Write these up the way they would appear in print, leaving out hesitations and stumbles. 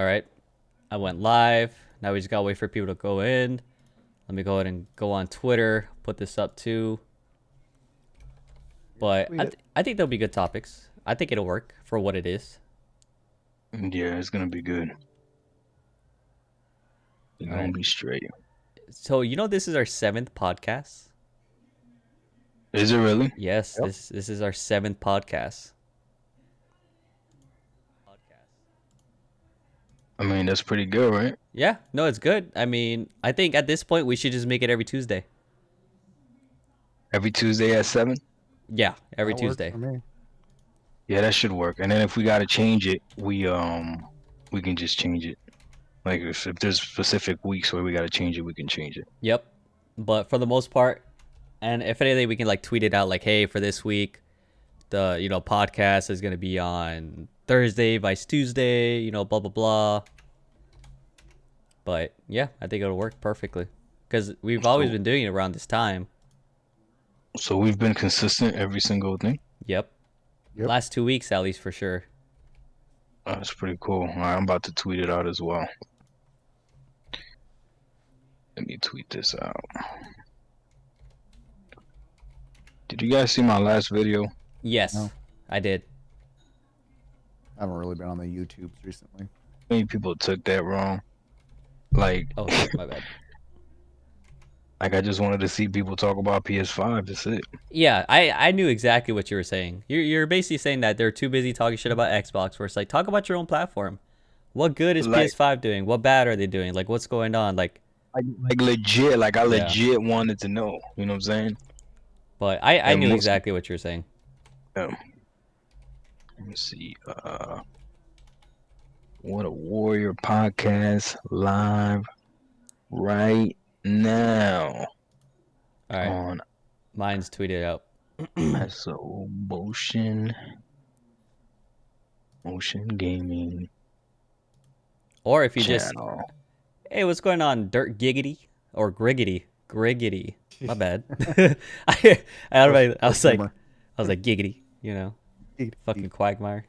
All right. I went live. Now we just gotta wait for people to go in. Let me go ahead and go on Twitter. Put this up too. But I think there'll be good topics. I think it'll work for what it is. Yeah, it's gonna be good. It's gonna be straight. So this is our 7th podcast. Is it really? Yes, Yep. this is our 7th podcast. I mean, that's pretty good, right? Yeah, no, it's good. I mean, I think at this point we should just make it every Tuesday. Every Tuesday at 7? Yeah, every That works Tuesday. for me. Yeah, that should work. And then if we gotta change it, we can just change it. Like if there's specific weeks where we gotta change it, we can change it. Yep. But for the most part, and if anything, we can like tweet it out like, hey, for this week, the podcast is gonna be on Thursday, vice Tuesday, blah blah blah. But yeah, I think it'll work perfectly because we've always been doing it around this time. So we've been consistent every single thing. Yep. Yep. Last 2 weeks at least for sure. That's pretty cool. All right, I'm about to tweet it out as well. Let me tweet this out. Did you guys see my last video? Yes, No. I did. I haven't really been on the YouTubes recently. Many people took that wrong. Like, Oh, my bad. like I just wanted to see people talk about PS5. That's it. Yeah, I knew exactly what you were saying. You're basically saying that they're too busy talking shit about Xbox. Where it's like, talk about your own platform. What good is Like- PS5 doing? What bad are they doing? Like, what's going on? Like, Legit. Like I Yeah. legit wanted to know. You know what I'm saying? but I And knew most- exactly what you were saying. Let me see. What a Warrior podcast live right now All right, on mine's tweeted out. SO Motion Gaming Or if you just, channel. hey, what's going on, Dirt Giggity or Griggity? My bad. I was like giggity, fucking quagmire.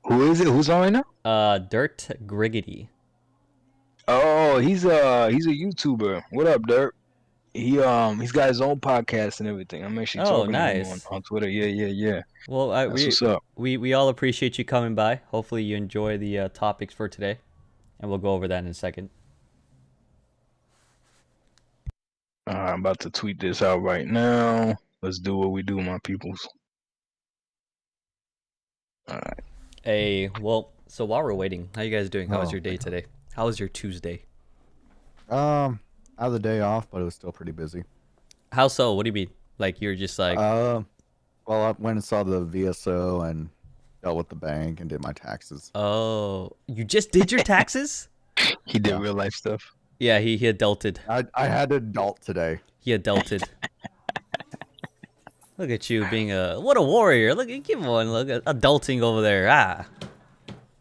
Who is it? Who's on right now? Dirt Griggity. Oh, he's a YouTuber. What up, Dirt? He's got his own podcast and everything. I'm actually Oh, talking to him nice. on Twitter. Yeah. Well, That's what's up. we all appreciate you coming by. Hopefully you enjoy the topics for today, and we'll go over that in a second. I'm about to tweet this out right now. Let's do what we do, my peoples. All right. Hey, well, so while we're waiting, how you guys doing? How was Oh, your day today? How was your Tuesday? I had the day off, but it was still pretty busy. How so? What do you mean? Like you're just like, Well, I went and saw the VSO and dealt with the bank and did my taxes. oh, you just did your taxes? He did Yeah. real life stuff. Yeah, he adulted. I had to adult today. He adulted. Look at you being what a warrior. Look at give one look at adulting over there.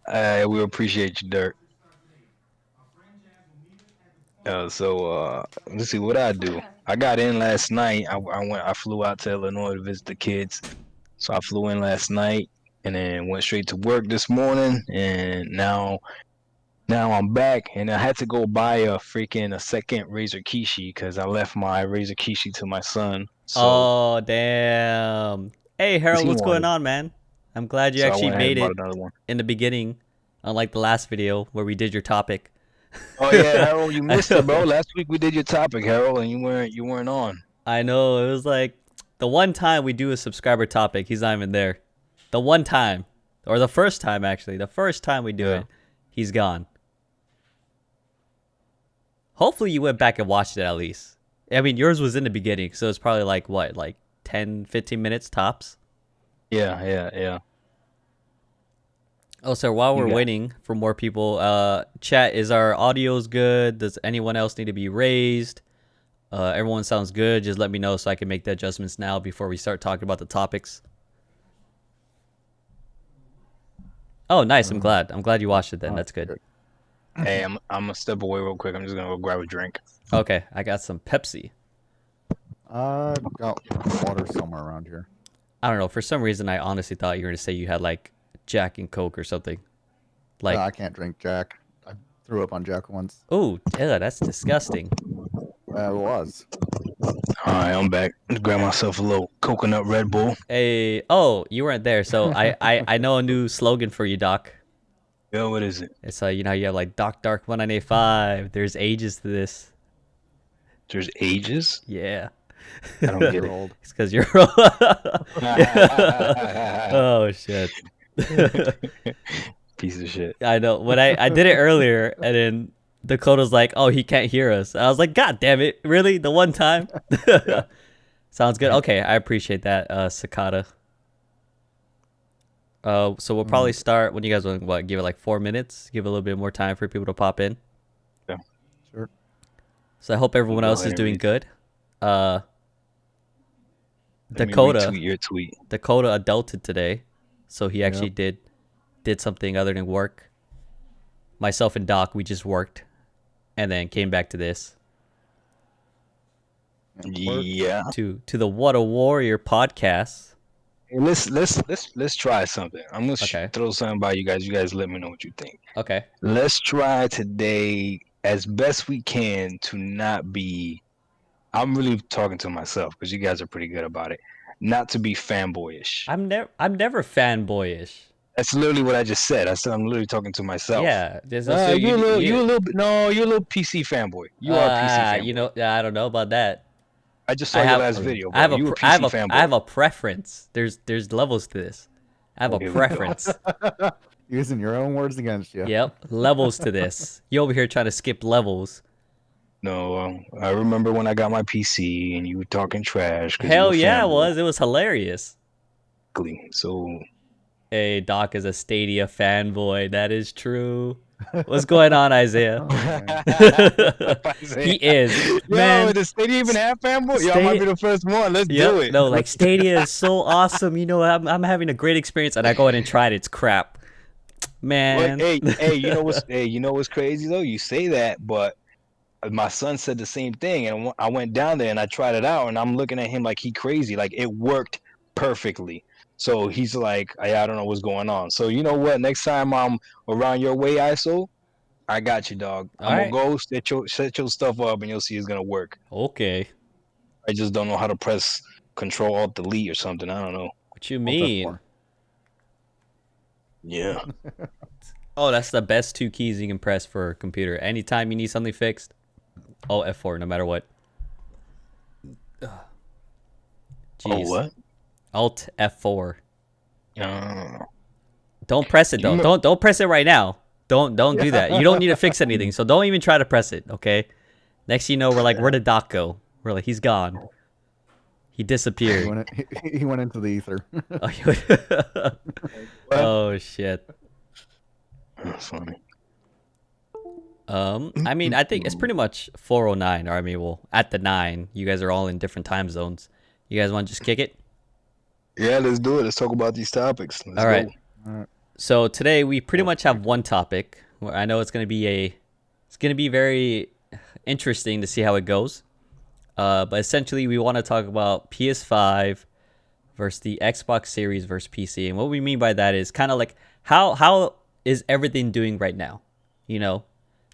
Ah. We appreciate you, Dirt. Let's see what I do. I got in last night. I flew out to Illinois to visit the kids. So I flew in last night and then went straight to work this morning. And now I'm back, and I had to go buy a second Razer Kishi because I left my Razer Kishi to my son. So, Oh damn. Hey Harold, he what's going wanted- on, man? I'm glad you so I actually went ahead made and it bought another one. in the beginning, unlike the last video where we did your topic. Oh yeah, Harold, you missed it, bro. Last week we did your topic, Harold, and you weren't on. I know, it was like the one time we do a subscriber topic, he's not even there. The one time. Or the first time actually. The first time we do Yeah. it, he's gone. Hopefully you went back and watched it at least. I mean, yours was in the beginning, so it's probably like what, like 10, 15 minutes tops? Yeah. Oh, so while we're got- waiting for more people, chat, is our audios good? Does anyone else need to be raised? Everyone sounds good. Just let me know so I can make the adjustments now before we start talking about the topics. Oh, nice. I'm glad. I'm glad you watched it then. That's good. Hey, I'm gonna step away real quick. I'm just gonna go grab a drink. Okay, I got some Pepsi. I got water somewhere around here. I don't know. For some reason, I honestly thought you were going to say you had like Jack and Coke or something. Like, I can't drink Jack. I threw up on Jack once. oh, yeah, that's disgusting. It was. All right, I'm back. Grab myself a little coconut Red Bull. Hey, oh, you weren't there, so I know a new slogan for you, Doc. Yo, what is it? It's you know, you have like Doc Dark 1985. There's ages to this. There's ages? Yeah. I don't get it. Old. It's because you're old. Oh shit. Piece of shit. I know. When I did it earlier, and then Dakota's like, "Oh, he can't hear us." I was like, "God damn it! Really? The one time?" Sounds good. Okay, I appreciate that, Sakata. So we'll probably start when you guys want. What? Give it like 4 minutes. Give a little bit more time for people to pop in. Yeah. Sure. So I hope everyone Go else ahead is and doing read. good. Let me Dakota. retweet your tweet. Dakota adulted today, so he actually did something other than work. Myself and Doc, we just worked, and then came back to this Yeah. to the What a Warrior podcast. Hey, let's try something. I'm gonna Okay. throw something by you guys. You guys let me know what you think. Okay. Let's try today as best we can to not be. I'm really talking to myself because you guys are pretty good about it. Not to be fanboyish. I'm never fanboyish. That's literally what I just said. I said I'm literally talking to myself. Yeah. There's You're a little bit. No, you're a little PC fanboy. You are a PC fanboy. You know, I don't know about that. I just saw your last video. Bro. I have a You a I have PC a fanboy. I have a preference. There's levels to this. I have Okay, a we go. preference. Using your own words against you. Yep, levels to this. You over here trying to skip levels. No, I remember when I got my PC and you were talking trash. 'Cause Hell you're a yeah, it fanboy. was. It was hilarious. So Hey, Doc is a Stadia fanboy. That is true. What's going on, Isaiah? He is. Yo, Man, does Stadia even have fanboy? Y'all might be the first one. Let's do it. No, like Stadia is so awesome. You know, I'm having a great experience, and I go ahead and try it. It's crap, man. Well, hey, you know what's crazy though? You say that, but my son said the same thing, and I went down there and I tried it out, and I'm looking at him like he crazy. Like it worked perfectly. So he's like, I don't know what's going on. So you know what? Next time I'm around your way, ISO, I got you, dog. I'm gonna go set your stuff up, and you'll see it's gonna work. Okay. I just don't know how to press Control Alt Delete or something. I don't know. What you mean? F4. Yeah. Oh, that's the best 2 keys you can press for a computer. Anytime you need something fixed, F4, no matter what. Jeez. Oh, what? Alt F4. Uh, Don't press it though. Don't press it right now. Don't do that. You don't need to fix anything, so don't even try to press it. Okay. Next, you know, we're like, where did Doc go? We're like, he's gone. He disappeared. He went into the ether. Oh shit. That's funny. I mean, I think it's pretty much 4:09. Or I mean, well, at the 9, you guys are all in different time zones. You guys want to just kick it? Yeah, let's do it. Let's talk about these topics. Let's All right. go. So today we pretty much have one topic. Where I know it's gonna be very interesting to see how it goes. But essentially, we want to talk about PS5 versus the Xbox Series versus PC, and what we mean by that is kind of like how is everything doing right now? You know,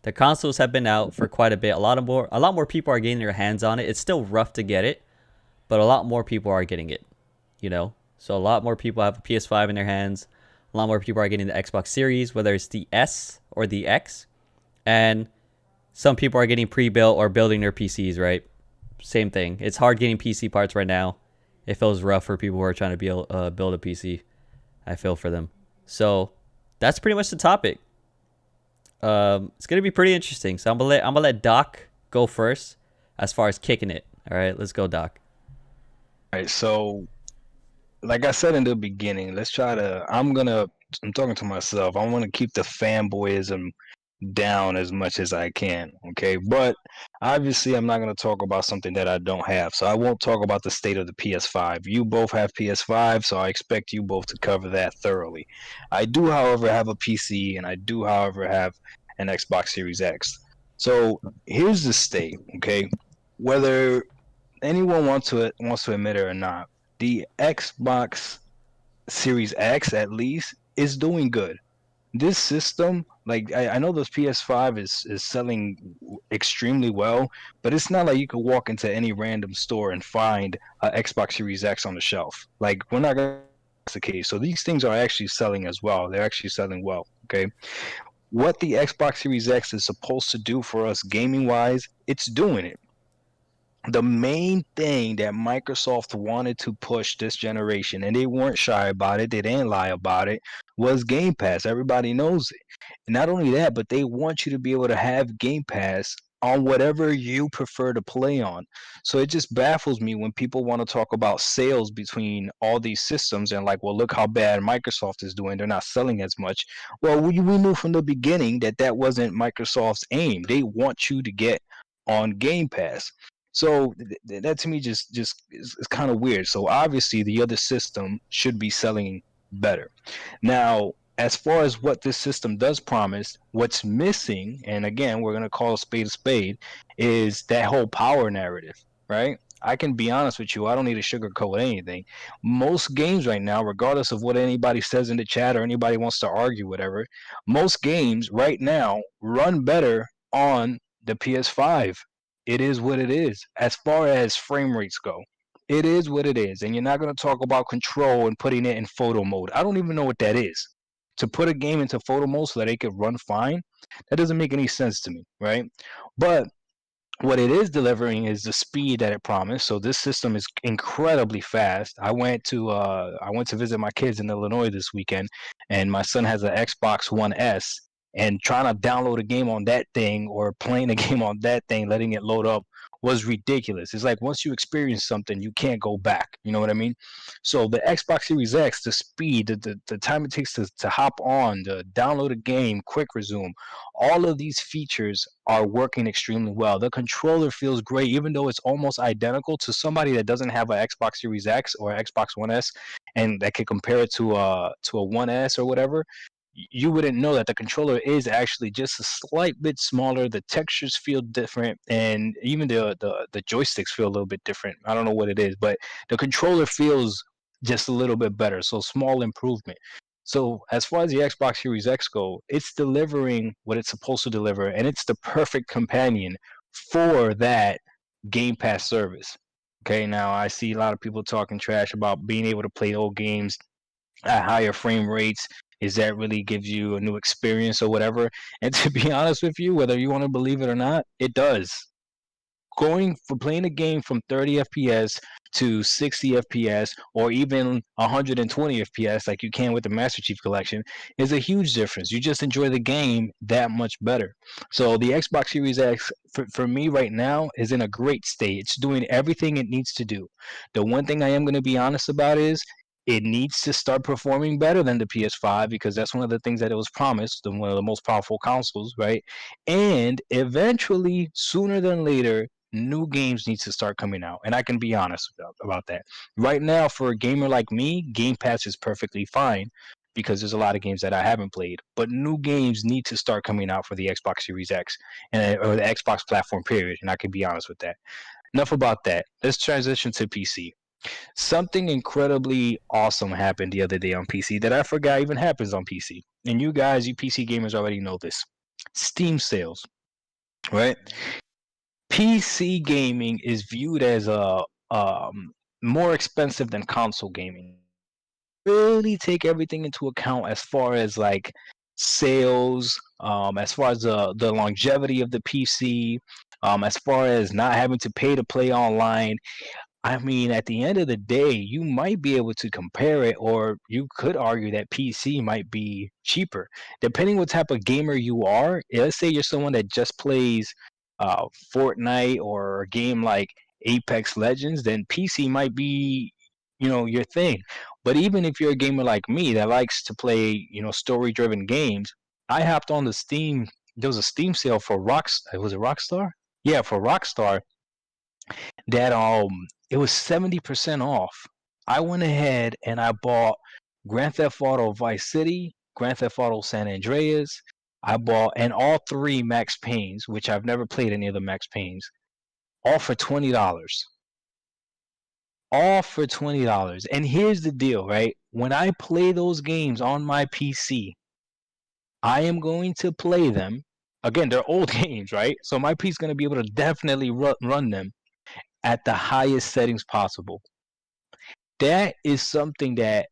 the consoles have been out for quite a bit. A lot more people are getting their hands on it. It's still rough to get it, but a lot more people are getting it. You know, so a lot more people have a PS5 in their hands. A lot more people are getting the Xbox Series, whether it's the S or the X, and some people are getting pre-built or building their PCs. Right, same thing. It's hard getting PC parts right now. It feels rough for people who are trying to build a PC. I feel for them. So that's pretty much the topic. It's gonna be pretty interesting. So I'm gonna let Doc go first as far as kicking it. All right, let's go, Doc. All right, so like I said in the beginning, I'm talking to myself. I want to keep the fanboyism down as much as I can, okay? But obviously I'm not going to talk about something that I don't have. So I won't talk about the state of the PS5. You both have PS5, so I expect you both to cover that thoroughly. I do, however, have a PC, and I do, however, have an Xbox Series X. So here's the state, okay? Whether anyone wants to admit it or not, the Xbox Series X at least is doing good. this system, like I know this PS5 is selling extremely well, but it's not like you could walk into any random store and find a Xbox Series X on the shelf. Like we're not gonna that's the case. So these things are actually selling as well. They're actually selling well. Okay, what the Xbox Series X is supposed to do for us gaming wise, it's doing it. The main thing that Microsoft wanted to push this generation, and they weren't shy about it, they didn't lie about it, was Game Pass. Everybody knows it. And not only that, but they want you to be able to have Game Pass on whatever you prefer to play on. So it just baffles me when people want to talk about sales between all these systems and like, well, look how bad Microsoft is doing. They're not selling as much. Well, we knew from the beginning that that wasn't Microsoft's aim. They want you to get on Game Pass. So that to me just is kind of weird. So obviously the other system should be selling better. Now, as far as what this system does promise, what's missing, and again, we're gonna call a spade, is that whole power narrative, right? I can be honest with you, I don't need to sugarcoat anything. Most games right now, regardless of what anybody says in the chat or anybody wants to argue, whatever, most games right now run better on the PS5. It is what it is. As far as frame rates go, it is what it is. And you're not going to talk about control and putting it in photo mode. I don't even know what that is. To put a game into photo mode so that it could run fine, that doesn't make any sense to me, right? But what it is delivering is the speed that it promised. So this system is incredibly fast. I went to visit my kids in Illinois this weekend, and my son has an Xbox One S. And trying to download a game on that thing or playing a game on that thing, letting it load up was ridiculous. It's like once you experience something, you can't go back. You know what I mean? So the Xbox Series X, the speed, the time it takes to hop on, to download a game, quick resume, all of these features are working extremely well. The controller feels great, even though it's almost identical to somebody that doesn't have an Xbox Series X or Xbox One S, and that could compare it to a One S or whatever. You wouldn't know that the controller is actually just a slight bit smaller. The textures feel different, and even the joysticks feel a little bit different. I don't know what it is, but the controller feels just a little bit better. So small improvement. So as far as the Xbox Series X go, it's delivering what it's supposed to deliver, and it's the perfect companion for that Game Pass service. Okay, now I see a lot of people talking trash about being able to play old games at higher frame rates. Is that really gives you a new experience or whatever? And to be honest with you, whether you want to believe it or not, it does. Going for playing a game from 30 FPS to 60 FPS or even 120 FPS like you can with the Master Chief Collection is a huge difference. You just enjoy the game that much better. So the Xbox Series X for me right now is in a great state. It's doing everything it needs to do. The one thing I am going to be honest about is it needs to start performing better than the PS5 because that's one of the things that it was promised, one of the most powerful consoles, right? And eventually, sooner than later, new games need to start coming out. And I can be honest about that. Right now, for a gamer like me, Game Pass is perfectly fine because there's a lot of games that I haven't played. But new games need to start coming out for the Xbox Series X or the Xbox platform, period. And I can be honest with that. Enough about that. Let's transition to PC. Something incredibly awesome happened the other day on PC that I forgot even happens on PC. And you guys, you PC gamers already know this. Steam sales, right? PC gaming is viewed as a more expensive than console gaming. Really take everything into account as far as like sales, as far as the longevity of the PC, as far as not having to pay to play online. I mean, at the end of the day, you might be able to compare it, or you could argue that PC might be cheaper, depending what type of gamer you are. Let's say you're someone that just plays Fortnite or a game like Apex Legends, then PC might be, your thing. But even if you're a gamer like me that likes to play, story-driven games, I hopped on the Steam. There was a Steam sale for Was it Rockstar? Yeah, for Rockstar that it was 70% off. I went ahead and I bought Grand Theft Auto Vice City, Grand Theft Auto San Andreas. I bought and all three Max Paynes, which I've never played any of the Max Paynes, all for $20. All for $20. And here's the deal, right? When I play those games on my PC, I am going to play them. Again, they're old games, right? So my PC is going to be able to definitely run them at the highest settings possible. That is something that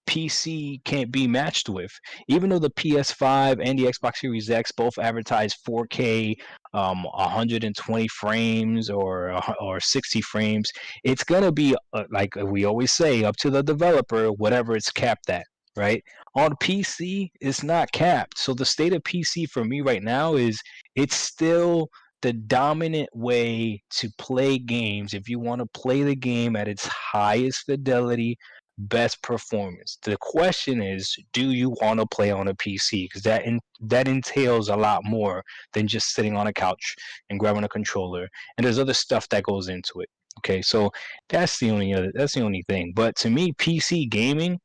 PC can't be matched with. Even though the PS5 and the Xbox Series X both advertise 4K, 120 frames or 60 frames, it's gonna be like we always say, up to the developer, whatever it's capped at, right? On PC, it's not capped. So the state of PC for me right now is it's still the dominant way to play games if you want to play the game at its highest fidelity, best performance. The question is, do you want to play on a PC? Because that entails a lot more than just sitting on a couch and grabbing a controller. And there's other stuff that goes into it. Okay, so that's the only thing. But to me, PC gaming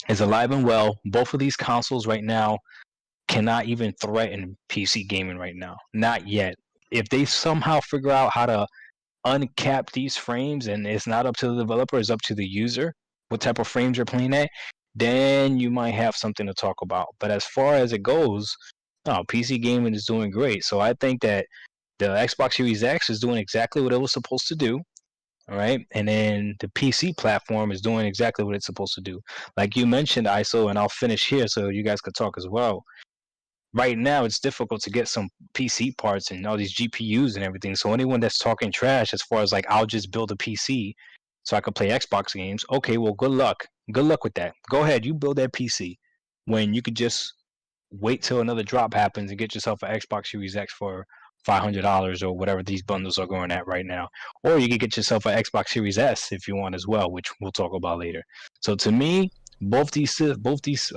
is alive and well. Both of these consoles right now cannot even threaten PC gaming right now. Not yet. If they somehow figure out how to uncap these frames and it's not up to the developer, it's up to the user, what type of frames you're playing at, then you might have something to talk about. But as far as it goes, no, PC gaming is doing great. So I think that the Xbox Series X is doing exactly what it was supposed to do. All right. And then the PC platform is doing exactly what it's supposed to do. Like you mentioned, ISO, and I'll finish here so you guys could talk as well. Right now, it's difficult to get some PC parts and all these GPUs and everything. So anyone that's talking trash as far as like, I'll just build a PC so I can play Xbox games. Okay, well, good luck. Good luck with that. Go ahead, you build that PC when you could just wait till another drop happens and get yourself an Xbox Series X for $500 or whatever these bundles are going at right now. Or you could get yourself an Xbox Series S if you want as well, which we'll talk about later. So to me, both these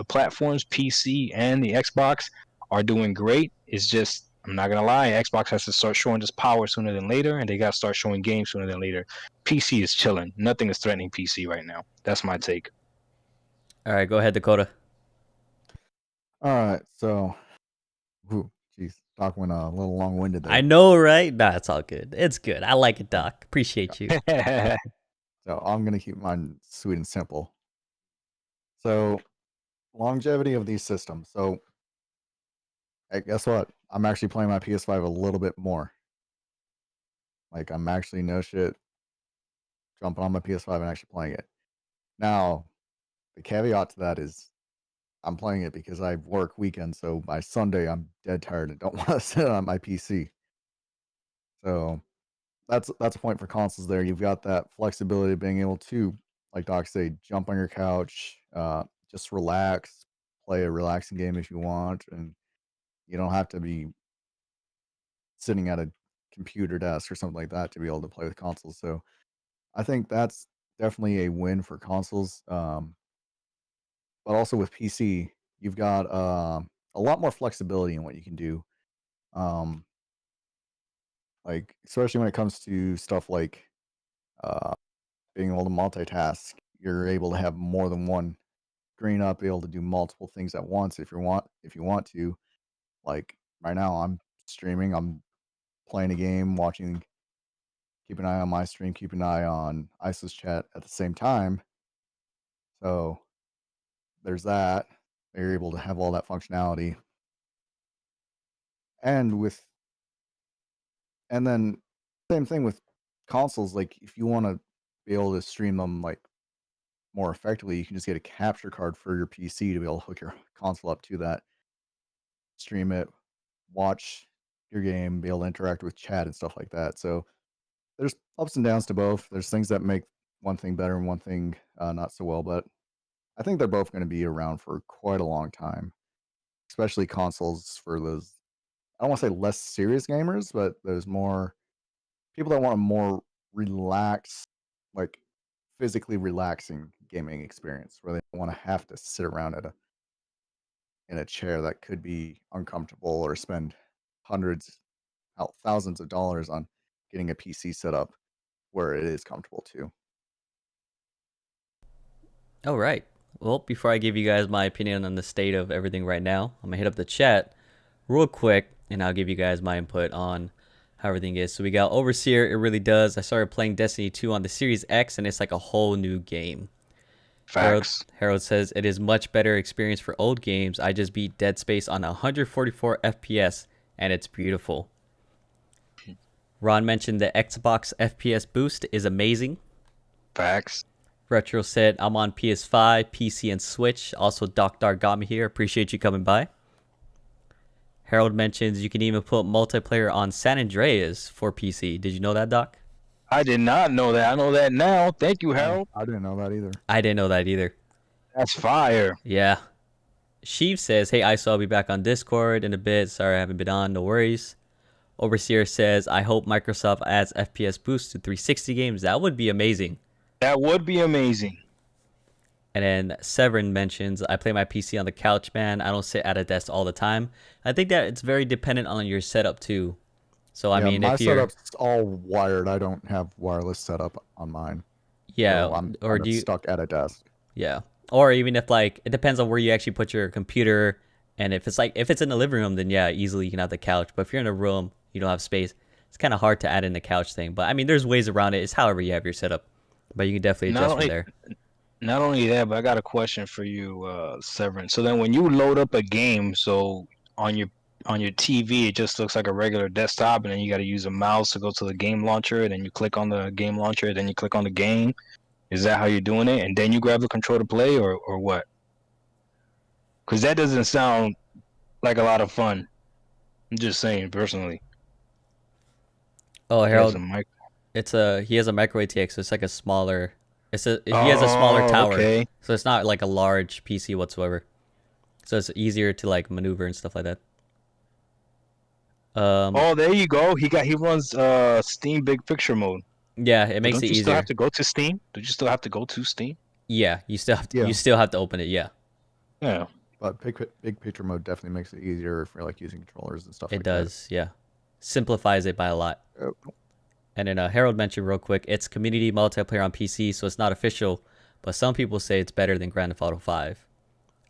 platforms, PC and the Xbox, are doing great. It's just, I'm not gonna lie, Xbox has to start showing this power sooner than later, and they gotta start showing games sooner than later. PC is chilling. Nothing is threatening PC right now. That's my take. All right, go ahead, Dakota. All right, so, jeez, Doc went a little long-winded there. I know, right? Nah, it's all good. It's good. I like it, Doc. Appreciate you. So I'm gonna keep mine sweet and simple. So, longevity of these systems. So, hey, guess what? I'm actually playing my PS5 a little bit more. Like, I'm actually no shit jumping on my PS5 and actually playing it. Now, the caveat to that is I'm playing it because I work weekends, so by Sunday I'm dead tired and don't want to sit on my PC. So that's a point for consoles there. You've got that flexibility of being able to, like Doc say, jump on your couch, just relax, play a relaxing game if you want, and you don't have to be sitting at a computer desk or something like that to be able to play with consoles. So I think that's definitely a win for consoles. But also with PC, you've got a lot more flexibility in what you can do. Um, like especially when it comes to stuff like uh, being able to multitask, you're able to have more than one screen up, be able to do multiple things at once if you want to. Like right now, I'm streaming, I'm playing a game, watching, keep an eye on my stream, keep an eye on Asus chat at the same time. So there's that. You're able to have all that functionality. And with and then same thing with consoles, like if you want to be able to stream them like more effectively, you can just get a capture card for your PC to be able to hook your console up to that, stream it, watch your game, be able to interact with chat and stuff like that. So there's ups and downs to both. There's things that make one thing better and one thing not so well, but I think they're both going to be around for quite a long time, especially consoles for those, I don't want to say less serious gamers, but there's more people that want a more relaxed, like physically relaxing gaming experience where they don't want to have to sit around in a chair that could be uncomfortable or spend hundreds, thousands of dollars on getting a PC set up where it is comfortable too. All right. Well, before I give you guys my opinion on the state of everything right now, I'm going to hit up the chat real quick, and I'll give you guys my input on how everything is. So we got Overseer, it really does. I started playing Destiny 2 on the Series X, and it's like a whole new game. Facts. Harold says it is much better experience for old games. I just beat Dead Space on 144 FPS and it's beautiful. Ron mentioned the Xbox FPS boost is amazing. Facts. Retro said I'm on PS5, PC, and Switch. Also, Doc Dar got me here. Appreciate you coming by. Harold mentions you can even put multiplayer on San Andreas for PC. Did you know that, Doc? I did not know that. I know that now. Thank you, Harold. I didn't know that either. I didn't know that either. That's fire. Yeah. Sheev says, hey, ISO, I'll be back on Discord in a bit. Sorry I haven't been on. No worries. Overseer says, I hope Microsoft adds FPS boost to 360 games. That would be amazing. That would be amazing. And then Severin mentions, I play my PC on the couch, man. I don't sit at a desk all the time. I think that it's very dependent on your setup, too. So, I mean, my if you're... setup's all wired. I don't have wireless setup on mine. Yeah. So I'm or kind do of you... stuck at a desk. Yeah. Or even if, like, it depends on where you actually put your computer. And if it's in the living room, then, yeah, easily you can have the couch. But if you're in a room, you don't have space, it's kind of hard to add in the couch thing. But, I mean, there's ways around it. It's however you have your setup. But you can definitely adjust from there. Not only that, but I got a question for you, Severin. So then when you load up a game, so on your TV, it just looks like a regular desktop, and then you got to use a mouse to go to the game launcher, and then you click on the game launcher, then you click on the game. Is that how you're doing it? And then you grab the controller to play, or what? Because that doesn't sound like a lot of fun. I'm just saying, personally. Oh, Harold, he he has a micro ATX, so it's like a smaller. He has a smaller tower, okay. So it's not like a large PC whatsoever. So it's easier to like maneuver and stuff like that. There you go. He runs Steam Big Picture mode. Yeah, it makes it easier. Don't you still have to go to Steam? Do you still have to go to Steam? Yeah, you still have to open it. Yeah. Yeah. But big picture mode definitely makes it easier for like using controllers and stuff. It does. Yeah, simplifies it by a lot. Oh. And then Harold mentioned real quick, it's community multiplayer on PC, so it's not official, but some people say it's better than Grand Theft Auto 5.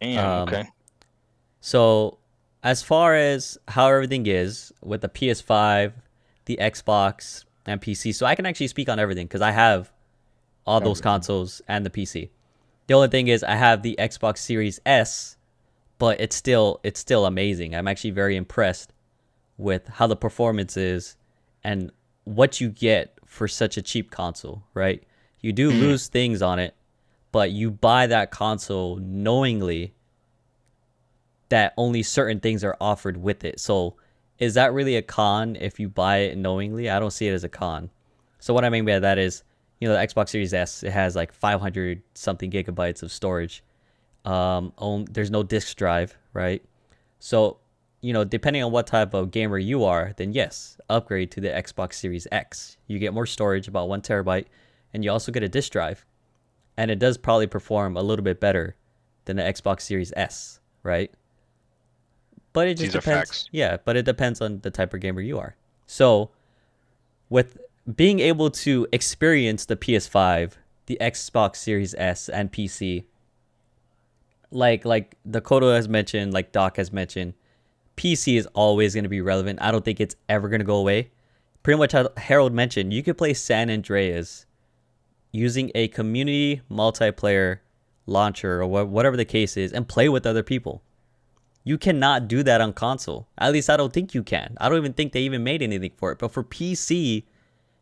Damn, okay. So as far as how everything is with the PS5, the Xbox, and PC, so I can actually speak on everything because I have all those consoles and the PC. The only thing is I have the Xbox Series S, but it's still amazing. I'm actually very impressed with how the performance is and what you get for such a cheap console, right? You do lose things on it, but you buy that console knowingly that only certain things are offered with it. So is that really a con if you buy it knowingly? I don't see it as a con. So what I mean by that is, the Xbox Series S, it has like 500 something gigabytes of storage. There's no disk drive, right? So depending on what type of gamer you are, then yes, upgrade to the Xbox Series X. You get more storage, about 1 terabyte, and you also get a disk drive. And it does probably perform a little bit better than the Xbox Series S, right? But it just depends. Yeah, but it depends on the type of gamer you are. So with being able to experience the PS5, the Xbox Series S, and PC, like Dakota has mentioned, like Doc has mentioned, PC is always going to be relevant. I don't think it's ever going to go away. Pretty much how Harold mentioned, you could play San Andreas using a community multiplayer launcher or whatever the case is and play with other people. You cannot do that on console. At least I don't think you can. I don't even think they even made anything for it. But for PC,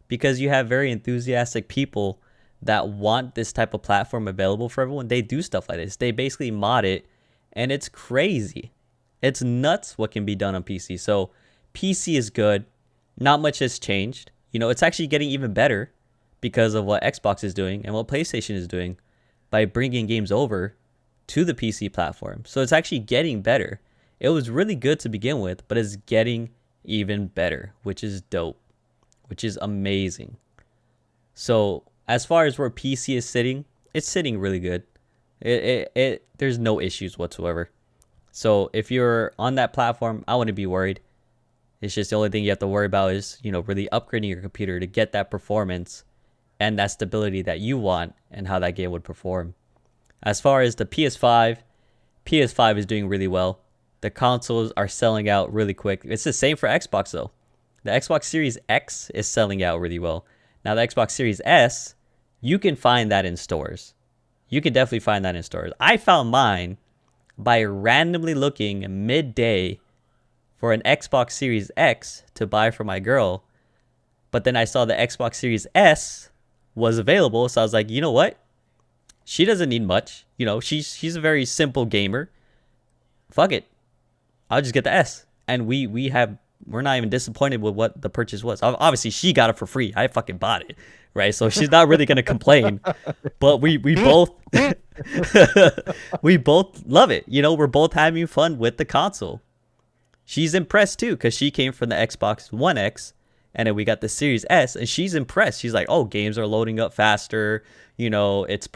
because you have very enthusiastic people that want this type of platform available for everyone, they do stuff like this. They basically mod it, and it's crazy. It's nuts what can be done on PC. So PC is good. Not much has changed. It's actually getting even better because of what Xbox is doing and what PlayStation is doing by bringing games over to the PC platform. So it's actually getting better. It was really good to begin with, but it's getting even better, which is dope, which is amazing. So as far as where PC is sitting, it's sitting really good. There's no issues whatsoever. So if you're on that platform, I wouldn't be worried. It's just the only thing you have to worry about is, really upgrading your computer to get that performance and that stability that you want and how that game would perform. As far as the PS5 is doing really well. The consoles are selling out really quick. It's the same for Xbox though. The Xbox Series X is selling out really well. Now the Xbox Series S, you can find that in stores. You can definitely find that in stores. I found mine by randomly looking midday for an Xbox Series X to buy for my girl. But then I saw the Xbox Series S was available, so I was like, you know what? She doesn't need much. You know, she's a very simple gamer. Fuck it. I'll just get the S. And we're not even disappointed with what the purchase was. Obviously, she got it for free. I fucking bought it, right? So she's not really gonna complain. But we both we both love it. You know, we're both having fun with the console. She's impressed too, because she came from the Xbox One X, and then we got the Series S, and she's impressed. She's like, oh, games are loading up faster. You know, it's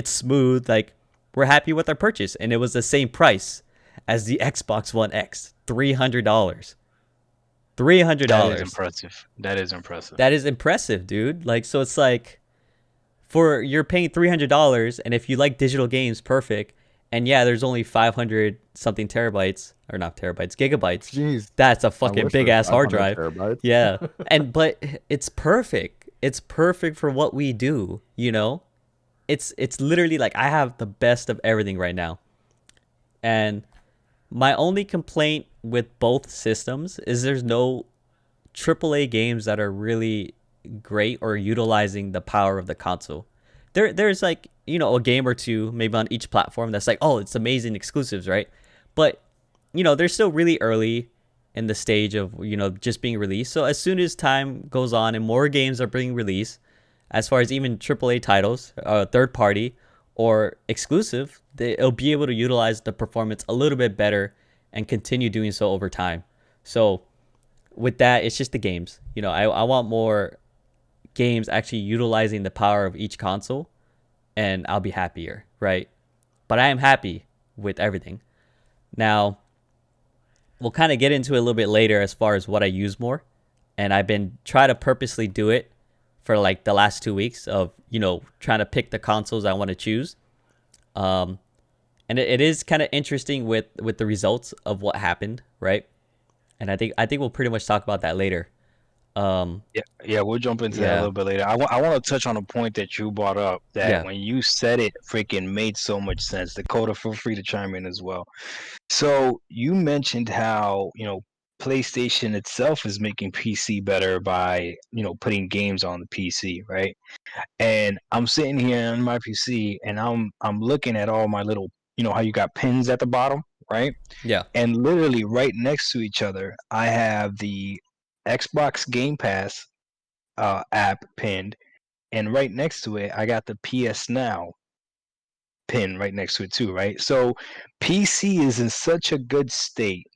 smooth. Like, we're happy with our purchase, and it was the same price as the Xbox One X, $300. $300. That is impressive. That is impressive. That is impressive, dude. Like, so it's like, you're paying $300, and if you like digital games, perfect. And yeah, there's only 500 something terabytes, or not terabytes, gigabytes. Jeez. That's a fucking big ass hard drive. Terabytes. Yeah. But it's perfect. It's perfect for what we do, you know? It's literally like I have the best of everything right now. And my only complaint with both systems is there's no AAA games that are really great or utilizing the power of the console. There's like, you know, a game or two maybe on each platform that's like, oh, it's amazing exclusives, right? But, you know, they're still really early in the stage of, you know, just being released. So as soon as time goes on and more games are being released, as far as even AAA titles, third party or exclusive, it'll be able to utilize the performance a little bit better and continue doing so over time. So with that, it's just the games. You know, I want more games actually utilizing the power of each console, and I'll be happier, right? But I am happy with everything. Now, we'll kind of get into it a little bit later as far as what I use more. And I've been trying to purposely do it for like the last 2 weeks of, you know, trying to pick the consoles I want to choose. And it is kind of interesting with the results of what happened, right? And I think we'll pretty much talk about that later. Yeah, we'll jump into that a little bit later. I want to touch on a point that you brought up that when you said it, freaking made so much sense. Dakota, feel free to chime in as well. So you mentioned how, you know, PlayStation itself is making PC better by, you know, putting games on the PC, right? And I'm sitting here on my PC and I'm looking at all my little, you know, how you got pins at the bottom, right? Yeah. And literally right next to each other, I have the Xbox Game Pass app pinned, and right next to it, I got the PS Now pin right next to it too, right? So PC is in such a good state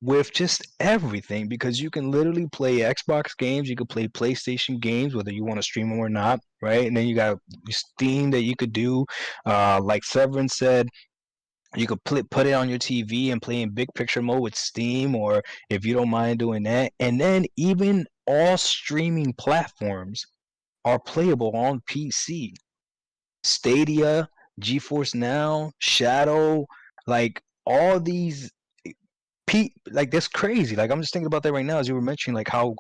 with just everything because you can literally play Xbox games, you can play PlayStation games, whether you want to stream them or not, right? And then you got Steam that you could do, like Severin said. You could put it on your TV and play in big picture mode with Steam, or if you don't mind doing that. And then even all streaming platforms are playable on PC. Stadia, GeForce Now, Shadow, like all these like that's crazy. Like I'm just thinking about that right now as you were mentioning like how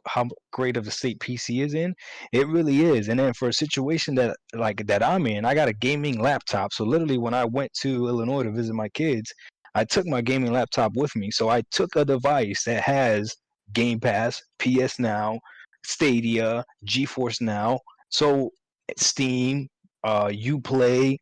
great of a state PC is in. It really is. And then for a situation that I'm in, I got a gaming laptop. So literally when I went to Illinois to visit my kids, I took my gaming laptop with me. So I took a device that has Game Pass, PS Now, Stadia, GeForce Now, so Steam, Uplay,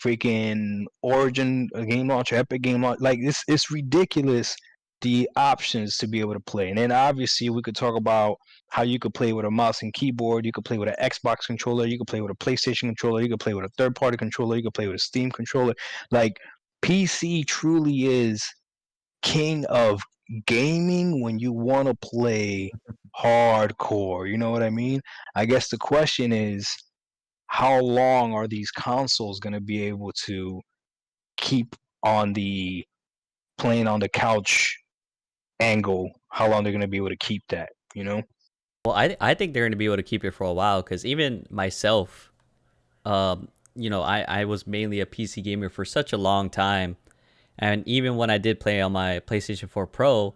freaking Origin game launcher, Epic game launcher. Like it's ridiculous the options to be able to play. And then obviously we could talk about how you could play with a mouse and keyboard, you could play with an Xbox controller, you could play with a PlayStation controller, you could play with a third-party controller, you could play with a Steam controller. Like PC truly is king of gaming when you want to play hardcore. You know what I mean? I guess the question is, how long are these consoles going to be able to keep on the playing on the couch angle? How long they're going to be able to keep that, you know? Well, I think they're going to be able to keep it for a while because even myself, you know, I was mainly a PC gamer for such a long time. And even when I did play on my PlayStation 4 Pro,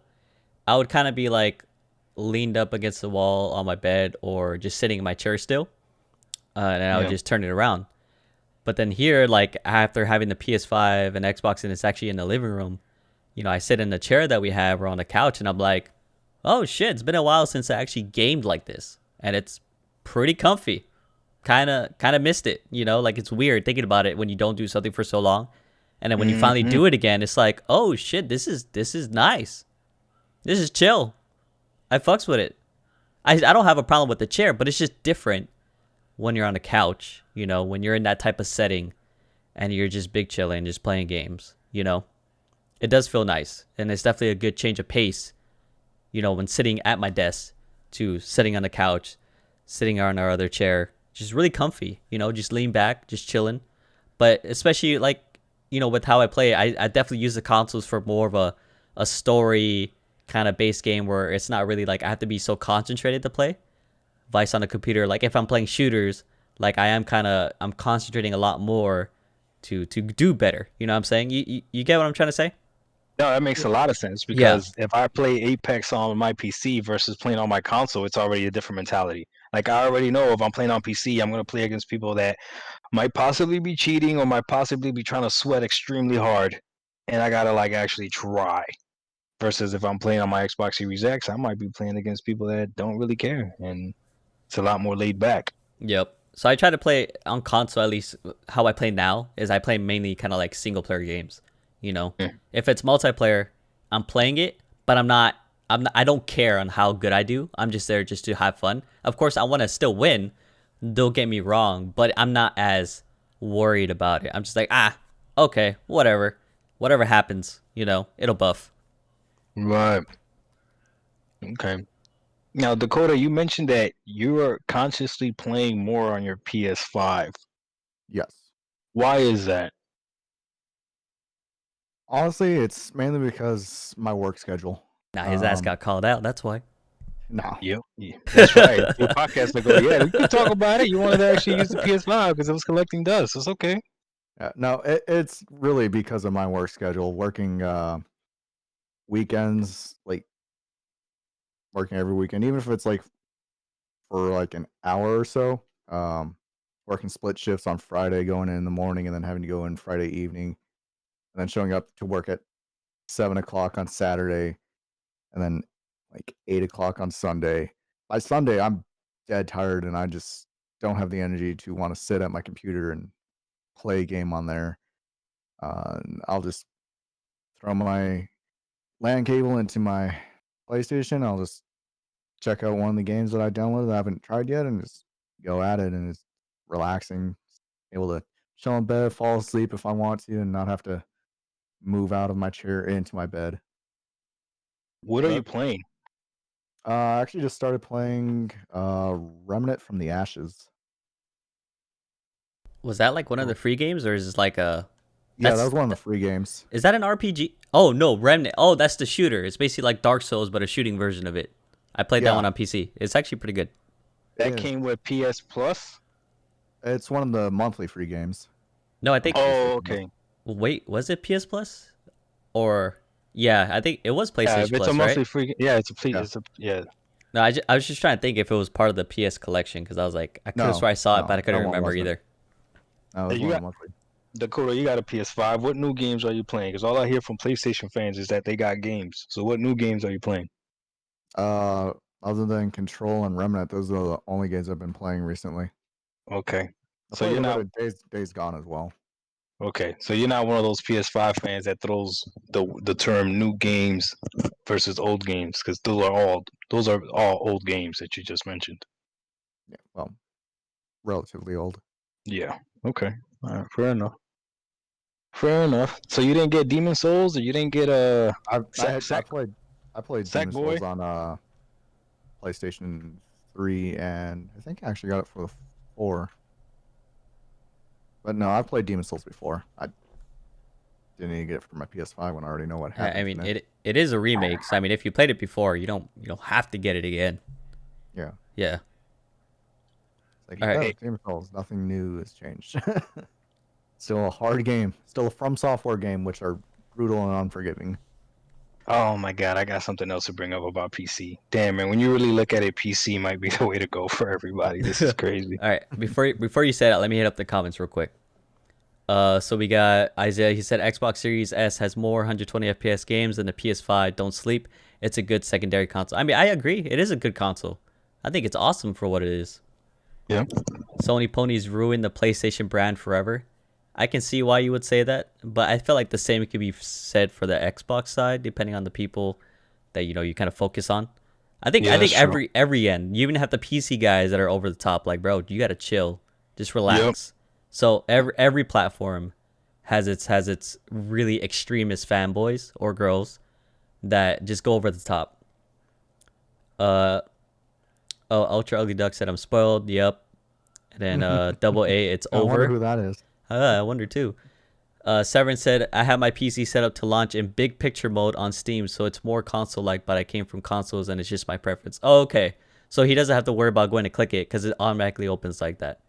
I would kind of be like leaned up against the wall on my bed or just sitting in my chair still. And I would just turn it around. But then here, like after having the PS5 and Xbox and it's actually in the living room, I sit in the chair that we have or on the couch and I'm like, oh shit, it's been a while since I actually gamed like this. And it's pretty comfy. Kind of missed it, like it's weird thinking about it when you don't do something for so long. And then when you finally do it again, it's like, oh shit, this is nice. This is chill. I fucks with it. I don't have a problem with the chair, but it's just different when you're on the couch, when you're in that type of setting and you're just big chilling, just playing games, It does feel nice. And it's definitely a good change of pace, when sitting at my desk to sitting on the couch, sitting on our other chair, just really comfy, just lean back, just chilling. But especially like, with how I play, I definitely use the consoles for more of a story kind of base game where it's not really like I have to be so concentrated to play. Vice on the computer, like if I'm playing shooters, like I'm concentrating a lot more to do better. You know what I'm saying? You get what I'm trying to say? No, that makes a lot of sense because if I play Apex on my PC versus playing on my console, it's already a different mentality. Like I already know if I'm playing on PC, I'm going to play against people that might possibly be cheating or might possibly be trying to sweat extremely hard. And I got to like actually try. Versus if I'm playing on my Xbox Series X, I might be playing against people that don't really care. And it's a lot more laid back. Yep. So I try to play on console, at least how I play now is I play mainly kind of like single player games. If it's multiplayer, I'm playing it, but I don't care on how good I do. I'm just there just to have fun. Of course, I want to still win. Don't get me wrong, but I'm not as worried about it. I'm just like, okay, whatever happens, it'll buff. Right. Okay. Now, Dakota, you mentioned that you are consciously playing more on your PS5. Yes. Why is that? Honestly, it's mainly because my work schedule. Now his ass got called out. That's why. No. Yep. Yeah, that's right. Your podcast will go, yeah, we can talk about it. You wanted to actually use the PS5 because it was collecting dust. It's okay. No, it's really because of my work schedule. Working weekends, like working every weekend, even if it's like for like an hour or so. Working split shifts on Friday, going in the morning, and then having to go in Friday evening, and then showing up to work at 7 o'clock on Saturday, and then like 8 o'clock on Sunday. By Sunday, I'm dead tired, and I just don't have the energy to want to sit at my computer and play a game on there. I'll just throw my LAN cable into my PlayStation. I'll just check out one of the games that I downloaded that I haven't tried yet, and just go at it, and it's relaxing, able to chill in bed, fall asleep if I want to, and not have to move out of my chair into my bed. What are you playing? I actually just started playing Remnant from the Ashes. Was that like one of the free games, or is this like a? Yeah, that was one of the free games. Is that an RPG? Oh no, Remnant. Oh, that's the shooter. It's basically like Dark Souls, but a shooting version of it. I played that one on PC. It's actually pretty good. That came with PS Plus? It's one of the monthly free games. No, I think. Oh, okay. Wait, was it PS Plus? Or yeah, I think it was PlayStation Plus, it's a monthly right? free. Yeah, yeah. No, I was just trying to think if it was part of the PS collection because I was like, I could have sworn I saw it, but I couldn't remember either. No, it was one monthly. Dakota, you got a PS5. What new games are you playing? Because all I hear from PlayStation fans is that they got games. So what new games are you playing? Other than Control and Remnant, those are the only games I've been playing recently. Okay. So you're not Days Gone as well. Okay, so you're not one of those PS5 fans that throws the term new games versus old games, because those are all old games that you just mentioned. Yeah, well, relatively old. Yeah. Okay. All right. Fair enough. Fair enough. So you didn't get Demon Souls, or you didn't get I played Demon Sackboy? Souls on PlayStation 3, and I think I actually got it for the 4. But no, I've played Demon Souls before. I didn't even get it for my PS5 when I already know what happens. I mean, it is a remake. So I mean, if you played it before, you don't have to get it again. Yeah. Yeah. Like, all right. Demon Souls, nothing new has changed. Still a hard game. Still a From Software game, which are brutal and unforgiving. Oh my god, I got something else to bring up about PC. Damn, man, when you really look at it, PC might be the way to go for everybody. This is crazy. All right, before you say that, let me hit up the comments real quick. So we got Isaiah. He said Xbox Series S has more 120 FPS games than the PS5. Don't sleep. It's a good secondary console. I mean, I agree. It is a good console. I think it's awesome for what it is. Yeah. Sony ponies ruined the PlayStation brand forever. I can see why you would say that, but I feel like the same could be said for the Xbox side, depending on the people that you kind of focus on. I think every end, you even have the PC guys that are over the top. Like, bro, you gotta chill, just relax. Yep. So every platform has its really extremist fanboys or girls that just go over the top. Ultra Ugly Duck said I'm spoiled. Yep. And then Double A, it's over. I wonder who that is. I wonder too. Severin said I have my PC set up to launch in big picture mode on Steam, so it's more console-like, but I came from consoles and it's just my preference. Oh, okay. So he doesn't have to worry about going to click it because it automatically opens like that.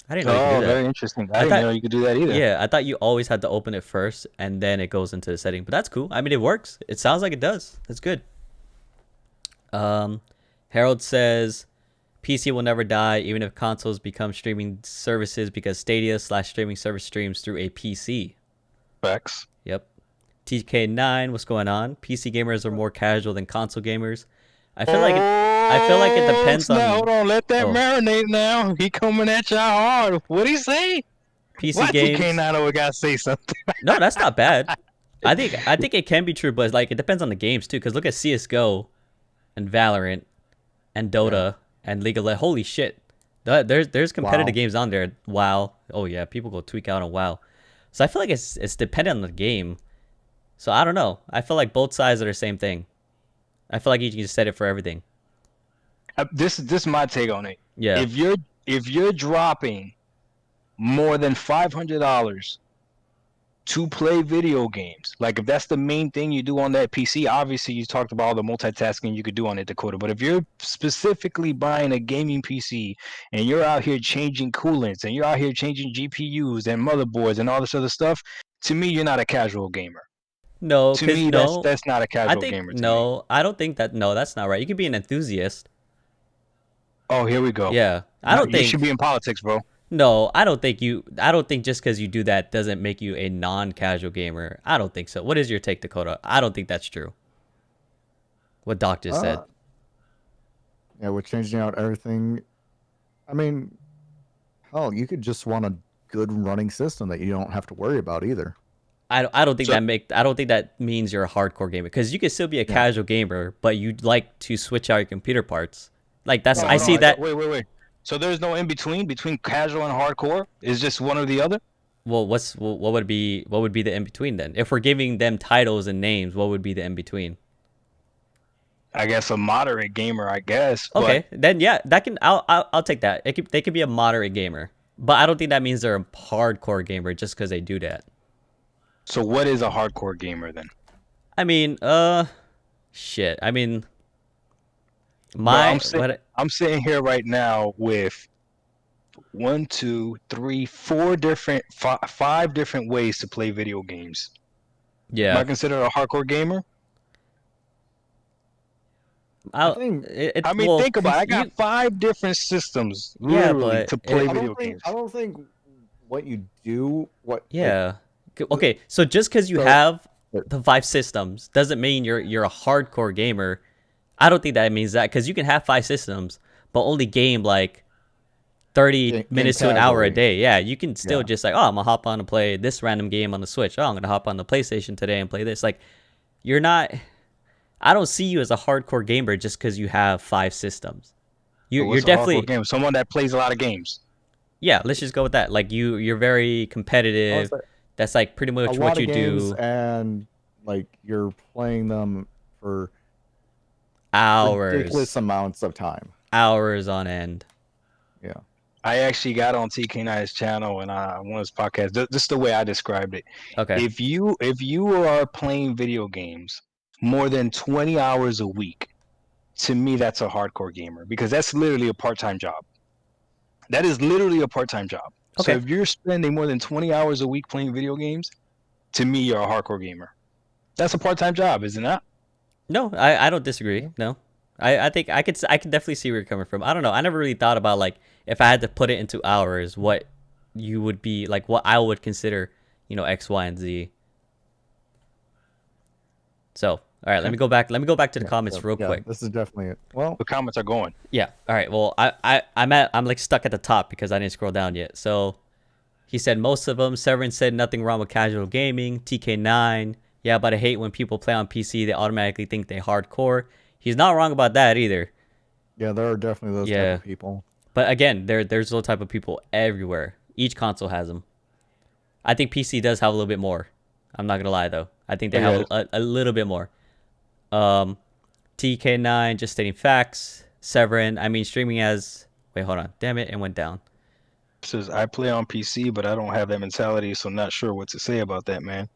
I didn't know you could do that. Very interesting. I didn't know you could do that either. Yeah, I thought you always had to open it first and then it goes into the setting. But that's cool. I mean, it works. It sounds like it does. That's good. Harold says PC will never die even if consoles become streaming services because Stadia/streaming service streams through a PC. Facts. Yep. TK9, what's going on? PC gamers are more casual than console gamers. I feel like it depends on. Hold on, let that marinate now. He coming at y'all hard. What'd he say? PC games. TK9 always gotta say something. No, that's not bad. I think it can be true, but like it depends on the games too. Because look at CS:GO, and Valorant, and Dota, and League of Legends. Holy shit, there's competitive games on there. WoW. Oh yeah, people go tweak out on WoW. So I feel like it's dependent on the game. So I don't know. I feel like both sides are the same thing. I feel like you can just set it for everything. This is my take on it. Yeah. If you're dropping more than $500 to play video games, like if that's the main thing you do on that PC, obviously you talked about all the multitasking you could do on it, Dakota. But if you're specifically buying a gaming PC and you're out here changing coolants and you're out here changing GPUs and motherboards and all this other stuff, to me you're not a casual gamer. No, to me that's not a casual gamer. No, I don't think that. No, that's not right. You could be an enthusiast. Oh, here we go. Yeah, I don't think you should be in politics, bro. No, I don't think just because you do that doesn't make you a non-casual gamer. I don't think so. What is your take, Dakota? I don't think that's true. What Doc just said. Yeah, we're changing out everything. I mean, hell, you could just want a good running system that you don't have to worry about either. I don't think that means you're a hardcore gamer, because you could still be a casual gamer, but you'd like to switch out your computer parts. Like that's I see that. Wait. So there's no in between casual and hardcore? Is just one or the other? Well, what would be the in between then? If we're giving them titles and names, what would be the in between? I guess a moderate gamer, I guess. Okay, then yeah, I'll take that. They could be a moderate gamer, but I don't think that means they're a hardcore gamer just because they do that. So what is a hardcore gamer then? I mean, shit. I mean, I'm sitting here right now with 1, 2, 3, 4 different, 5 different ways to play video games. Yeah. Am I considered a hardcore gamer? Think about it. I got 5 different systems to play video games. I don't think what you do. Okay, so just because you have the 5 systems doesn't mean you're a hardcore gamer. I don't think that means that, because you can have 5 systems but only game like 30 minutes to an hour a day. Yeah, you can still just like, I'm gonna hop on and play this random game on the Switch. I'm gonna hop on the PlayStation today and play this. Like, you're not. I don't see you as a hardcore gamer just because you have 5 systems. You're definitely someone that plays a lot of games. Yeah, let's just go with that. Like you're very competitive. That's like pretty much what you do. And like you're playing them for hours, ridiculous amounts of time, hours on end. Yeah. I actually got on TK9's channel and on his podcast. This is the way I described it. Okay. If you are playing video games more than 20 hours a week, to me that's a hardcore gamer, because that's literally a part-time job. That is literally a part-time job. Okay. So if you're spending more than 20 hours a week playing video games, to me you're a hardcore gamer. That's a part-time job, isn't it? No, I don't disagree. No. I think I could definitely see where you're coming from. I don't know. I never really thought about like if I had to put it into hours, what you would be like what I would consider, X, Y, and Z. So, all right, let me go back to the comments real quick. This is definitely it. Well, The comments are going. Yeah. All right. Well, I'm like stuck at the top because I didn't scroll down yet. So he said most of them. Severin said nothing wrong with casual gaming. TK9. Yeah, but I hate when people play on PC. They automatically think they hardcore. He's not wrong about that either. yeah, there are definitely those type of people. But again, there's those type of people everywhere. Each console has them. I think PC does have a little bit more. I'm not gonna lie though. I think they have a little bit more. TK9 just stating facts. Severin, I mean streaming as. Wait, hold on. Damn it, it went down. Says I play on PC, but I don't have that mentality, so I'm not sure what to say about that, man.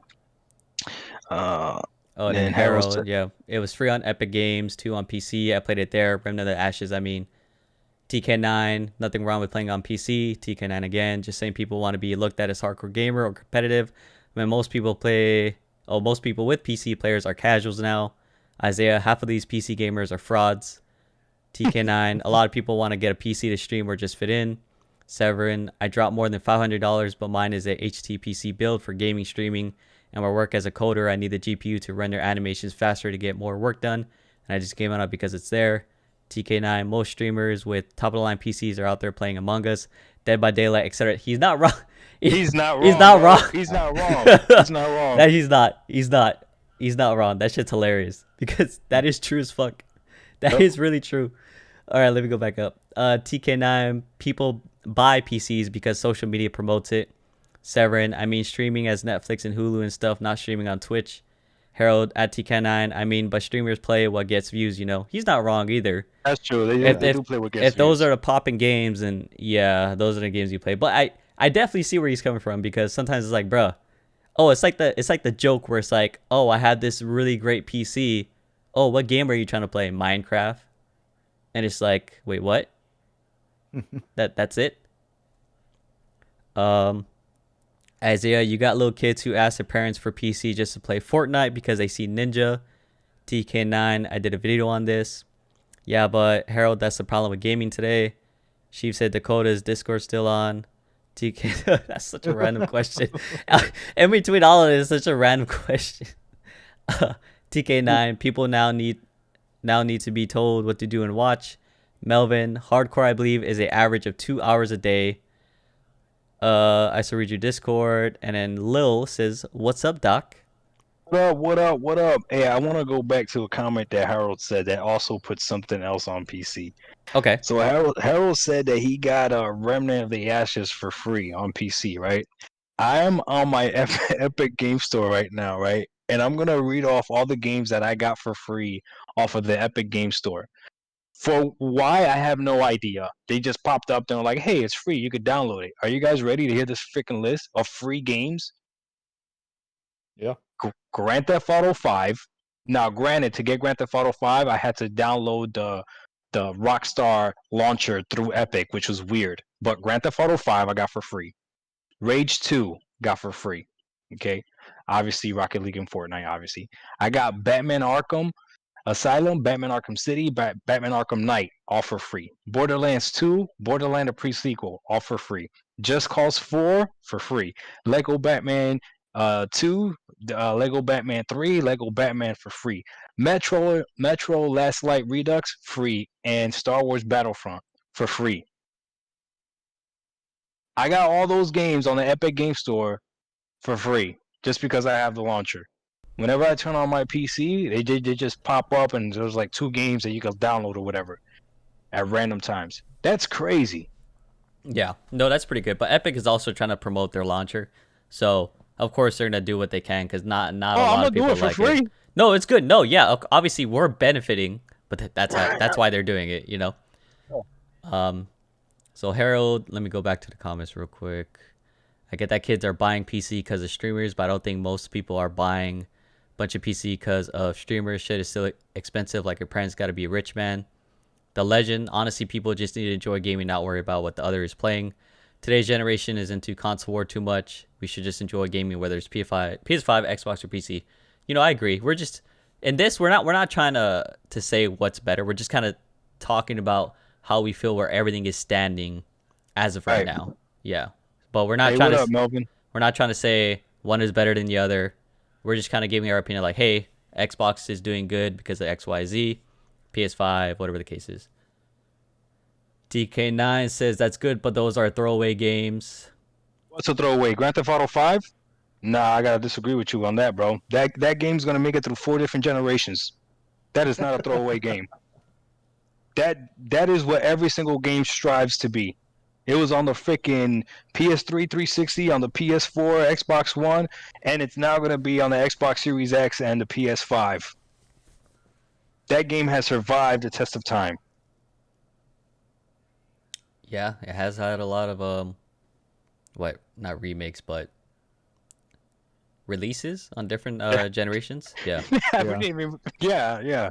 And then Harold, yeah, it was free on Epic Games, 2 on PC. I played it there. Remnant of the Ashes. I mean, TK9, nothing wrong with playing on PC. TK9 again, just saying people want to be looked at as hardcore gamer or competitive. I mean, most people with PC players are casuals now. Isaiah, half of these PC gamers are frauds. TK9, a lot of people want to get a PC to stream or just fit in. Severin, I dropped more than $500, but mine is a HTPC build for gaming streaming. And my work as a coder, I need the GPU to render animations faster to get more work done. And I just gave it up because it's there. TK9, most streamers with top-of-the-line PCs are out there playing Among Us, Dead by Daylight, etc. He's not wrong. He's not wrong. He's not wrong. He's not wrong. He's not wrong. He's not wrong. That shit's hilarious because that is true as fuck. That is really true. All right, let me go back up. TK9, people buy PCs because social media promotes it. Severin, I mean streaming as Netflix and Hulu and stuff, not streaming on Twitch. Harold at TK9, I mean, but streamers play what gets views, He's not wrong either. That's true. They do play what gets views. If those are the popping games, and yeah, those are the games you play. But I definitely see where he's coming from because sometimes it's like, bruh, it's like the joke where it's like, oh, I had this really great PC. Oh, what game are you trying to play? Minecraft? And it's like, wait, what? That's it? Isaiah, you got little kids who ask their parents for PC just to play Fortnite because they see Ninja. TK9, I did a video on this. Yeah, but Harold, that's the problem with gaming today. Sheep said Dakota's Discord still on. TK, that's such a random question. In between all of this, such a random question. TK9, people now need to be told what to do and watch. Melvin, hardcore, I believe, is an average of 2 hours a day. I still read your Discord. And then Lil says, what's up, Doc? What up? Hey, I want to go back to a comment that Harold said that also put something else on PC. Okay. So Harold said that he got a Remnant of the Ashes for free on PC, right? I am on my Epic Game Store right now, right? And I'm going to read off all the games that I got for free off of the Epic Game Store. For why, I have no idea. They just popped up and were like, hey, it's free. You could download it. Are you guys ready to hear this freaking list of free games? Yeah. Grand Theft Auto 5. Now, granted, to get Grand Theft Auto 5, I had to download the Rockstar launcher through Epic, which was weird. But Grand Theft Auto 5 I got for free. Rage 2 got for free. Okay? Obviously, Rocket League and Fortnite, obviously. I got Batman Arkham Asylum, Batman Arkham City, Batman Arkham Knight, all for free. Borderlands 2, Borderlands a pre-sequel, all for free. Just Cause 4 for free. Lego Batman 2, Lego Batman 3, Lego Batman for free. Metro Last Light Redux free, and Star Wars Battlefront for free. I got all those games on the Epic Game Store for free just because I have the launcher. Whenever I turn on my PC, they just pop up and there's like 2 games that you can download or whatever at random times. That's crazy. Yeah, no, that's pretty good. But Epic is also trying to promote their launcher, so of course they're gonna do what they can because not a lot of people like it. No, it's good. No, yeah, obviously we're benefiting, but that's why they're doing it, So Harold, let me go back to the comments real quick. I get that kids are buying PC because of streamers, but I don't think most people are buying bunch of PC because of streamers. Shit is still expensive. Like your parents got to be a rich man. The legend, honestly, people just need to enjoy gaming, not worry about what the other is playing. Today's generation is into console war too much. We should just enjoy gaming, whether it's PS5, Xbox, or PC. I agree. We're just in this. We're not trying to say what's better. We're just kind of talking about how we feel where everything is standing as of right now. Yeah. But we're not Hey, trying what to up, Melvin? we're not trying to say one is better than the other. We're just kind of giving our opinion, like, hey, Xbox is doing good because of XYZ, PS5, whatever the case is. DK9 says that's good, but those are throwaway games. What's a throwaway? Grand Theft Auto 5? Nah, I gotta disagree with you on that, bro. That game's gonna make it through 4 different generations. That is not a throwaway game. That is what every single game strives to be. It was on the freaking PS3 360, on the PS4, Xbox One, and it's now gonna be on the Xbox Series X and the PS5. That game has survived the test of time. Yeah, it has had a lot of not remakes, but releases on different generations. Yeah. Yeah.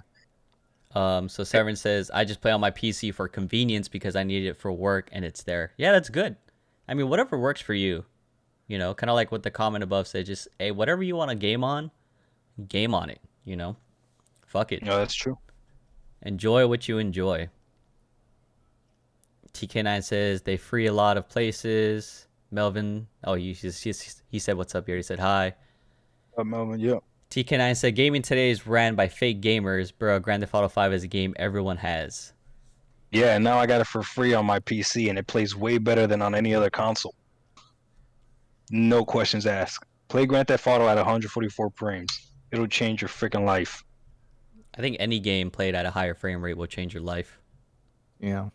So Severin says, I just play on my PC for convenience because I need it for work and it's there. Yeah, that's good. I mean, whatever works for you. You know, kind of like what the comment above said, just, hey, whatever you want to game on it, you know? Fuck it. No, that's true. Enjoy what you enjoy. TK9 says, they free a lot of places. Melvin, he said, what's up here? He said, hi. Melvin, yeah. TK9 said, gaming today is ran by fake gamers. Bro, Grand Theft Auto 5 is a game everyone has. Yeah, and now I got it for free on my PC, and it plays way better than on any other console. No questions asked. Play Grand Theft Auto at 144 frames. It'll change your freaking life. I think any game played at a higher frame rate will change your life. Yeah.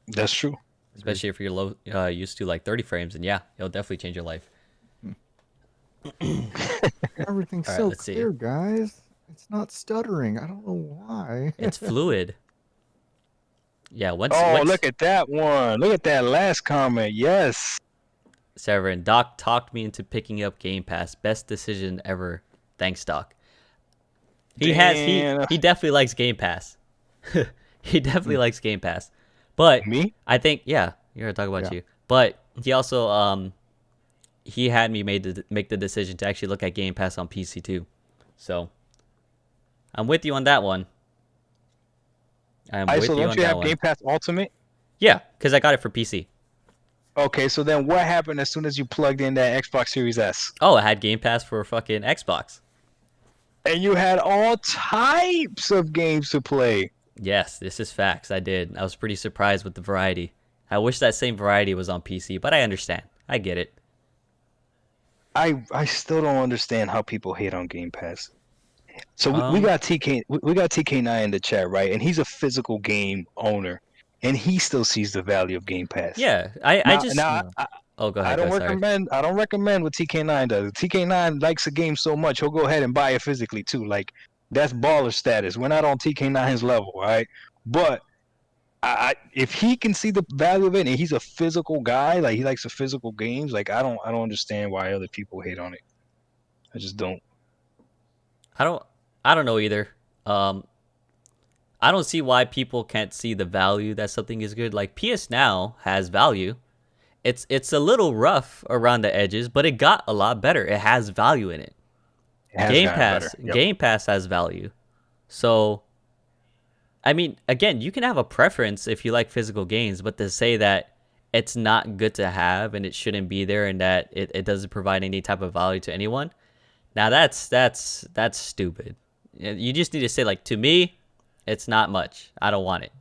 That's true. Especially if you're used to like 30 frames, and yeah, it'll definitely change your life. Everything's All right, so let's see. clear, guys. It's not stuttering. I don't know why. It's fluid. Yeah, once Look at that one. Look at that last comment. Yes. Severin, Doc talked me into picking up Game Pass. Best decision ever. Thanks, Doc. He definitely likes Game Pass. He definitely likes Game Pass. But Me? I think, yeah, you're gonna talk about you. But he also he had me make the decision to actually look at Game Pass on PC too. So I'm with you on that one. So don't you have Game Pass Ultimate? Yeah, because I got it for PC. Okay, so then what happened as soon as you plugged in that Xbox Series S? Oh, I had Game Pass for fucking Xbox. And you had all types of games to play. Yes, this is facts. I did. I was pretty surprised with the variety. I wish that same variety was on PC, but I understand. I get it. I still don't understand how people hate on Game Pass. So we got TK9 in the chat, right? And he's a physical game owner, and he still sees the value of Game Pass. Yeah, go ahead. I don't recommend what TK9 does. TK9 likes a game so much, he'll go ahead and buy it physically too. Like, that's baller status. We're not on TK9's level, right? But if he can see the value of it, and he's a physical guy, like he likes the physical games, like I don't understand why other people hate on it. I just don't. I don't know either. I don't see why people can't see the value that something is good. Like PS Now has value. It's a little rough around the edges, but it got a lot better. It has value in it. Game Pass has value. So, I mean, again, you can have a preference if you like physical games, but to say that it's not good to have and it shouldn't be there and that it doesn't provide any type of value to anyone, now that's stupid. You just need to say, like, to me, it's not much. I don't want it.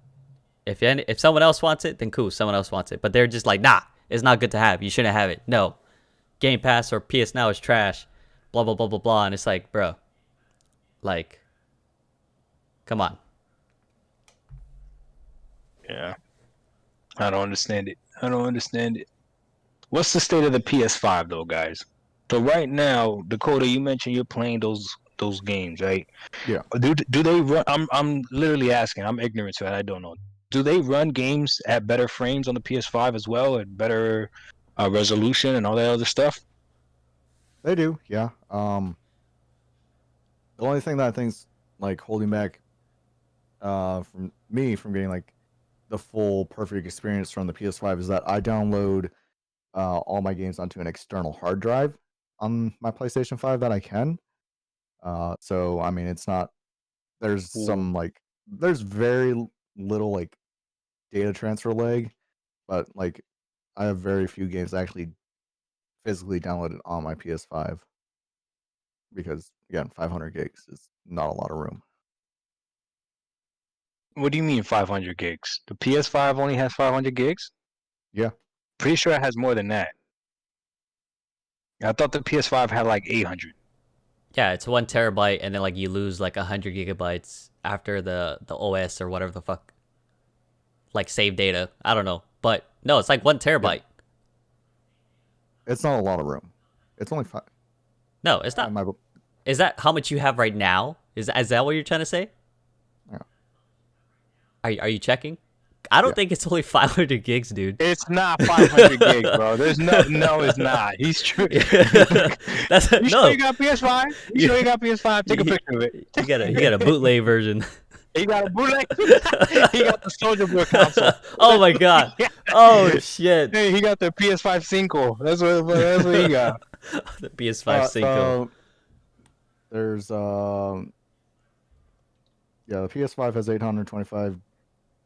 If someone else wants it, then cool, someone else wants it. But they're just like, nah, it's not good to have. You shouldn't have it. No. Game Pass or PS Now is trash. Blah, blah, blah, blah, blah. And it's like, bro, like, come on. Yeah. I don't understand it. What's the state of the PS5 though, guys? So right now, Dakota, you mentioned you're playing those games, right? Yeah. Do they run? I'm literally asking. I'm ignorant to it. I don't know. Do they run games at better frames on the PS5 as well, at better resolution and all that other stuff? They do, yeah. The only thing that I think's like holding back from me from getting like the full perfect experience from the PS5 is that I download all my games onto an external hard drive on my PlayStation 5 that I can. So I mean, it's not. There's some like there's very little like data transfer lag, but like I have very few games that actually physically download it on my PS5 because again, 500 gigs is not a lot of room. What do you mean 500 gigs? The PS5 only has 500 gigs? Yeah. Pretty sure it has more than that. I thought the PS5 had like 800. Yeah, it's 1 terabyte, and then like you lose like 100 gigabytes after the OS or whatever the fuck, like save data. I don't know, but no, it's like 1 terabyte. It's not a lot of room. It's only 5. No, it's not. Is that how much you have right now? Is that what you're trying to say? Yeah. Are you checking? I don't think it's only 500 gigs, dude. It's not 500 gigs, bro. There's no, it's not. He's true. That's You no. sure you got PS5? You sure you got PS5? Take a picture of it. You got a bootleg version. He got a bootleg. He got the Soldier Boy console. Oh my god. Oh shit. Hey, he got the PS5 Cinco. That's what he got. The PS5 Cinco. There's the PS5 has 825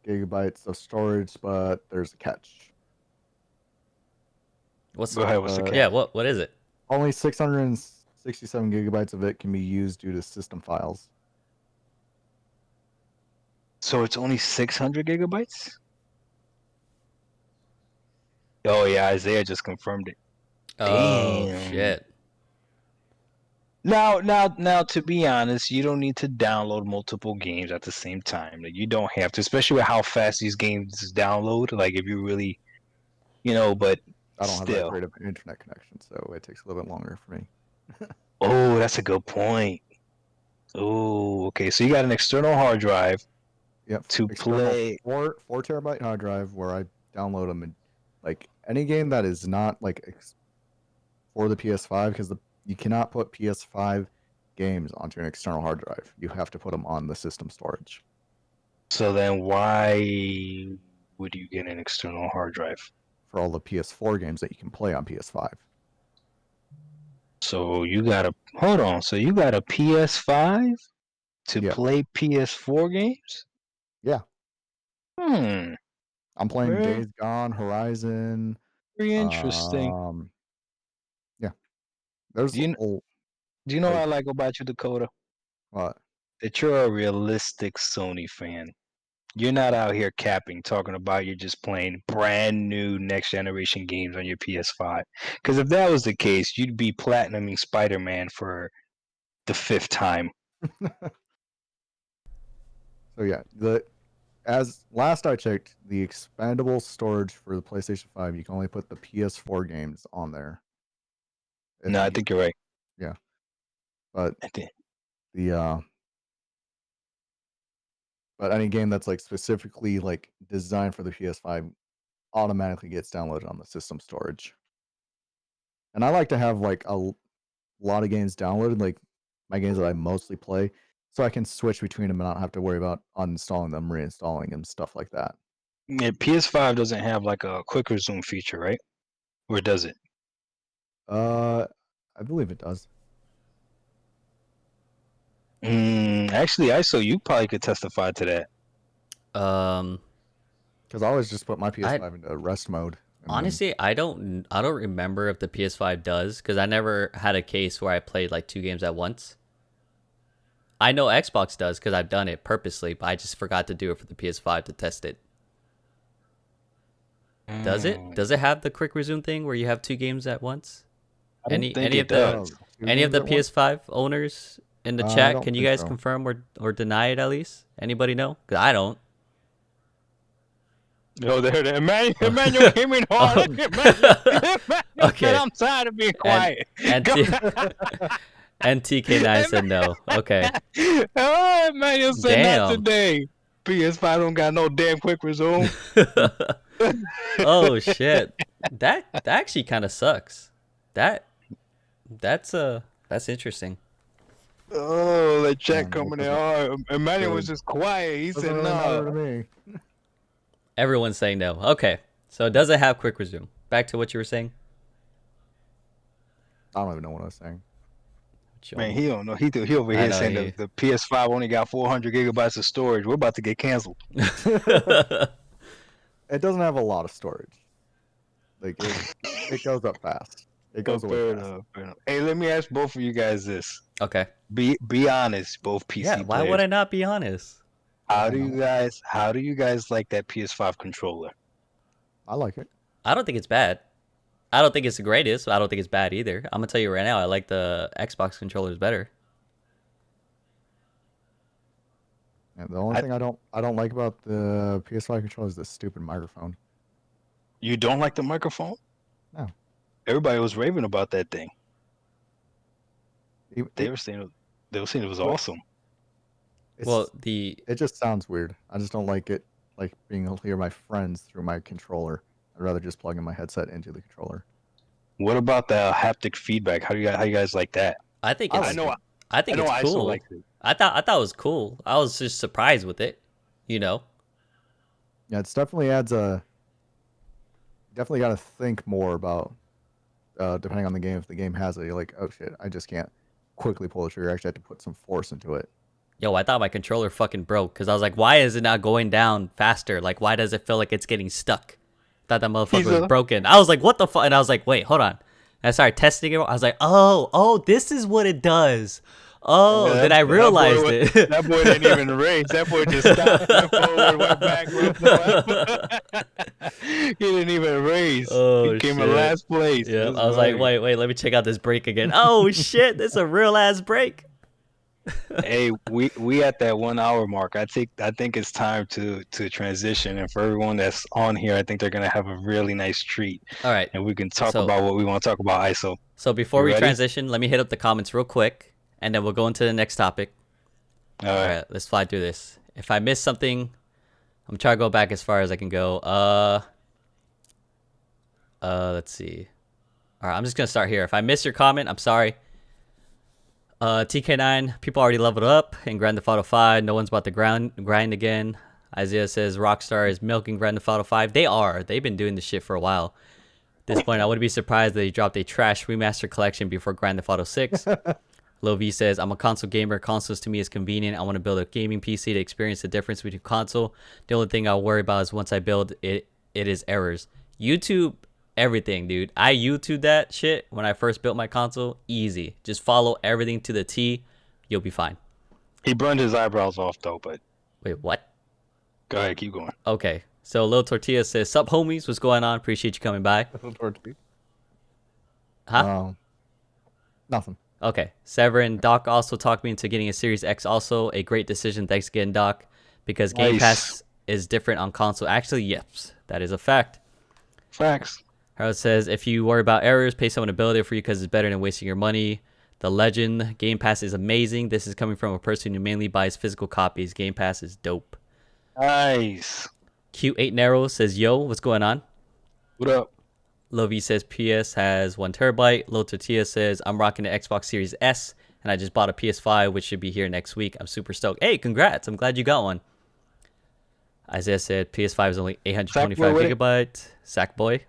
gigabytes of storage, but there's a catch. What's the catch? Yeah, what is it? Only 667 gigabytes of it can be used due to system files. So it's only 600 gigabytes? Oh yeah, Isaiah just confirmed it. Oh Damn. shit. Now, to be honest, you don't need to download multiple games at the same time. Like, you don't have to, especially with how fast these games download. Like, if you really, but I don't have still. that great of an internet connection, so it takes a little bit longer for me. Oh, that's a good point. Oh, okay. So you got an external hard drive. Yep. To play 4 terabyte hard drive where I download them, and like any game that is not like for the PS5, because you cannot put PS5 games onto an external hard drive. You have to put them on the system storage. So then why would you get an external hard drive? For all the PS4 games that you can play on PS5. So you got a PS5 to play PS4 games? Yeah. I'm playing Days Gone, Horizon. Very interesting. Yeah. There's Do you know what I like about you, Dakota? What? That you're a realistic Sony fan. You're not out here capping, talking about you're just playing brand new next generation games on your PS5. Because if that was the case, you'd be platinuming Spider-Man for the 5th time. So yeah, as last I checked, the expandable storage for the PlayStation 5, you can only put the PS4 games on there. No, I think you're right. Yeah. But I think but any game that's like specifically like designed for the PS5 automatically gets downloaded on the system storage. And I like to have like a lot of games downloaded, like my games that I mostly play, so I can switch between them and not have to worry about uninstalling them, reinstalling them, stuff like that. Yeah, PS5 doesn't have like a quick resume feature, right? Or does it? I believe it does. Actually, ISO, you probably could testify to that. Because I always just put my PS5 into rest mode. Honestly, I don't remember if the PS5 does, because I never had a case where I played like 2 games at once. I know Xbox does because I've done it purposely, but I just forgot to do it for the PS5 to test it. Does it? Does it have the quick resume thing where you have 2 games at once? Any of the PS5 owners in the chat, can you guys confirm or deny it at least? Anybody know? Because I don't. No, there, Emmanuel came in hard. Okay. I'm tired of being quiet. And TK9 said no. Okay. Oh, Emmanuel said not today. PS5 don't got no damn quick resume. Oh shit. That actually kind of sucks. That's interesting. Oh, the chat coming in hard. Emmanuel was just quiet. He said no. Everyone's saying no. Okay. So does it have quick resume? Back to what you were saying. I don't even know what I was saying. Man, he don't know. He over here saying the PS5 only got 400 gigabytes of storage. We're about to get canceled. It doesn't have a lot of storage. Like it goes up fast. It goes away fair fast. enough, fair enough. Hey, let me ask both of you guys this. Okay. Be honest, both PC Yeah. Why would players. I not be honest? How do you guys like that PS5 controller? I like it. I don't think it's bad. I don't think it's the greatest, but I don't think it's bad either. I'm gonna tell you right now, I like the Xbox controllers better. And the only thing I don't like about the PS5 controller is the stupid microphone. You don't like the microphone? No. Everybody was raving about that thing. It, They it, were saying it was awesome. Well, it just sounds weird. I just don't like it, like being able to hear my friends through my controller. I'd rather just plug in my headset into the controller. What about the haptic feedback? How you guys like that? I think I it's like it. I think it's I also cool. like it. I thought it was cool. I was just surprised with it. You know. Yeah, it's definitely adds a. Definitely got to think more about, depending on the game. If the game has it, you're like, oh shit, I just can't quickly pull the trigger. I actually have to put some force into it. Yo, I thought my controller fucking broke because I was like, why is it not going down faster? Like, why does it feel like it's getting stuck? Thought that motherfucker was broken. I was like, what the fuck? And I was like, wait, hold on. And I started testing it. I was like, oh, this is what it does. Oh, Yeah, then I realized it. That boy didn't even race. That boy just stopped, went forward, went back. He didn't even race. Oh, he came shit. in last place. Yeah, That's I was like, right. wait, let me check out this brake again. Oh shit, this is a real ass brake. Hey, we at that 1 hour mark. I think it's time to transition, and for everyone that's on here, I think they're gonna have a really nice treat. All right, And we can talk about what we want to talk about. ISO. so before You we ready? transition, let me hit up the comments real quick, and then we'll go into the next topic. All All right. right, let's fly through this. If I miss something, I'm trying to go back as far as I can go. Let's see. All right, I'm just gonna start here. If I miss your comment, I'm sorry. TK9, people already leveled up in Grand Theft Auto 5. No one's about to grind again. Isaiah says Rockstar is milking Grand Theft Auto 5. They are. They've been doing this shit for a while. At this point, I wouldn't be surprised that they dropped a trash remaster collection before Grand Theft Auto 6. Lil V says, I'm a console gamer. Consoles to me is convenient. I want to build a gaming PC to experience the difference between console. The only thing I'll worry about is once I build it, it is errors. YouTube everything, dude. I YouTube that shit when I first built my console. Easy. Just follow everything to the T. You'll be fine. He burned his eyebrows off though, but Wait, what? go ahead, keep going. Okay. So Lil Tortilla says, sup homies, what's going on? Appreciate you coming by. Huh? Nothing. Okay. Severin, Doc also talked me into getting a Series X also. A great decision. Thanks again, Doc. Because Game Nice. Pass is different on console. Actually, yes. That is a fact. Facts. Harold says, if you worry about errors, pay someone to build it for you because it's better than wasting your money. The Legend, Game Pass is amazing. This is coming from a person who mainly buys physical copies. Game Pass is dope. Nice. Q8 Narrow says, yo, what's going on? What up? Lovi says, PS has 1 terabyte. Lo Tortilla says, I'm rocking the Xbox Series S, and I just bought a PS5, which should be here next week. I'm super stoked. Hey, congrats. I'm glad you got one. Isaiah said, PS5 is only 825 gigabyte. Sackboy.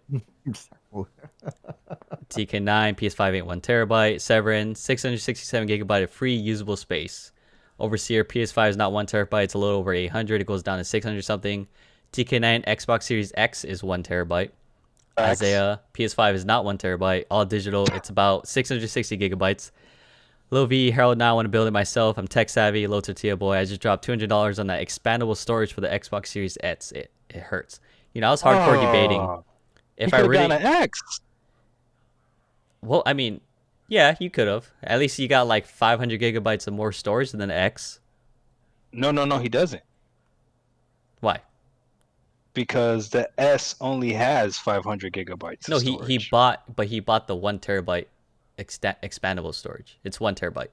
TK9, PS5 ain't 1 terabyte. Severin, 667 gigabyte of free usable space. Overseer, PS5 is not 1 terabyte. It's a little over 800. It goes down to 600 something. TK9, Xbox Series X is 1 terabyte. Facts. Isaiah, PS5 is not 1 terabyte. All digital. It's about 660 gigabytes. Lil V, Harold, now I want to build it myself. I'm tech savvy. Low Tortilla boy. I just dropped $200 on that expandable storage for the Xbox Series X. It hurts. You know, I was hardcore debating if I really got an X. Well, I mean, yeah, you could have. At least you got like 500 gigabytes of more storage than the X. No, he doesn't. Why? Because the S only has 500 gigabytes. No, of he storage. bought the 1 terabyte expandable storage. It's 1 terabyte.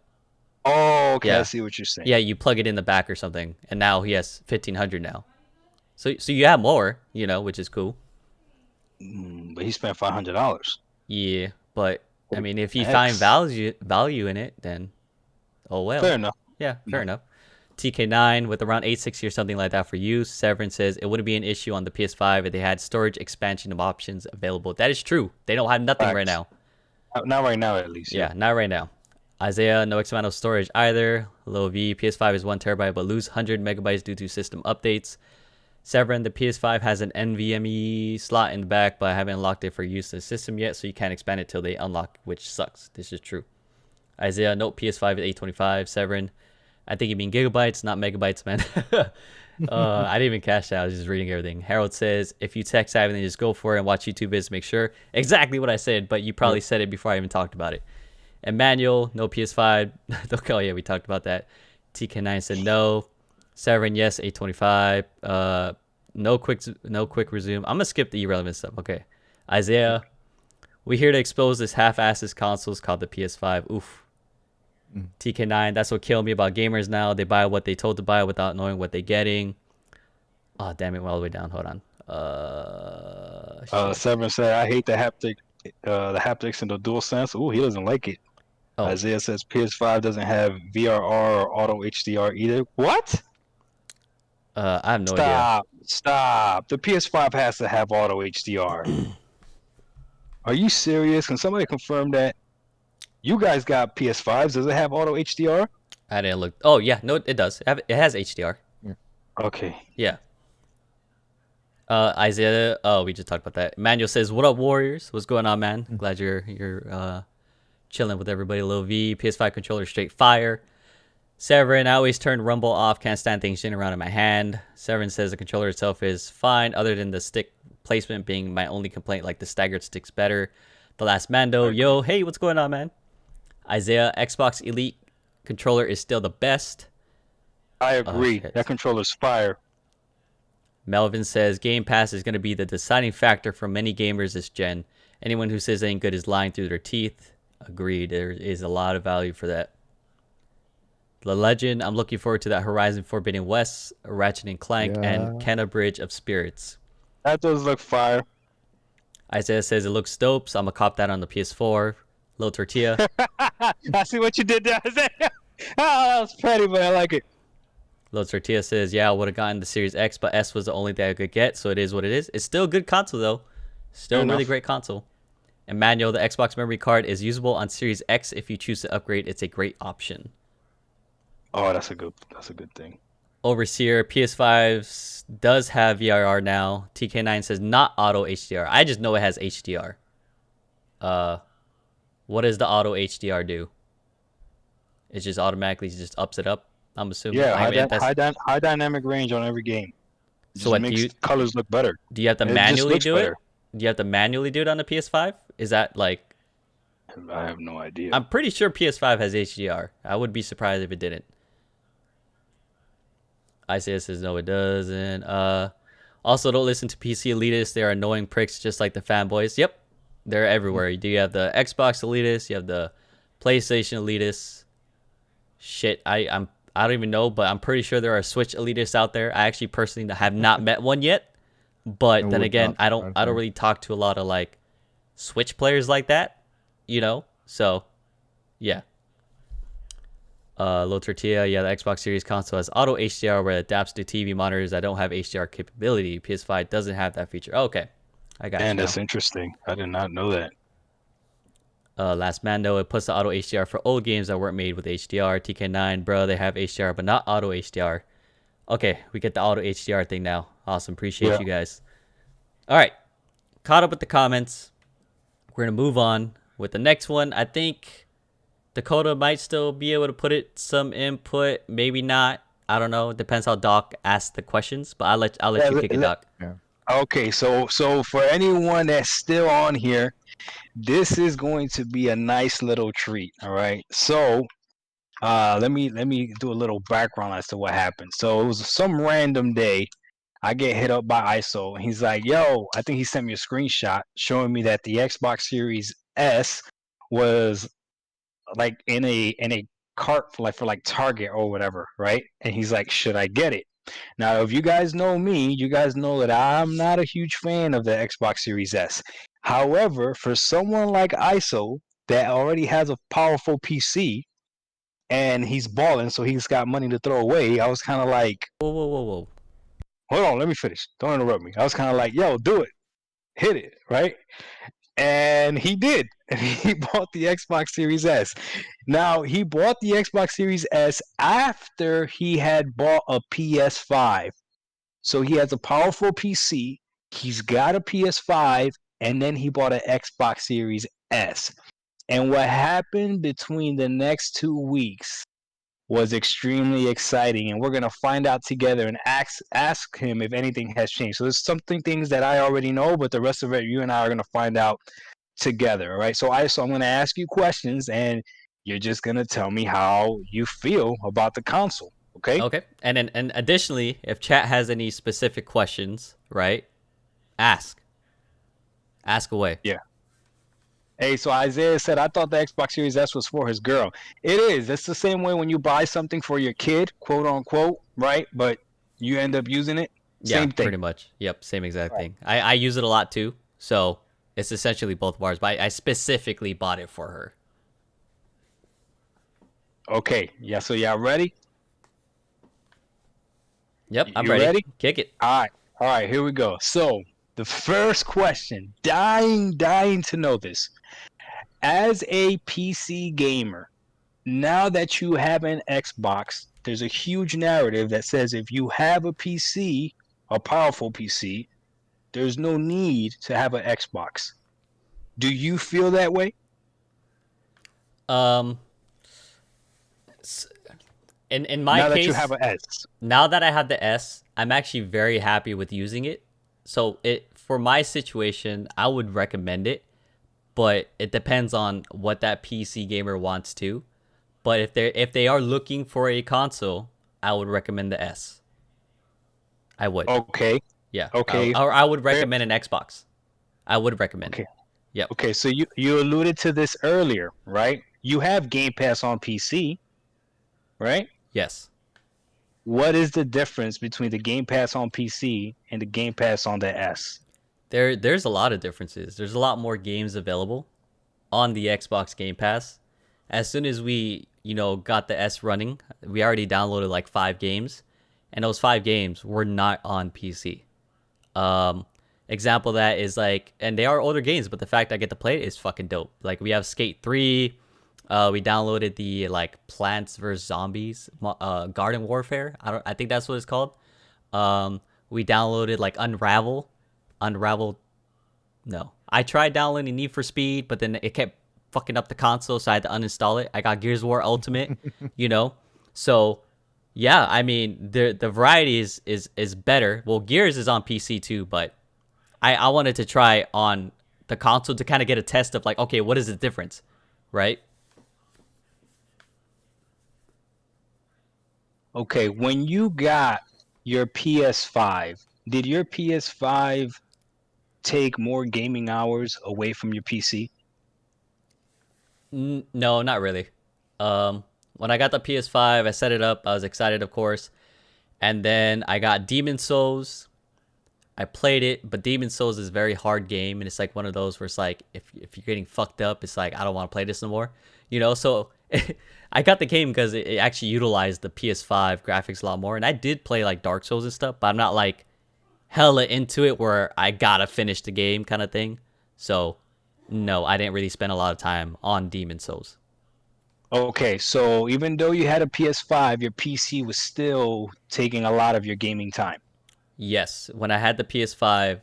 Oh, okay. Yeah. I see what you're saying. Yeah, you plug it in the back or something, and now he has 1500 now. So you have more, you know, which is cool. But he spent $500. Yeah, but I mean, if you X. find value in it, then oh well. Fair enough. Yeah, fair enough. TK9 with around 860 or something like that for use. Severin says it wouldn't be an issue on the PS5 if they had storage expansion of options available. That is true. They don't have nothing right now. Not right now, at least. Yeah, not right now. Isaiah, no X amount of storage either. Low V, PS5 is 1 terabyte but lose 100 megabytes due to system updates. Severin, the PS5 has an NVMe slot in the back, but I haven't unlocked it for use in the system yet, so you can't expand it till they unlock, which sucks. This is true. Isaiah, note PS5 is 825. Severin, I think you mean gigabytes, not megabytes, man. I didn't even catch that. I was just reading everything. Harold says, if you tech savvy, then just go for it and watch YouTube vids, make sure. Exactly what I said, but you probably said it before I even talked about it. Emmanuel, no PS5. Oh, yeah, we talked about that. TK9 said no. Severin, yes, 825. No quick resume. I'm gonna skip the irrelevant stuff. Okay. Isaiah, we here to expose this half-assed consoles called the PS5. Oof. TK9, that's what killed me about gamers now. They buy what they told to buy without knowing what they're getting. Oh, damn it, we're all the way down. Hold on. Severin said, I hate the haptics and the dual sense. Ooh, he doesn't like it. Oh. Isaiah says PS5 doesn't have VRR or auto HDR either. What? I have no idea. Stop. The PS5 has to have auto HDR. Are you serious? Can somebody confirm that? You guys got PS5s. Does it have auto HDR? I didn't look. Oh, yeah. No, it does. It has HDR. Yeah. Okay. Yeah. Isaiah. Oh, we just talked about that. Emmanuel says, what up, Warriors? What's going on, man? Glad you're chilling with everybody. Lil V. PS5 controller straight fire. Severin, I always turn rumble off. Can't stand things shitting around in my hand. Severin says the controller itself is fine, other than the stick placement being my only complaint, like the staggered sticks better. The last Mando, yo, hey, what's going on, man? Isaiah, Xbox Elite controller is still the best. I agree. That controller's fire. Melvin says Game Pass is going to be the deciding factor for many gamers this gen. Anyone who says it ain't good is lying through their teeth. Agreed. There is a lot of value for that. The Legend, I'm looking forward to that Horizon Forbidden West, Ratchet and Clank, and Kenna Bridge of Spirits. That does look fire. Isaiah says it looks dope, so I'm going to cop that on the PS4. Lil Tortilla. I see what you did there, Isaiah. Oh, that was petty, but I like it. Lil Tortilla says, yeah, I would have gotten the Series X, but S was the only thing I could get, so it is what it is. It's still a good console, though. Still a really great console. Emmanuel, the Xbox memory card is usable on Series X. If you choose to upgrade, it's a great option. Oh, that's a good thing. Overseer, PS5 does have VRR now. TK9 says not auto HDR. I just know it has HDR. What does the auto HDR do? It just automatically just ups it up, I'm assuming. Yeah, high dynamic range on every game. So what makes colors look better. Do you have to manually do it? Do you have to manually do it on the PS5? Is that like... I have no idea. I'm pretty sure PS5 has HDR. I would be surprised if it didn't. Isaiah says no, it doesn't. Also, don't listen to PC elitists. They are annoying pricks just like the fanboys. Yep, they're everywhere. You have the Xbox elitists. You have the PlayStation elitists. Shit, I don't even know, but I'm pretty sure there are Switch elitists out there. I actually personally have not met one yet. But then again, I don't really talk to a lot of like Switch players like that, you know. So, yeah. Low Tortilla, yeah, the Xbox Series console has auto HDR where it adapts to TV monitors that don't have HDR capability. PS5 doesn't have that feature. Oh, okay, I got it. And that's interesting. I did not know that. Last Mando, it puts the auto HDR for old games that weren't made with HDR. TK9, bro, they have HDR but not auto HDR. Okay, we get the auto HDR thing now. Awesome, appreciate you guys. All right, caught up with the comments. We're gonna move on with the next one. I think Dakota might still be able to put it some input, maybe not. I don't know. It depends how Doc asks the questions, but I'll let you kick it, Doc. Yeah. Okay, so for anyone that's still on here, this is going to be a nice little treat. All right. So let me do a little background as to what happened. So it was some random day. I get hit up by ISO, and he's like, "Yo," I think he sent me a screenshot showing me that the Xbox Series S was like in a cart for Target or whatever, right? And he's like, should I get it? Now, if you guys know me, you guys know that I'm not a huge fan of the Xbox Series S. However, for someone like ISO that already has a powerful PC and he's balling, so he's got money to throw away, I was kind of like, whoa. Hold on, let me finish. Don't interrupt me. I was kind of like, yo, do it. Hit it, right? And he did. He bought the Xbox Series S. Now, he bought the Xbox Series S after he had bought a PS5. So he has a powerful PC. He's got a PS5, and then he bought an Xbox Series S. And what happened between the next 2 weeks was extremely exciting, and we're gonna find out together and ask him if anything has changed. So there's things that I already know, but the rest of it, you and I are gonna find out together. All right. So I'm gonna ask you questions, and you're just gonna tell me how you feel about the console. Okay. Okay. And additionally, if chat has any specific questions, right? Ask away. Yeah. Hey, so Isaiah said, I thought the Xbox Series S was for his girl. It is. It's the same way when you buy something for your kid, quote unquote, right? But you end up using it. Same thing. Pretty much. Yep, same exact thing. I use it a lot too, so it's essentially both bars. But I specifically bought it for her. Okay. Yeah. So y'all ready? Yep, I'm You ready. ready? Kick it. All right. Here we go. So the first question, dying to know this. As a PC gamer, now that you have an Xbox, there's a huge narrative that says if you have a PC, a powerful PC, there's no need to have an Xbox. Do you feel that way? In my now case, that you have an S. Now that I have the S, I'm actually very happy with using it. So for my situation, I would recommend it, but it depends on what that PC gamer wants to. But if they are looking for a console, I would recommend the S. I would. Okay. Yeah. Okay. I would recommend an Xbox. I would recommend. Okay. Yep. Okay, so you alluded to this earlier, right? You have Game Pass on PC, right? Yes. What is the difference between the Game Pass on PC and the Game Pass on the S? There's a lot of differences. There's a lot more games available on the Xbox Game Pass. As soon as we, got the S running, we already downloaded like 5 games, and those 5 games were not on PC. Example of that is like, and they are older games, but the fact I get to play it is fucking dope. Like we have Skate 3. We downloaded the like Plants vs Zombies, Garden Warfare. I think that's what it's called. We downloaded like Unravel. No, I tried downloading Need for Speed, but then it kept fucking up the console, so I had to uninstall it. I got Gears of War Ultimate, So yeah, I mean the variety is better. Well, Gears is on PC too, but I wanted to try on the console to kind of get a test of like, okay, what is the difference, right? Okay, when you got your PS5, did your PS5 take more gaming hours away from your PC? No, not really. When I got the PS5, I set it up. I was excited, of course. And then I got Demon's Souls. I played it, but Demon's Souls is a very hard game, and it's like one of those where it's like if you're getting fucked up, it's like I don't want to play this no more. So I got the game because it actually utilized the PS5 graphics a lot more, and I did play like Dark Souls and stuff, but I'm not like hella into it where I gotta finish the game kind of thing. So no, I didn't really spend a lot of time on Demon's Souls. Okay, so even though you had a PS5, your PC was still taking a lot of your gaming time. Yes, when I had the PS5,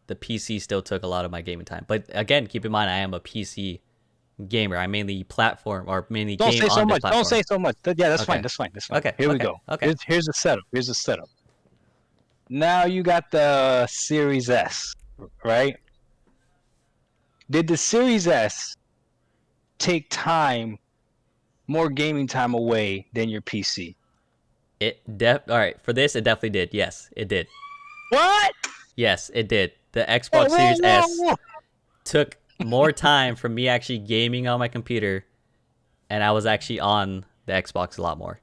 the PC still took a lot of my gaming time. But again, keep in mind, I am a PC gamer. I mainly platform or mainly Don't game say so on much. the platform. Don't say so much. Yeah, that's Okay. fine. That's fine. That's fine. Okay. Here we okay, go. Okay. Here's the setup. Now you got the Series S, right? Did the Series S take more gaming time away than your PC? All right, for this, it definitely did. Yes, it did. What? Yes, it did. The Xbox Series S took more time from me actually gaming on my computer, and I was actually on the Xbox a lot more.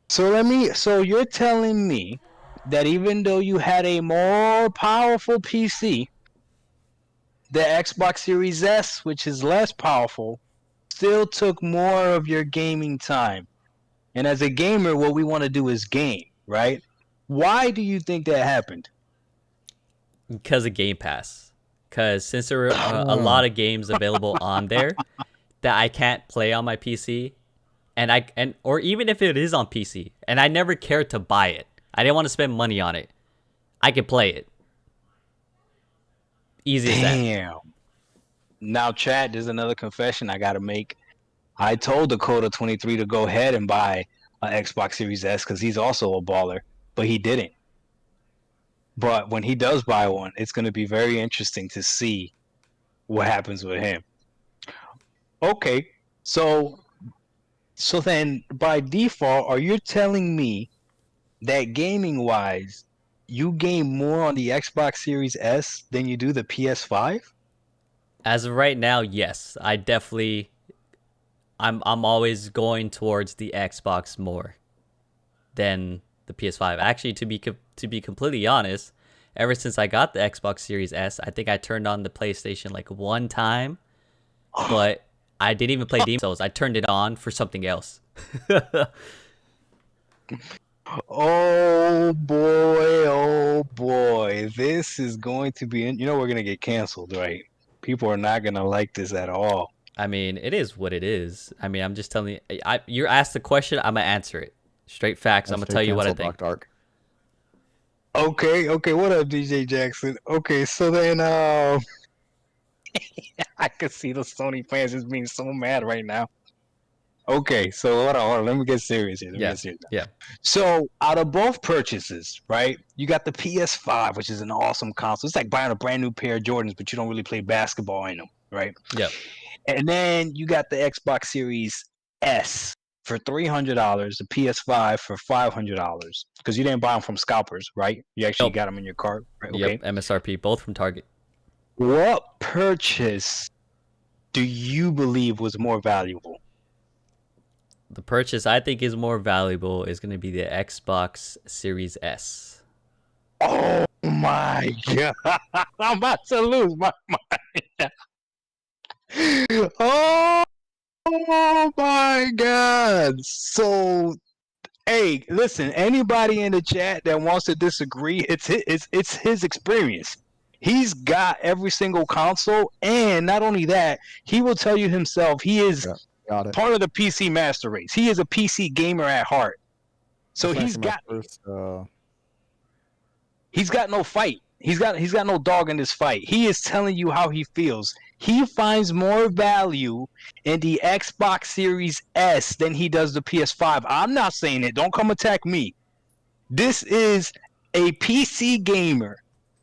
So you're telling me that even though you had a more powerful PC, the Xbox Series S, which is less powerful, still took more of your gaming time. And as a gamer, what we want to do is game, right? Why do you think that happened? Because of Game Pass. Because since there were a lot of games available on there that I can't play on my PC, or even if it is on PC, and I never cared to buy it, I didn't want to spend money on it. I could play it. Easy as that. Damn. Now, Chad, there's another confession I gotta make. I told Dakota 23 to go ahead and buy an Xbox Series S because he's also a baller, but he didn't. But when he does buy one, it's gonna be very interesting to see what happens with him. Okay, so then by default, are you telling me that gaming wise, you game more on the Xbox Series S than you do the PS5? As of right now, yes. I definitely I'm always going towards the Xbox more than the PS5. Actually, to be completely honest, ever since I got the Xbox Series S, I think I turned on the PlayStation like one time, but I didn't even play Demon Souls. I turned it on for something else. Oh boy, this is going to be, we're going to get canceled, right? People are not going to like this at all. I mean, it is what it is. I mean, I'm just telling you, you're asked the question, I'm going to answer it. Straight facts. I'm going to tell you what I think. Dark. Okay, what up, DJ Jackson? Okay, so then, I could see the Sony fans just being so mad right now. Okay, so hold on, let me get serious here. Yeah. So out of both purchases, right, you got the PS5, which is an awesome console. It's like buying a brand new pair of Jordans, but you don't really play basketball in them, right? Yeah. And then you got the Xbox Series S for $300, the PS5 for $500, because you didn't buy them from scalpers, right? You actually got them in your cart, right? Okay. Yep, MSRP, both from Target. What purchase do you believe was more valuable? The purchase I think is more valuable is going to be the Xbox Series S. Oh my god! I'm about to lose my mind. Oh my god! So, hey, listen. Anybody in the chat that wants to disagree, it's his experience. He's got every single console, and not only that, he will tell you himself he is. Yeah. Part of the PC master race. He is a PC gamer at heart. So he's got no fight. He's got no dog in this fight. He is telling you how he feels. He finds more value in the Xbox Series S than he does the PS5. I'm not saying it. Don't come attack me. This is a PC gamer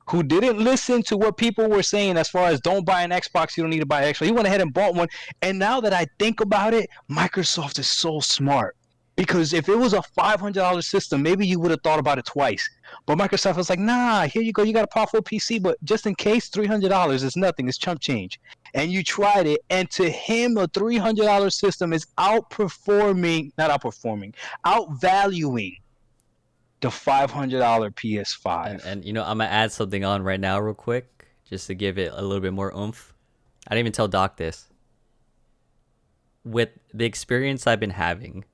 who didn't listen to what people were saying as far as don't buy an Xbox, you don't need to buy an Xbox. He went ahead and bought one. And now that I think about it, Microsoft is so smart. Because if it was a $500 system, maybe you would have thought about it twice. But Microsoft was like, nah, here you go. You got a powerful PC, but just in case, $300 is nothing. It's chump change. And you tried it, and to him, a $300 system is outvaluing the $500 PS5. And I'm going to add something on right now real quick, just to give it a little bit more oomph. I didn't even tell Doc this. With the experience I've been having,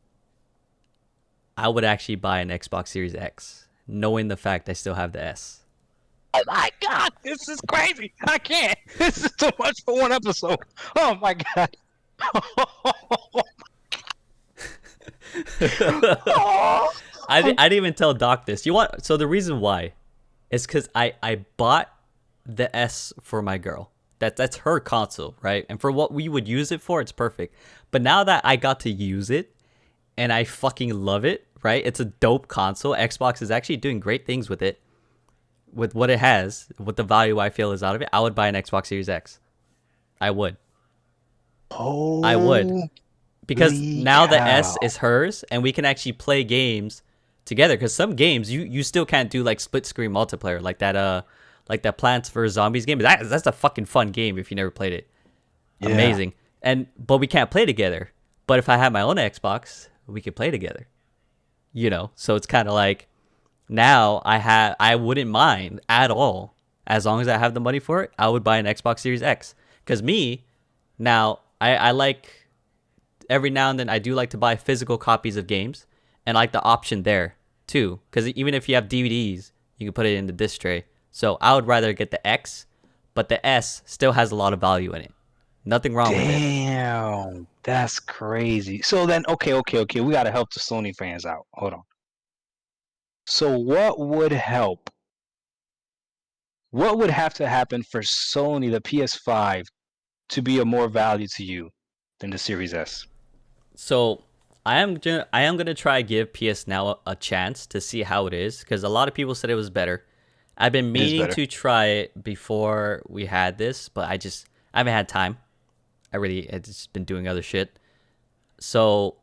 I would actually buy an Xbox Series X, knowing the fact I still have the S. Oh my god, this is crazy. I can't. This is too much for one episode. Oh my god. I didn't even tell Doc this. So the reason why is because I bought the S for my girl. That's her console, right? And for what we would use it for, it's perfect. But now that I got to use it and I fucking love it, right? It's a dope console. Xbox is actually doing great things with it. With what it has, with the value I feel is out of it, I would buy an Xbox Series X. I would. I would. Because now the S is hers and we can actually play games together, because some games you still can't do like split screen multiplayer, like that Plants vs Zombies game. That's a fucking fun game if you never played it. Yeah. Amazing. But we can't play together. But if I had my own Xbox, we could play together. So it's kind of like now I wouldn't mind at all, as long as I have the money for it. I would buy an Xbox Series X, because I like, every now and then I do like to buy physical copies of games. And I like the option there too, because even if you have DVDs, you can put it in the disc tray. So I would rather get the X, but the S still has a lot of value in it. Nothing wrong with it. Damn, that's crazy. So then, okay, we gotta help the Sony fans out. Hold on. So what would help? What would have to happen for Sony, the PS5, to be of more value to you than the Series S? So I am gonna try give PS Now a chance to see how it is, because a lot of people said it was better. I've been It is meaning better. to try it before we had this, but I haven't had time. I've just been doing other shit. So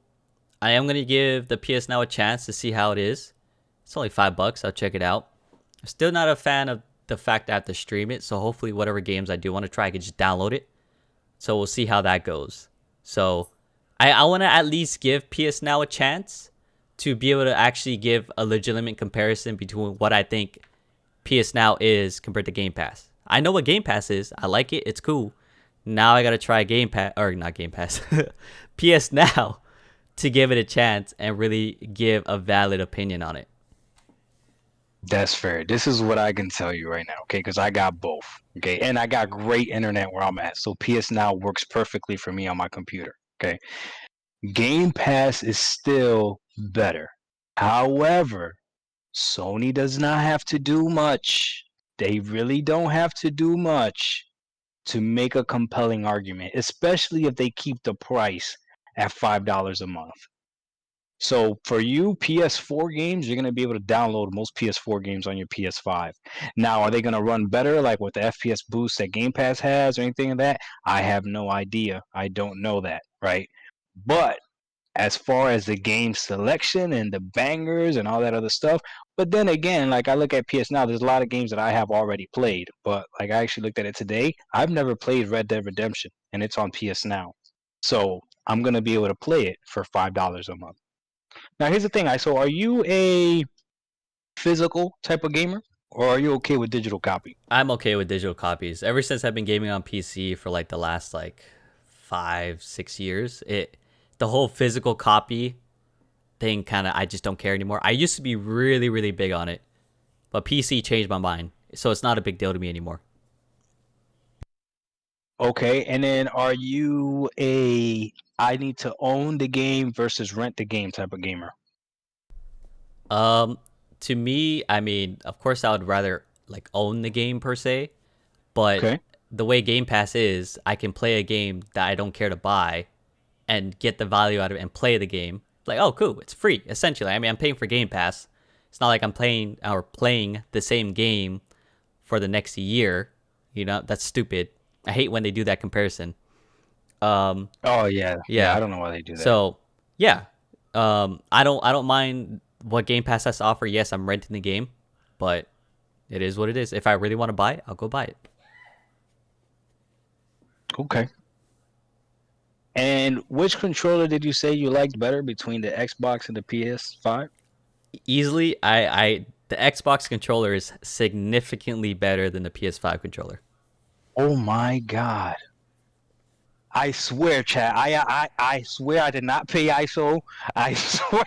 I am gonna give the PS Now a chance to see how it is. It's only $5. I'll check it out. I'm still not a fan of the fact that I have to stream it, so hopefully whatever games I do want to try, I can just download it. So we'll see how that goes. So I want to at least give PS Now a chance to be able to actually give a legitimate comparison between what I think PS Now is compared to Game Pass. I know what Game Pass is. I like it. It's cool. Now I got to try Game Pass, or not Game Pass, PS Now, to give it a chance and really give a valid opinion on it. That's fair. This is what I can tell you right now, okay? Because I got both, okay? And I got great internet where I'm at. So PS Now works perfectly for me on my computer, okay? Game Pass is still better. However, Sony does not have to do much. They really don't have to do much to make a compelling argument, especially if they keep the price at $5 a month. So for you, PS4 games, you're going to be able to download most PS4 games on your PS5. Now, are they going to run better, like with the FPS boost that Game Pass has or anything like that? I have no idea. I don't know that, right? But as far as the game selection and the bangers and all that other stuff, but then again, like I look at PS Now, there's a lot of games that I have already played. But like I actually looked at it today, I've never played Red Dead Redemption, and it's on PS Now. So I'm going to be able to play it for $5 a month. Now, here's the thing. So are you a physical type of gamer, or are you okay with digital copy? I'm okay with digital copies. Ever since I've been gaming on PC for like the last like 5-6 years, the whole physical copy thing kind of, I just don't care anymore. I used to be really, really big on it, but PC changed my mind, so it's not a big deal to me anymore. Okay, and then are you I need to own the game versus rent the game type of gamer? To me, I mean, of course, I would rather like own the game per se, but Okay. the way Game Pass is, I can play a game that I don't care to buy and get the value out of it and play the game. Like, oh, cool, it's free essentially. I mean, I'm paying for Game Pass. It's not like I'm playing the same game for the next year. You know, that's stupid. I hate when they do that comparison. Oh yeah. Yeah. I don't know why they do that. So yeah, I don't mind what Game Pass has to offer. Yes, I'm renting the game, but it is what it is. If I really want to buy it, I'll go buy it. Okay. And which controller did you say you liked better between the Xbox and the PS5? Easily, the Xbox controller is significantly better than the PS5 controller. Oh my God. I swear, chat. I swear I did not pay ISO. I swear.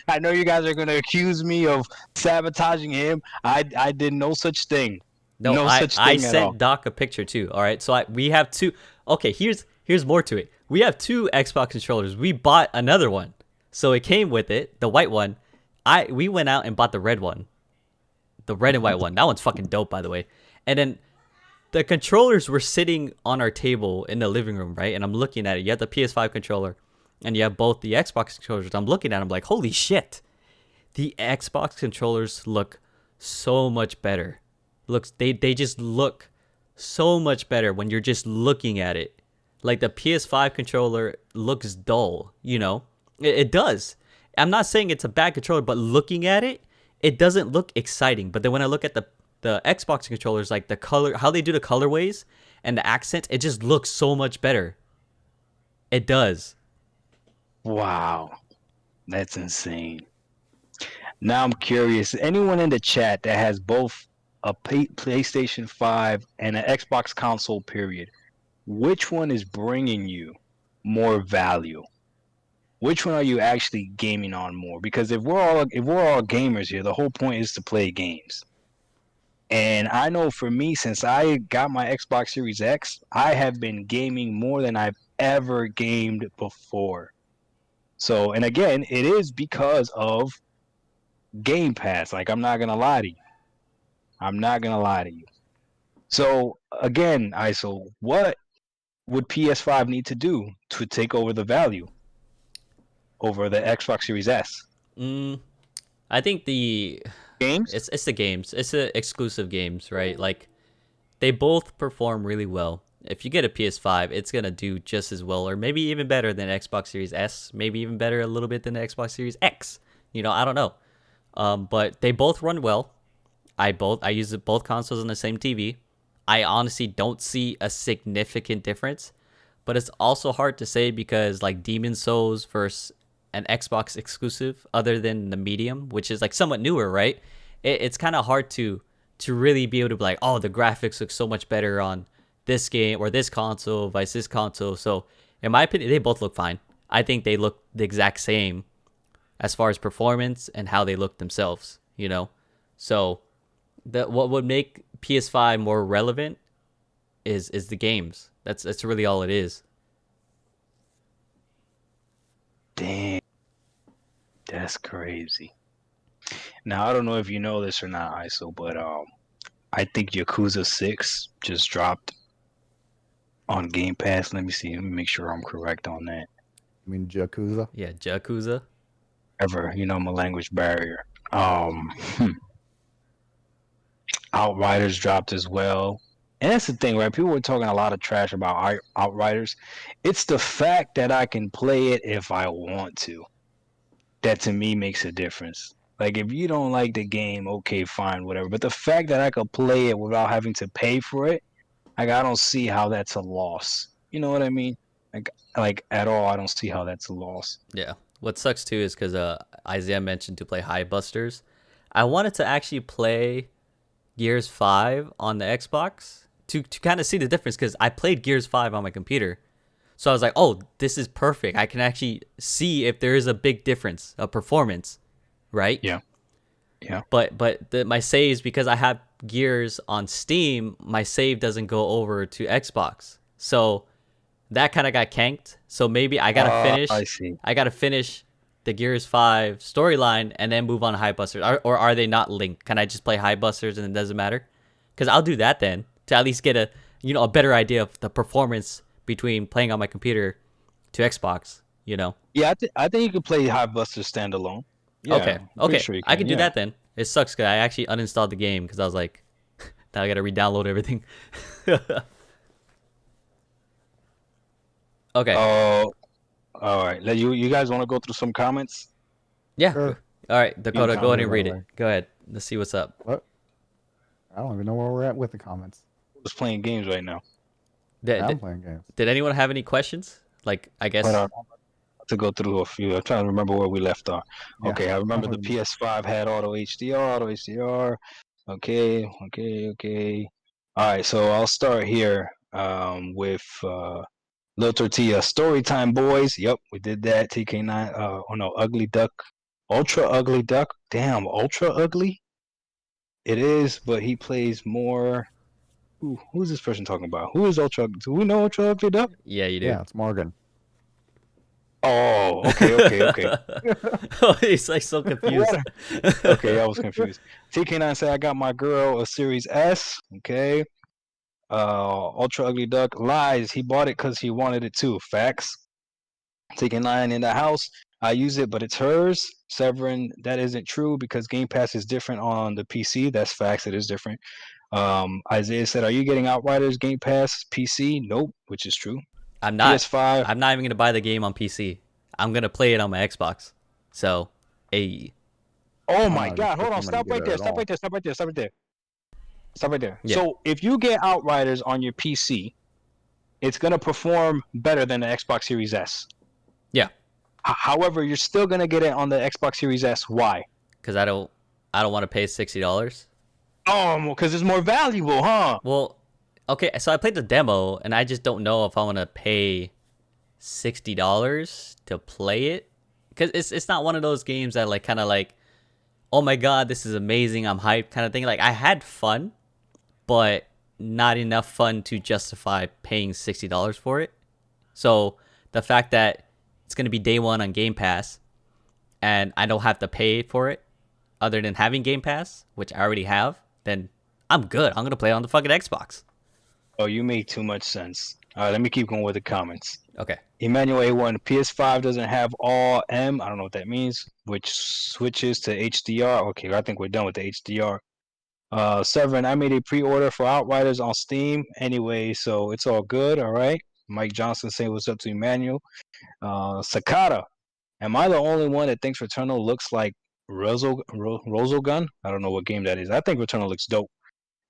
I know you guys are gonna accuse me of sabotaging him. I did no such thing. No, Such I thing at all. sent Doc a picture too. All right, so we have two. Okay, here's more to it. We have two Xbox controllers. We bought another one, so it came with it, the white one. We went out and bought the red one, the red and white one. That one's fucking dope, by the way. And then the controllers were sitting on our table in the living room, right? And I'm looking at it. You have the PS5 controller, and you have both the Xbox controllers. I'm looking at them like, holy shit, the Xbox controllers look so much better. They just look so much better when you're just looking at it. Like the PS5 controller looks dull, you know? It does. I'm not saying it's a bad controller, but looking at it, it doesn't look exciting. But then when I look at the Xbox controllers, like the color, how they do the colorways and the accent, it just looks so much better. It does. Wow, that's insane. Now I'm curious. Anyone in the chat that has both a PlayStation 5 and an Xbox console, period, which one is bringing you more value? Which one are you actually gaming on more? Because if we're all gamers here, the whole point is to play games. And I know for me, since I got my Xbox Series X, I have been gaming more than I've ever gamed before. So, and again, it is because of Game Pass. Like, I'm not gonna lie to you. I'm not gonna lie to you. So again, ISO, what would PS5 need to do to take over the value over the Xbox Series S? I think Games? it's the games. It's the exclusive games, right? Like they both perform really well. If you get a PS5, it's gonna do just as well, or maybe even better than Xbox Series S. Maybe even better a little bit than the Xbox Series X. I don't know. But they both run well. I use both consoles on the same TV. I honestly don't see a significant difference, but it's also hard to say because like Demon Souls versus an Xbox exclusive, other than the Medium, which is like somewhat newer, right? It's kind of hard to really be able to be like, oh, the graphics look so much better on this game or this console versus this console. So in my opinion, they both look fine. I think they look the exact same as far as performance and how they look themselves. So what would make PS5 more relevant is the games. That's really all it is. Damn, that's crazy. Now I don't know if you know this or not, ISO, but I think Yakuza 6 just dropped on Game Pass. Let me see. Let me make sure I'm correct on that. I mean, Yakuza. Yeah, Yakuza. My language barrier. Outriders dropped as well. And that's the thing, right? People were talking a lot of trash about Outriders. It's the fact that I can play it if I want to. That to me makes a difference. Like, if you don't like the game, okay, fine, whatever. But the fact that I could play it without having to pay for it, like, I don't see how that's a loss. You know what I mean? Like at all, I don't see how that's a loss. Yeah. What sucks too is because Isaiah mentioned to play High Busters. I wanted to actually play Gears 5 on the Xbox to kind of see the difference, because I played Gears 5 on my computer. So I was like, oh, this is perfect. I can actually see if there is a big difference of performance, right? Yeah. Yeah. But my saves, because I have Gears on Steam, my save doesn't go over to Xbox. So that kind of got canked. So maybe I gotta finish. I see. I gotta finish the Gears 5 storyline and then move on to High Busters. Or are they not linked? Can I just play High Busters and it doesn't matter? Because I'll do that then to at least get a better idea of the performance between playing on my computer to Xbox. Yeah, I think you could play High Busters standalone. Yeah, okay. Sure I can do that then. It sucks because I actually uninstalled the game because I was like, now I gotta re-download everything. Okay. Oh, all right. You guys want to go through some comments? Yeah. Sure. All right, Dakota, go ahead and read Right it. away. Go ahead. Let's see what's up. What? I don't even know where we're at with the comments. We're just playing games right now. I'm playing games. Did anyone have any questions? Like, I guess. To go through a few. I'm trying to remember where we left off. Yeah. Okay, I remember the PS5 had auto HDR. Okay. All right, so I'll start here with Lil Tortilla. Storytime boys. Yep, we did that. TK9. Ugly Duck. Ultra Ugly Duck. Damn, Ultra Ugly? It is, but he plays more. Who's this person talking about? Who is Ultra Ugly? Do we know Ultra Ugly Duck? Yeah, you do. Yeah, it's Morgan. Oh, okay. Oh, he's like so confused. Okay, I was confused. TK9 said I got my girl a Series S. Okay. Ultra Ugly Duck lies. He bought it because he wanted it too. Facts. TK9 in the house. I use it, but it's hers. Severin, that isn't true because Game Pass is different on the PC. That's facts. It is different. Isaiah said, are you getting Outriders Game Pass PC? Nope, which is true. I'm not. PS5. I'm not even gonna buy the game on PC. I'm gonna play it on my Xbox. So, hey. Oh my God! Hold on! Stop right there! Yeah. So if you get Outriders on your PC, it's gonna perform better than the Xbox Series S. Yeah. However, you're still gonna get it on the Xbox Series S. Why? Because I don't want to pay $60. Oh, because it's more valuable, huh? Well, okay. So I played the demo, and I just don't know if I want to pay $60 to play it, because it's not one of those games that like kind of like, oh my God, this is amazing, I'm hyped kind of thing. Like, I had fun, but not enough fun to justify paying $60 for it. So the fact that it's going to be day one on Game Pass and I don't have to pay for it, other than having Game Pass, which I already have, then I'm good. I'm gonna play on the fucking Xbox. Oh, you make too much sense. All right, let me keep going with the comments. Okay. Emmanuel A1, PS5 doesn't have all M. I don't know what that means, which switches to HDR. Okay, I think we're done with the HDR. Severin, I made a pre-order for Outriders on Steam anyway, so it's all good. All right. Mike Johnson saying what's up to Emmanuel. Sakata, am I the only one that thinks Returnal looks like Rosogun? I don't know what game that is. I think Returnal looks dope.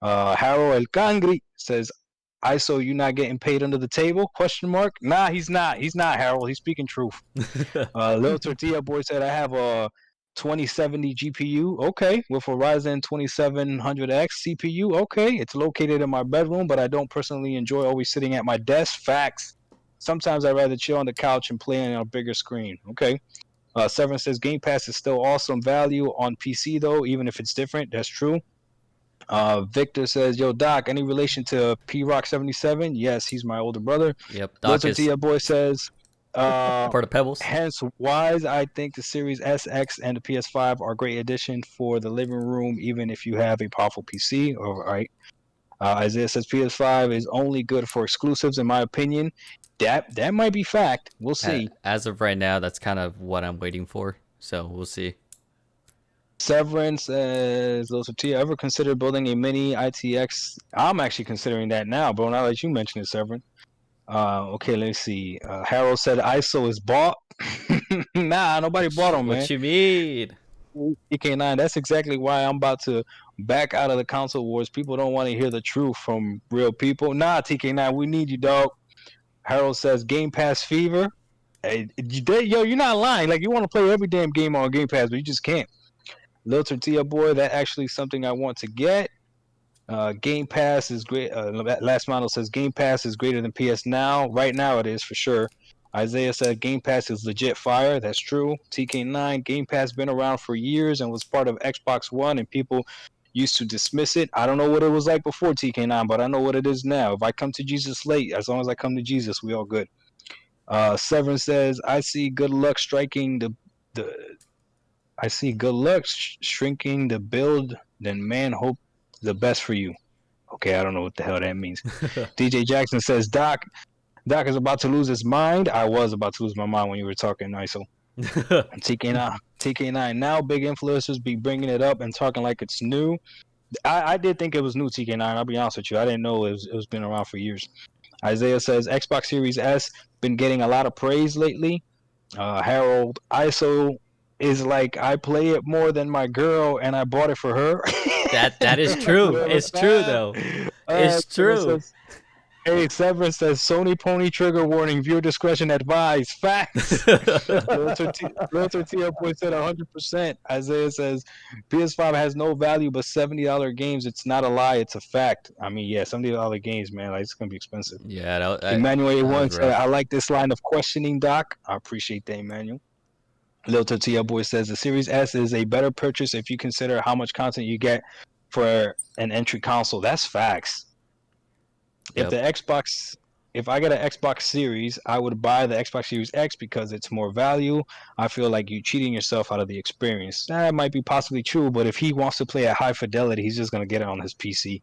Harold El Cangri says, ISO, you not getting paid under the table? Question mark. Nah, he's not. He's not, Harold. He's speaking truth. Lil Tortilla Boy said, I have a 2070 GPU. Okay. With a Ryzen 2700X CPU. Okay. It's located in my bedroom, but I don't personally enjoy always sitting at my desk. Facts. Sometimes I'd rather chill on the couch and play on a bigger screen. Okay. Severin says, Game Pass is still awesome value on PC, though, even if it's different. That's true. Victor says, yo, Doc, any relation to P-Rock 77? Yes, he's my older brother. Yep. Doc is Tortilla Boy says, part of Pebbles. hence wise, I think the Series SX and the PS5 are a great addition for the living room, even if you have a powerful PC. All right. Isaiah says PS5 is only good for exclusives, in my opinion. That might be fact. We'll see. As of right now, that's kind of what I'm waiting for. So we'll see. Severin says, Tortilla, ever consider building a mini ITX? I'm actually considering that now, bro. Now that you mention it, Severin. Okay, let's see. Harold said ISO is bought. Nah, nobody bought them, man. What you mean? TK9, that's exactly why I'm about to back out of the console wars. People don't want to hear the truth from real people. Nah, TK9, we need you, dog. Harold says Game Pass fever. Hey, yo, you're not lying. Like, you want to play every damn game on Game Pass, but you just can't. Lil Tortilla Boy, that actually something I want to get. Game Pass is great. Last model says Game Pass is greater than PS Now. Right now it is for sure. Isaiah said Game Pass is legit fire. That's true. TK9, Game Pass been around for years and was part of Xbox One, and people used to dismiss it. I don't know what it was like before TK9, but I know what it is now. If I come to Jesus late, as long as I come to Jesus, we all good. Severin says, I see good luck striking I see good luck shrinking the build, then man hope the best for you. Okay, I don't know what the hell that means. DJ Jackson says, Doc is about to lose his mind. I was about to lose my mind when you were talking, ISO. TK9. Now big influencers be bringing it up and talking like it's new. I did think it was new, TK9. I'll be honest with you. I didn't know it was been around for years. Isaiah says, Xbox Series S been getting a lot of praise lately. Harold, ISO is like I play it more than my girl, and I bought it for her. That is true. It's true though. It's true. Hey, Severin says Sony pony trigger warning. Viewer discretion advised. Facts. Real Tortilla Boy said 100%. Isaiah says PS5 has no value but $70 games. It's not a lie. It's a fact. I mean, yeah, $70 games, man. Like, it's gonna be expensive. Yeah. Emmanuel A1 said, I like this line of questioning, Doc. I appreciate that, Emmanuel. Lil Tortilla Boy says the Series S is a better purchase if you consider how much content you get for an entry console. That's facts. Yep. If I get an Xbox Series, I would buy the Xbox Series X because it's more value. I feel like you're cheating yourself out of the experience. That might be possibly true, but if he wants to play at high fidelity, he's just gonna get it on his PC.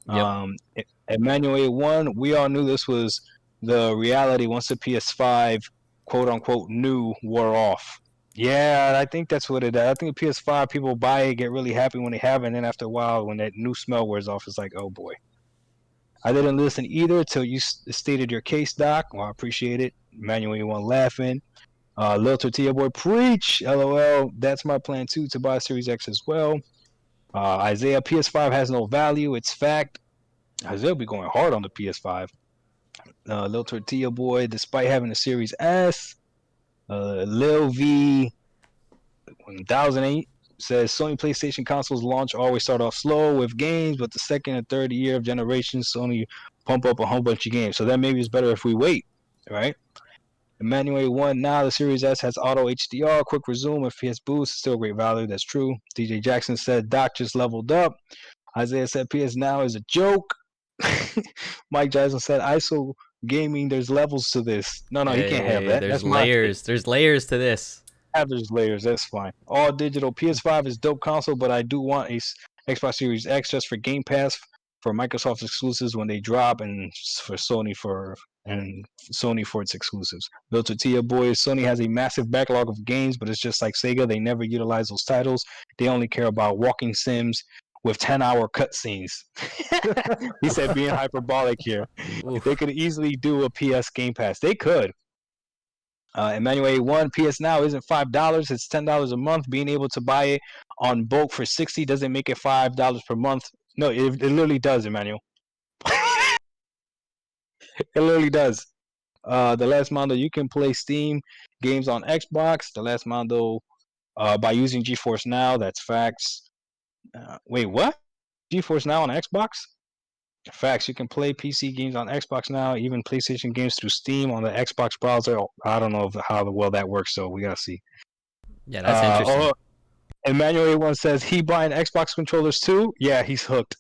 Yep. Emmanuel 1, we all knew this was the reality once the PS5 quote unquote new wore off. Yeah, I think that's what it is. I think the PS5 people buy it, get really happy when they have it, and then after a while, when that new smell wears off, it's like, oh boy. I didn't listen either till you stated your case, Doc. Well, I appreciate it. Emmanuel, you want laughing. Lil Tortilla Boy, preach. LOL. That's my plan too, to buy Series X as well. Isaiah, PS5 has no value. It's fact. Isaiah will be going hard on the PS5. Lil Tortilla Boy, despite having a Series S. Lil V 1008 says Sony PlayStation consoles launch always start off slow with games, but the second and third year of generations, Sony pump up a whole bunch of games. So that maybe is better if we wait, right? Emmanuel 1, now the Series S has auto HDR, quick resume, and PS boost, still great value. That's true. DJ Jackson said Doc just leveled up. Isaiah said PS Now is a joke. Mike Jackson said ISO gaming, there's levels to this. No, you can't have that. There's layers. There's layers to this. have those layers. That's fine. All digital. PS5 is dope console, but I do want a Xbox Series X just for Game Pass for Microsoft exclusives when they drop, and for Sony for its exclusives. Built to Tia boys, Sony has a massive backlog of games, but it's just like Sega. They never utilize those titles. They only care about walking sims with 10-hour cutscenes. He said being hyperbolic here. Oof. They could easily do a PS Game Pass. They could. Emmanuel One PS Now isn't $5; it's $10 a month. Being able to buy it on bulk for $60 doesn't make it $5 per month. No, it literally does, Emmanuel. It literally does. The last Mondo, you can play Steam games on Xbox. The last Mondo, by using GeForce Now. That's facts. Wait, what? GeForce Now on Xbox? Facts. You can play PC games on Xbox now, even PlayStation games through Steam on the Xbox browser. I don't know how well that works, so we gotta see. Yeah, that's interesting. Emmanuel One says he buying Xbox controllers too. Yeah, he's hooked.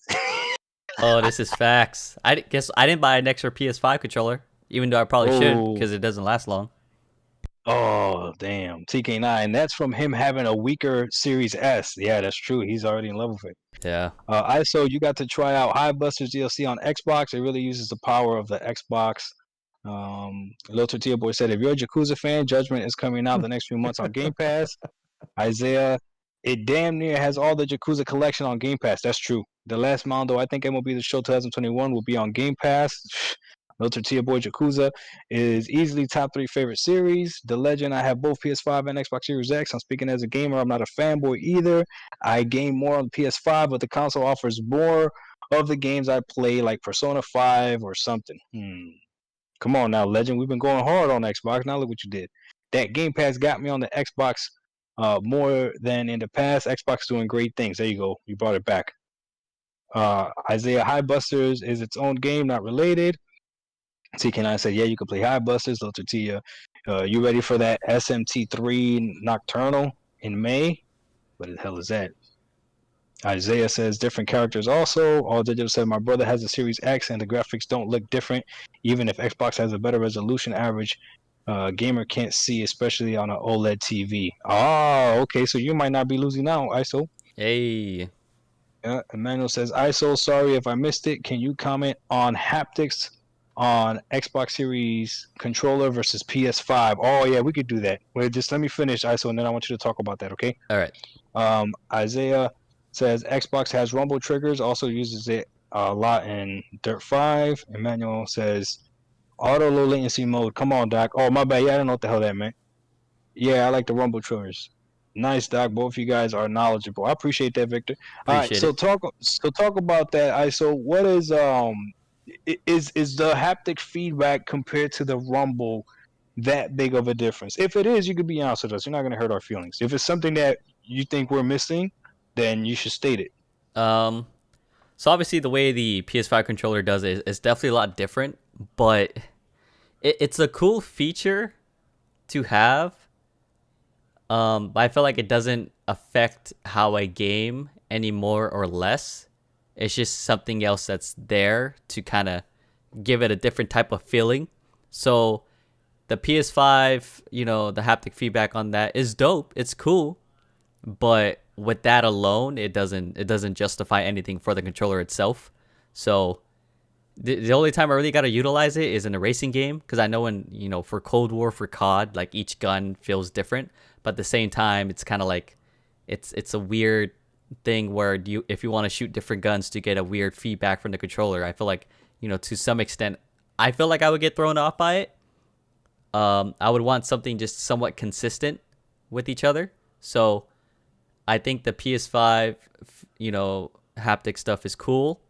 Oh, this is facts. I guess I didn't buy an extra PS5 controller, even though I probably should, because it doesn't last long. Oh, damn. TK9. That's from him having a weaker Series S. Yeah, that's true. He's already in love with it. Yeah. ISO, you got to try out High Busters DLC on Xbox. It really uses the power of the Xbox. Lil Tortilla Boy said, if you're a Yakuza fan, Judgment is coming out the next few months on Game Pass. Isaiah, it damn near has all the Yakuza collection on Game Pass. That's true. The last Mondo, I think MLB The Show 2021 will be on Game Pass. Lil Tortilla Boy Yakuza is easily top 3 favorite series. The Legend, I have both PS5 and Xbox Series X. I'm speaking as a gamer. I'm not a fanboy either. I game more on the PS5, but the console offers more of the games I play, like Persona 5 or something. Come on now, Legend. We've been going hard on Xbox. Now look what you did. That Game Pass got me on the Xbox more than in the past. Xbox doing great things. There you go. You brought it back. Isaiah, High Busters is its own game, not related. TK9 said, yeah, you can play High Busters. Lil Tortilla, you ready for that SMT3 Nocturnal in May? What the hell is that? Isaiah says, different characters also. All Digital said, my brother has a Series X and the graphics don't look different. Even if Xbox has a better resolution, average gamer can't see, especially on an OLED TV. Oh, okay, so you might not be losing out, ISO. Hey. Emmanuel says, ISO, sorry if I missed it. Can you comment on haptics on Xbox Series controller versus PS5? Oh yeah, we could do that. Wait, just let me finish, ISO, and then I want you to talk about that, okay? All right. Isaiah says Xbox has rumble triggers, also uses it a lot in Dirt 5. Emmanuel says auto low latency mode. Come on, Doc. Oh my bad. Yeah, I don't know what the hell that meant. Yeah, I like the rumble triggers. Nice, Doc. Both of you guys are knowledgeable. I appreciate that, Victor. All right, so talk about that, ISO. What is the haptic feedback compared to the rumble that big of a difference? If it is, you could be honest with us. You're not going to hurt our feelings. If it's something that you think we're missing, then you should state it. So obviously the way the PS5 controller does it is definitely a lot different, but it's a cool feature to have. But I feel like it doesn't affect how I game any more or less. It's just something else that's there to kind of give it a different type of feeling. So the PS5, the haptic feedback on that is dope. It's cool. But with that alone, it doesn't justify anything for the controller itself. So the only time I really got to utilize it is in a racing game, because I know when, for Cold War, for COD, like each gun feels different. But at the same time, it's kind of like it's a weird thing where if you want to shoot different guns to get a weird feedback from the controller, I feel like, to some extent, I feel like I would get thrown off by it. I would want something just somewhat consistent with each other. So I think the PS5, haptic stuff is cool,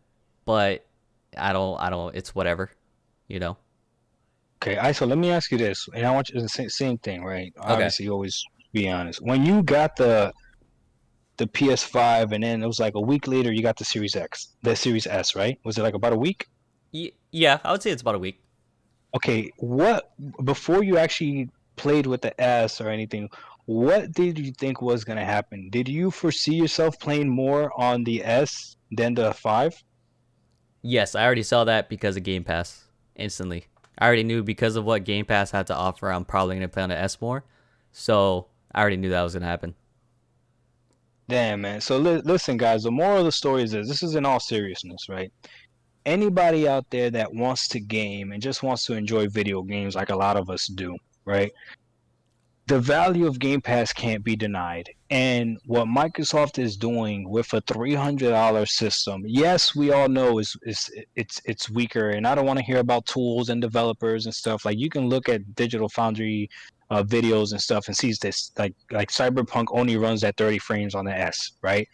but I don't, it's whatever, Okay, so let me ask you this, and I want you to say the same thing, right? Okay. Obviously, always be honest. When you got the PS5, and then it was like a week later, you got the Series X, the Series S, right? Was it like about a week? Yeah, I would say it's about a week. Okay, before you actually played with the S or anything, what did you think was going to happen? Did you foresee yourself playing more on the S than the 5? Yes, I already saw that because of Game Pass instantly. I already knew because of what Game Pass had to offer, I'm probably going to play on the S more. So I already knew that was gonna happen. Damn, man. So listen, guys. The moral of the story is this is in all seriousness, right? Anybody out there that wants to game and just wants to enjoy video games like a lot of us do, right? The value of Game Pass can't be denied. And what Microsoft is doing with a $300 system, yes, we all know it's weaker. And I don't want to hear about tools and developers and stuff. Like you can look at Digital Foundry videos and stuff and sees this like Cyberpunk only runs at 30 frames on the S, right?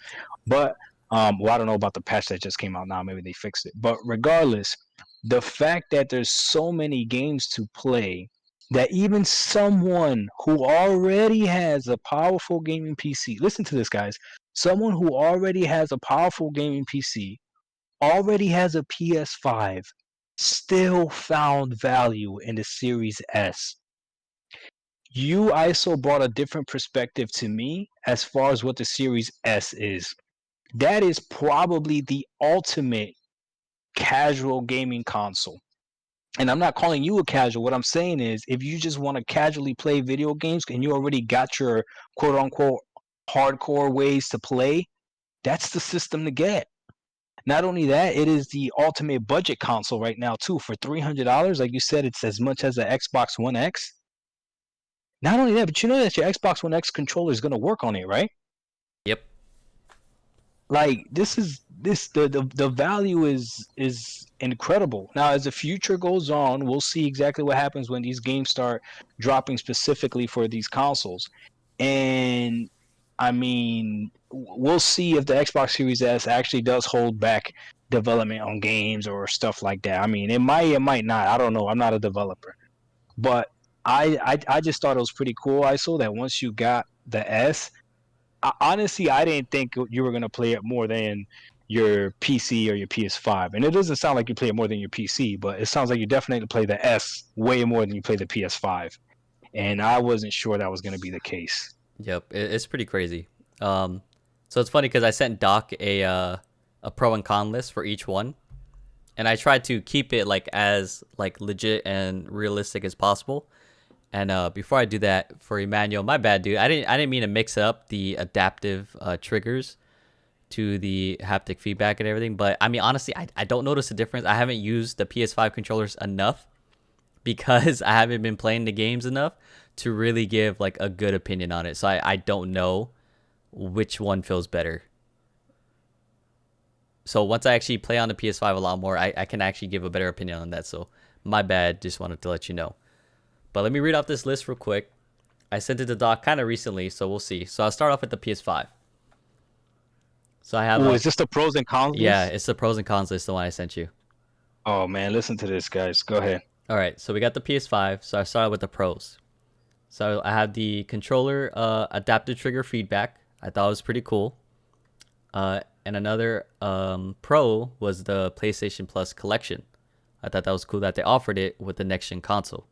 But well, I don't know about the patch that just came out now. Maybe they fixed it. But regardless, the fact that there's so many games to play that even someone who already has a powerful gaming PC, listen to this, guys, someone who already has a powerful gaming PC, already has a PS5, still found value in the Series S. You, ISO, brought a different perspective to me as far as what the Series S is. That is probably the ultimate casual gaming console. And I'm not calling you a casual. What I'm saying is, if you just want to casually play video games and you already got your quote unquote hardcore ways to play, that's the system to get. Not only that, it is the ultimate budget console right now, too. For $300, like you said, it's as much as the Xbox One X. Not only that, but you know that your Xbox One X controller is going to work on it, right? Yep. Like the value is incredible. Now, as the future goes on, we'll see exactly what happens when these games start dropping specifically for these consoles. And I mean, we'll see if the Xbox Series S actually does hold back development on games or stuff like that. I mean, it might not. I don't know. I'm not a developer, but I just thought it was pretty cool. I saw that once you got the S. Honestly, I didn't think you were going to play it more than your PC or your PS5. And it doesn't sound like you play it more than your PC, but it sounds like you definitely play the S way more than you play the PS5. And I wasn't sure that was going to be the case. Yep, it's pretty crazy. So it's funny because I sent Doc a pro and con list for each one, and I tried to keep it like as like legit and realistic as possible. And before I do that, for Emmanuel, my bad, dude. I didn't mean to mix up the adaptive triggers to the haptic feedback and everything. But I mean, honestly, I don't notice a difference. I haven't used the PS5 controllers enough because I haven't been playing the games enough to really give like a good opinion on it. So I don't know which one feels better. So once I actually play on the PS5 a lot more, I can actually give a better opinion on that. So my bad. Just wanted to let you know. But let me read off this list real quick. I sent it to Doc kind of recently, so we'll see. So I'll start off with the PS5. So I have. Is this the pros and cons list? Yeah, it's the pros and cons list, the one I sent you. Oh man, listen to this, guys. Go ahead. All right, so we got the PS5. So I started with the pros. So I have the controller adaptive trigger feedback. I thought it was pretty cool. And another pro was the PlayStation Plus collection. I thought that was cool that they offered it with the next gen console.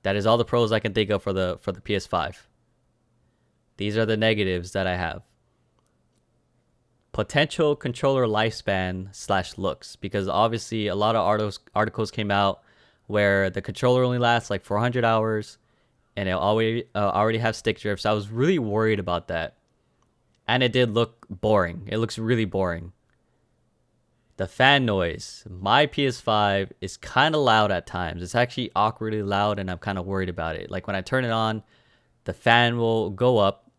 That is all the pros I can think of for the PS5. These are the negatives that I have. Potential controller lifespan / looks, because obviously a lot of articles came out where the controller only lasts like 400 hours and it already have stick drift. So I was really worried about that. And it did look boring. It looks really boring. The fan noise. My PS5 is kind of loud at times. It's actually awkwardly loud, and I'm kind of worried about it. Like when I turn it on, the fan will go up,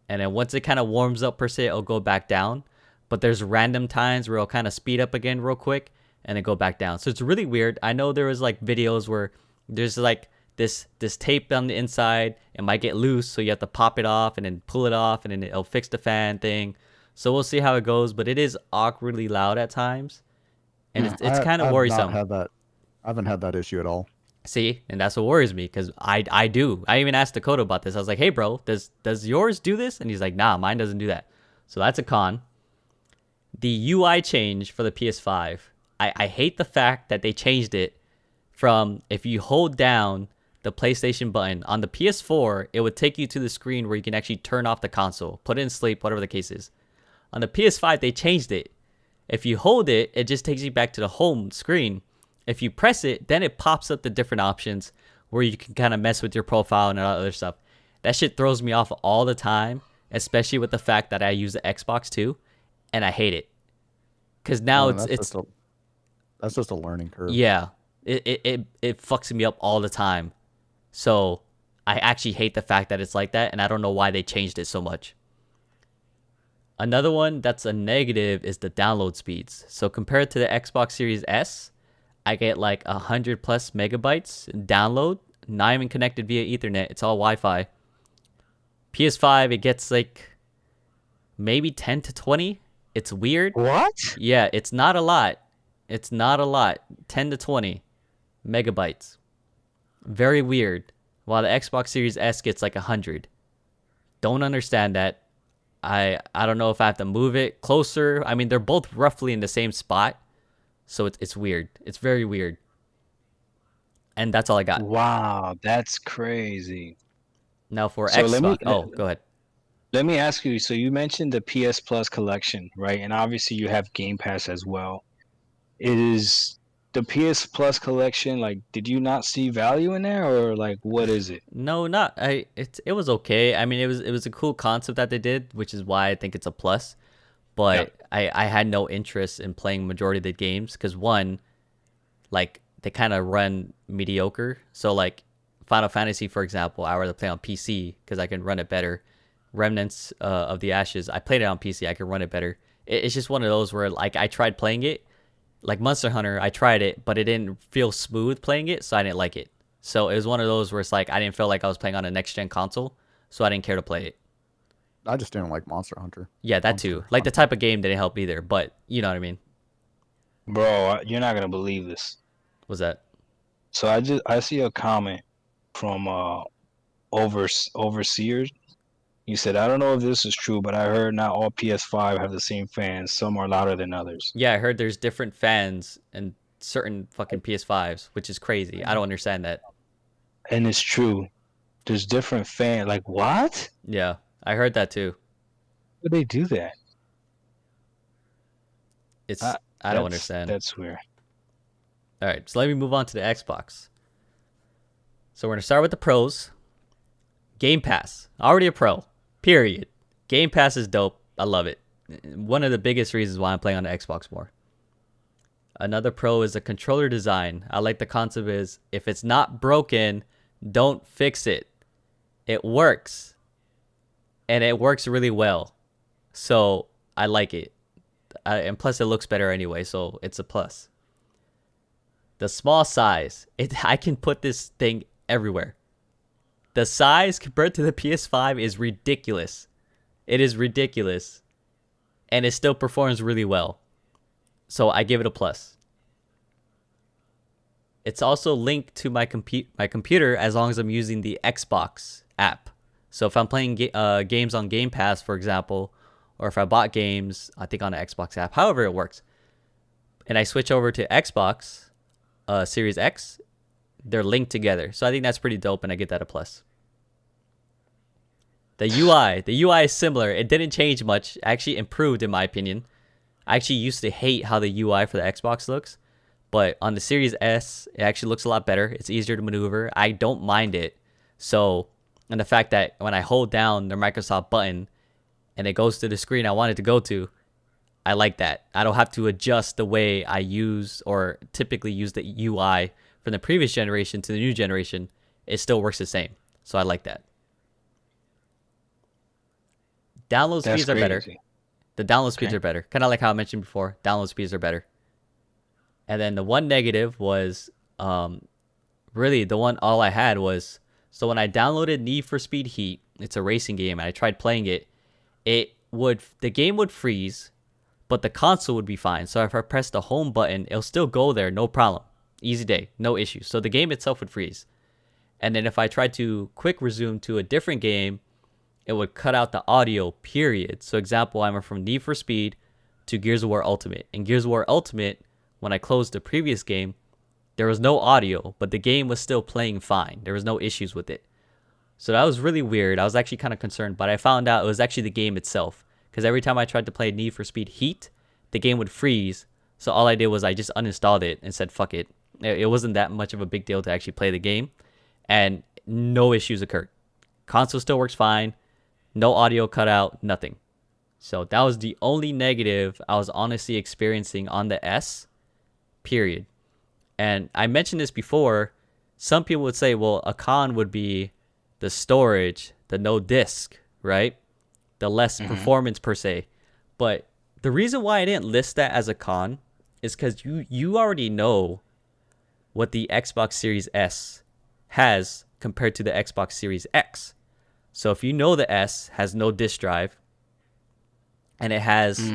and then once it kind of warms up per se, it'll go back down. But there's random times where it'll kind of speed up again real quick, and then go back down. So it's really weird. I know there was like videos where there's like this tape on the inside. It might get loose, so you have to pop it off and then pull it off, and then it'll fix the fan thing. So we'll see how it goes, but it is awkwardly loud at times, and it's kind of worrisome. I haven't had that issue at all. See, and that's what worries me because I do. I even asked Dakota about this. I was like, "Hey, bro, does yours do this?" And he's like, "Nah, mine doesn't do that." So that's a con. The UI change for the PS5. I hate the fact that they changed it from if you hold down the PlayStation button on the PS4, it would take you to the screen where you can actually turn off the console, put it in sleep, whatever the case is. On the PS5, they changed it. If you hold it, it just takes you back to the home screen. If you press it, then it pops up the different options where you can kind of mess with your profile and all that other stuff. That shit throws me off all the time, especially with the fact that I use the Xbox too, and I hate it. Cause now Well, that's just a learning curve. yeah, it fucks me up all the time. So I actually hate the fact that it's like that, and I don't know why they changed it so much. Another one that's a negative is the download speeds. So compared to the Xbox Series S, I get like 100 plus megabytes in download, not even connected via Ethernet. It's all Wi-Fi. PS5, it gets like maybe 10 to 20. It's weird. What? Yeah, it's not a lot. It's not a lot. 10 to 20 megabytes. Very weird. While the Xbox Series S gets like 100. Don't understand that. I don't know if I have to move it closer. I mean, they're both roughly in the same spot. So it's weird. It's very weird. And that's all I got. Wow, that's crazy. Now for So Xbox. Go ahead. Let me ask you. So you mentioned the PS Plus collection, right? And obviously you have Game Pass as well. Is the PS Plus collection like? Did you not see value in there, or like what is it? No, not I. It was okay. I mean, it was a cool concept that they did, which is why I think it's a plus. But I had no interest in playing majority of the games because one, like they kind of run mediocre. So like Final Fantasy, for example, I rather play on PC because I can run it better. Remnants of the Ashes, I played it on PC. I can run it better. It's just one of those where like I tried playing it. Like Monster Hunter, I tried it, but it didn't feel smooth playing it, so I didn't like it. So it was one of those where it's like I didn't feel like I was playing on a next-gen console, so I didn't care to play it. I just didn't like Monster Hunter. Yeah, that too. Like the type of game didn't help either, but you know what I mean. Bro, you're not gonna believe this. What's that? So I see a comment from Overseers. You said, I don't know if this is true, but I heard not all PS5 have the same fans. Some are louder than others. Yeah, I heard there's different fans and certain fucking PS5s, which is crazy. I don't understand that. And it's true. There's different fans. Like, what? Yeah, I heard that too. Would they do that? I don't understand. That's weird. All right, so let me move on to the Xbox. So we're going to start with the pros. Game Pass. Already a pro. Period. Game Pass is dope. I love it. One of the biggest reasons why I'm playing on the Xbox more. Another pro is the controller design. I like the concept is if it's not broken, don't fix it. It works. And it works really well. So I like it. And plus it looks better anyway, so it's a plus. The small size. I can put this thing everywhere. The size compared to the PS5 is ridiculous. It is ridiculous. And it still performs really well. So I give it a plus. It's also linked to my computer as long as I'm using the Xbox app. So if I'm playing games on Game Pass, for example, or if I bought games, I think on the Xbox app, however it works, and I switch over to Xbox Series X, they're linked together. So I think that's pretty dope, and I get that a plus. The UI is similar. It didn't change much. Actually improved in my opinion. I actually used to hate how the UI for the Xbox looks, but on the Series S, it actually looks a lot better. It's easier to maneuver. I don't mind it. So, and the fact that when I hold down the Microsoft button and it goes to the screen I want it to go to, I like that. I don't have to adjust the way I use or typically use the UI from the previous generation to the new generation. It still works the same. So I like that. Download speeds are better. The download speeds are better. Kind of like how I mentioned before. Download speeds are better. And then the one negative was really the one all I had was, so when I downloaded Need for Speed Heat, it's a racing game, and I tried playing it, the game would freeze, but the console would be fine. So if I press the home button, it'll still go there, no problem. Easy day, no issue. So the game itself would freeze. And then if I tried to quick resume to a different game, it would cut out the audio, period. So example, I went from Need for Speed to Gears of War Ultimate. In Gears of War Ultimate, when I closed the previous game, there was no audio, but the game was still playing fine. There was no issues with it. So that was really weird. I was actually kind of concerned, but I found out it was actually the game itself. Because every time I tried to play Need for Speed Heat, the game would freeze. So all I did was I just uninstalled it and said, fuck it. It wasn't that much of a big deal to actually play the game. And no issues occurred. Console still works fine. No audio cutout, nothing. So that was the only negative I was honestly experiencing on the S, period. And I mentioned this before. Some people would say, well, a con would be the storage, the no disk, right? The less performance per se. But the reason why I didn't list that as a con is because you already know what the Xbox Series S has compared to the Xbox Series X. So if you know the S has no disk drive and it has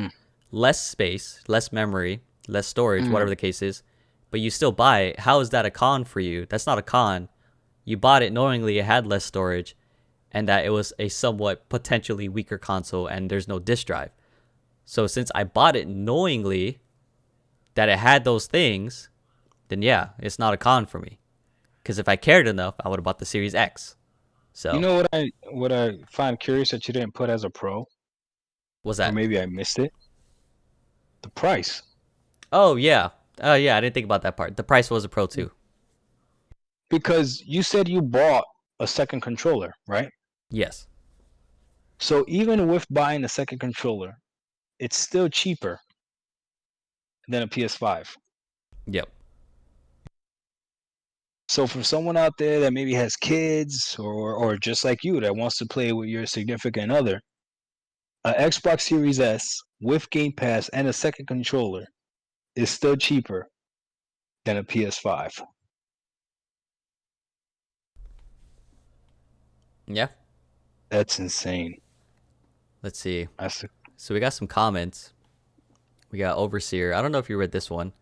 less space, less memory, less storage, whatever the case is, but you still buy it, how is that a con for you? That's not a con. You bought it knowingly it had less storage and that it was a somewhat potentially weaker console and there's no disk drive. So since I bought it knowingly that it had those things, then yeah, it's not a con for me. Because if I cared enough, I would have bought the Series X. So You know what I find curious that you didn't put as a pro, what's or that? maybe I missed it. The price. Oh yeah. Oh yeah, I didn't think about that part. The price was a pro too. Because you said you bought a second controller, right? Yes. So even with buying a second controller, it's still cheaper than a PS5. Yep. So for someone out there that maybe has kids or just like you that wants to play with your significant other, an Xbox Series S with Game Pass and a second controller is still cheaper than a PS5. Yeah. That's insane. Let's see. That's So we got some comments. We got Overseer. I don't know if you read this one.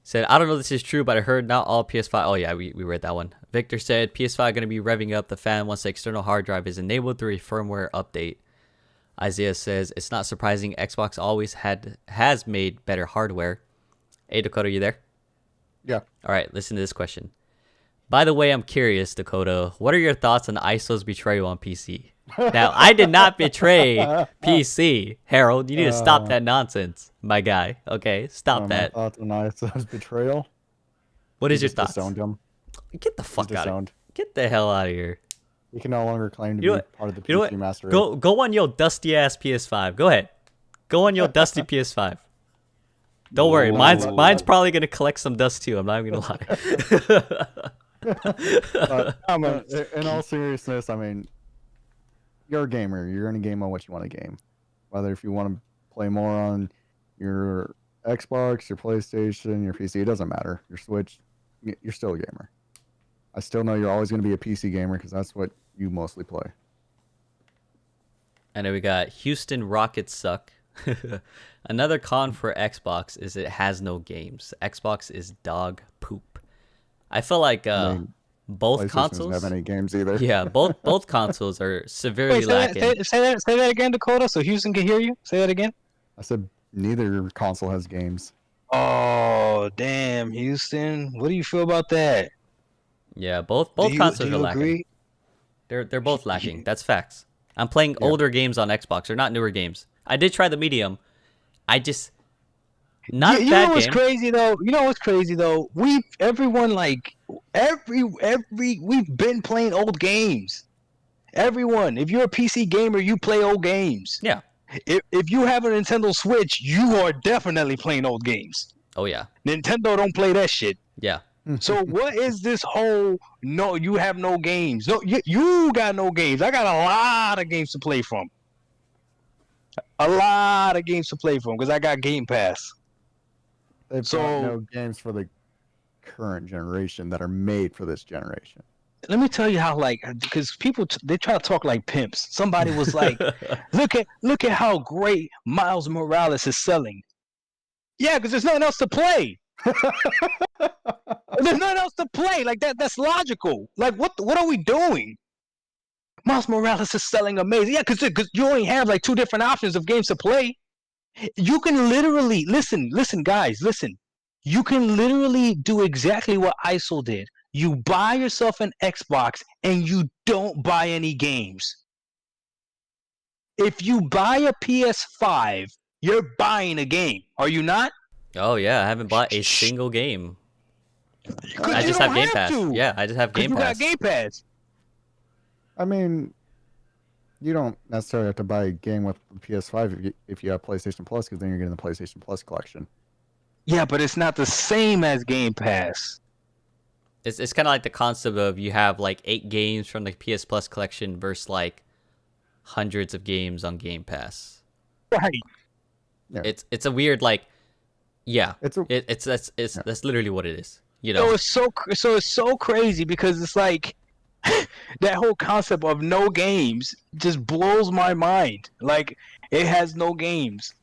Said, I don't know if this is true, but I heard not all PS5. Oh, yeah, we read that one. Victor said, PS5 going to be revving up the fan once the external hard drive is enabled through a firmware update. Isaiah says, it's not surprising Xbox always has made better hardware. Hey, Dakota, you there? Yeah. All right, listen to this question. By the way, I'm curious, Dakota, what are your thoughts on ISO's betrayal on PC? Now, I did not betray PC. Harold, you need to stop that nonsense, my guy. Okay, stop that. My thoughts on ISO's betrayal. What is He your just thoughts? disowned him. Get the fuck out of here. Disowned. Get the hell out of here. He can no longer claim to You know be what? part of the You know PC what? Master Race. Go on your dusty ass PS5. Go ahead. Go on your dusty PS5. Don't worry, mine's probably gonna collect some dust too. I'm not even gonna lie. In all seriousness, I mean, you're a gamer. You're gonna game on what you want to game. Whether if you want to play more on your Xbox, your PlayStation, your PC, it doesn't matter. Your Switch, you're still a gamer. I still know you're always gonna be a PC gamer because that's what you mostly play. And then we got Houston Rockets suck. Another con for Xbox is it has no games. Xbox is dog poop. I feel like both PlayStation consoles doesn't have any games either. Yeah, both consoles are severely lacking. Say that again, Dakota, so Houston can hear you. Say that again. I said neither console has games. Oh, damn, Houston. What do you feel about that? Yeah, both consoles are lacking. Agree? They're both lacking. That's facts. I'm playing older games on Xbox, or not newer games. I did try the medium. I just not a you bad know what's game. crazy though? You know what's crazy though? We've been playing old games. Everyone, if you're a PC gamer, you play old games. Yeah. If you have a Nintendo Switch, you are definitely playing old games. Oh yeah. Nintendo don't play that shit. Yeah. So what is this whole no? You have no games. No, you got no games. I got a lot of games to play from. A lot of games to play from because I got Game Pass. They've got no games for the current generation that are made for this generation. Let me tell you how, like, because people they try to talk like pimps. Somebody was like, look at how great Miles Morales is selling. Yeah, because there's nothing else to play. There's nothing else to play. Like that's logical. Like what are we doing? Miles Morales is selling amazing. Yeah, because you only have like two different options of games to play. You can literally listen, guys, listen. You can literally do exactly what ISO did. You buy yourself an Xbox and you don't buy any games. If you buy a PS5, you're buying a game. Are you not? Oh yeah, I haven't bought a single game. I just have Game Pass. Yeah, I just have Game Pass. You got Game Pass. I mean, You don't necessarily have to buy a game with the PS5 if you have PlayStation Plus, because then you're getting the PlayStation Plus collection. Yeah, but it's not the same as Game Pass. It's kind of like the concept of you have like 8 games from the PS Plus collection versus like hundreds of games on Game Pass. Right. Yeah. It's a weird like, yeah. It's a, That's literally what it is. You So know, it's so crazy because it's like that whole concept of no games just blows my mind. Like it has no games.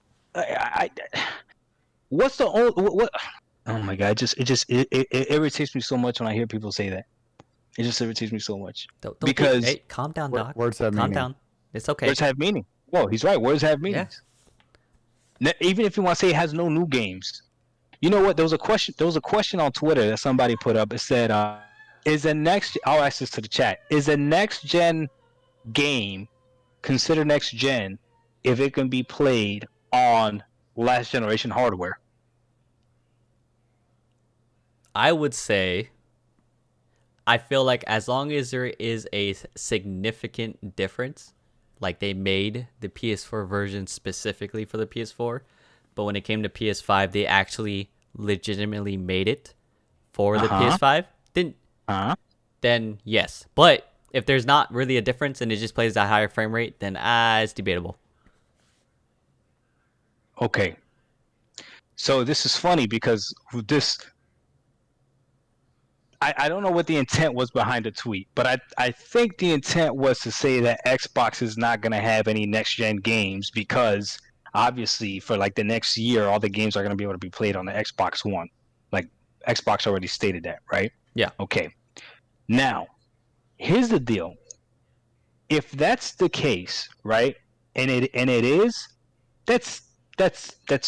What's the only what? Oh my god! It irritates me so much when I hear people say that. It just irritates me so much don't because hey, calm down, Doc. words have Calm meaning. down. It's okay. words have meaning. Whoa, he's right. Words have meanings. Even if you want to say it has no new games, you know what? There was a question on Twitter that somebody put up. It said, "Is the next?" I'll ask this to the chat. Is a next gen game considered next gen if it can be played on last generation hardware? I would say, I feel like as long as there is a significant difference, like they made the PS4 version specifically for the PS4, but when it came to PS5, they actually legitimately made it for the PS5, then yes. But if there's not really a difference and it just plays at a higher frame rate, then it's debatable. Okay. So this is funny because this I don't know what the intent was behind the tweet, but I think the intent was to say that Xbox is not going to have any next-gen games because obviously for like the next year, all the games are going to be able to be played on the Xbox One. Like Xbox already stated that, right? Yeah. Okay. Now, here's the deal. If that's the case, right, and it is, that's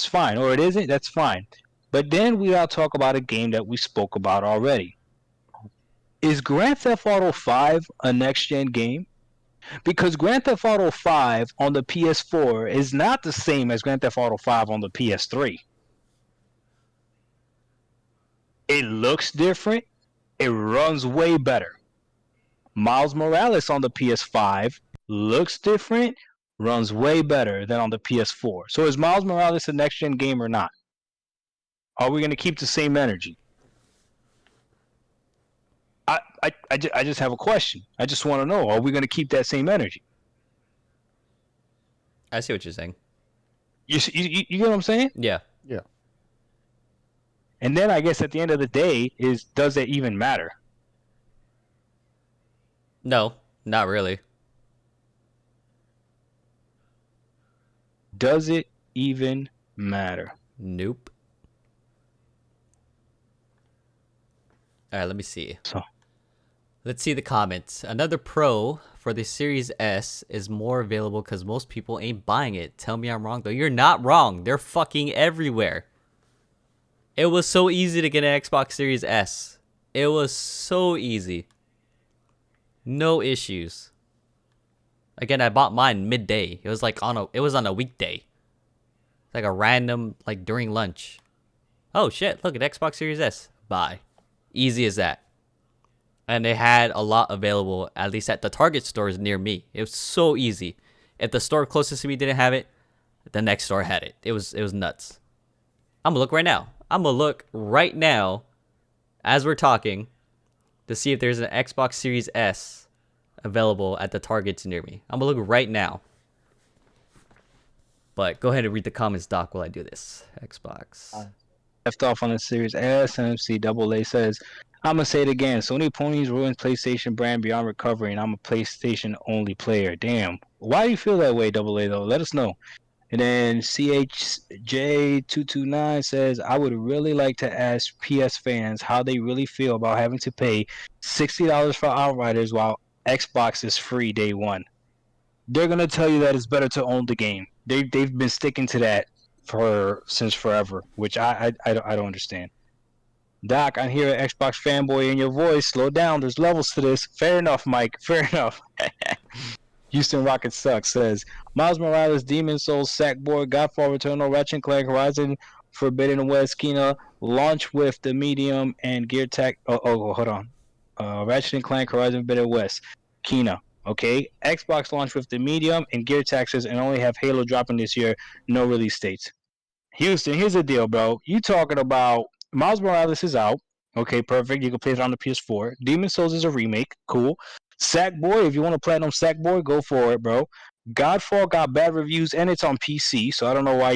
fine, or it isn't, that's fine. But then we all talk about a game that we spoke about already. Is Grand Theft Auto 5 a next-gen game? Because Grand Theft Auto 5 on the PS4 is not the same as Grand Theft Auto 5 on the PS3. It looks different. It runs way better. Miles Morales on the PS5 looks different, runs way better than on the PS4. So is Miles Morales a next-gen game or not? Are we going to keep the same energy? I just have a question. I just want to know, are we going to keep that same energy? I see what you're saying. You get what I'm saying? Yeah. Yeah. And then I guess at the end of the day is, does it even matter? No, not really. Does it even matter? Nope. All right, let me see. So Let's see the comments. Another pro for the Series S is more available because most people ain't buying it. Tell me I'm wrong, though. You're not wrong. They're fucking everywhere. It was so easy to get an Xbox Series S. It was so easy. No issues. Again, I bought mine midday. It was like on a weekday. It's like a random, like during lunch. Oh shit, look at Xbox Series S. Buy. Easy as that. And they had a lot available, at least at the Target stores near me. It was so easy. If the store closest to me didn't have it, the next store had it. It was nuts. I'm gonna look right now as we're talking to see if there's an Xbox Series S available at the Targets near me. I'm gonna look right now. But go ahead and read the comments, Doc, while I do this. Xbox. left off on the Series S. MCAA says, I'm going to say it again. Sony ponies ruins PlayStation brand beyond recovery, and I'm a PlayStation only player. Damn. Why do you feel that way, AA, though? Let us know. And then CHJ229 says, I would really like to ask PS fans how they really feel about having to pay $60 for Outriders while Xbox is free day one. They're going to tell you that it's better to own the game. They've been sticking to that since forever, which I don't understand. Doc, I hear an Xbox fanboy in your voice. Slow down. There's levels to this. Fair enough, Mike. Fair enough. Houston Rocket Sucks says, Miles Morales, Demon Souls, Sackboy, Godfall Returnal, Ratchet & Clank, Horizon Forbidden West, Kena, launch with the medium and gear tech. Hold on. Ratchet & Clank, Horizon Forbidden West, Kena. Okay, Xbox launched with the medium and gear taxes and only have Halo dropping this year. No release dates. Houston, here's the deal, bro. You talking about Miles Morales is out. Okay, perfect. You can play it on the PS4. Demon Souls is a remake. Cool. Sackboy, if you want to platinum Sackboy, go for it, bro. Godfall got bad reviews and it's on PC, so I don't know why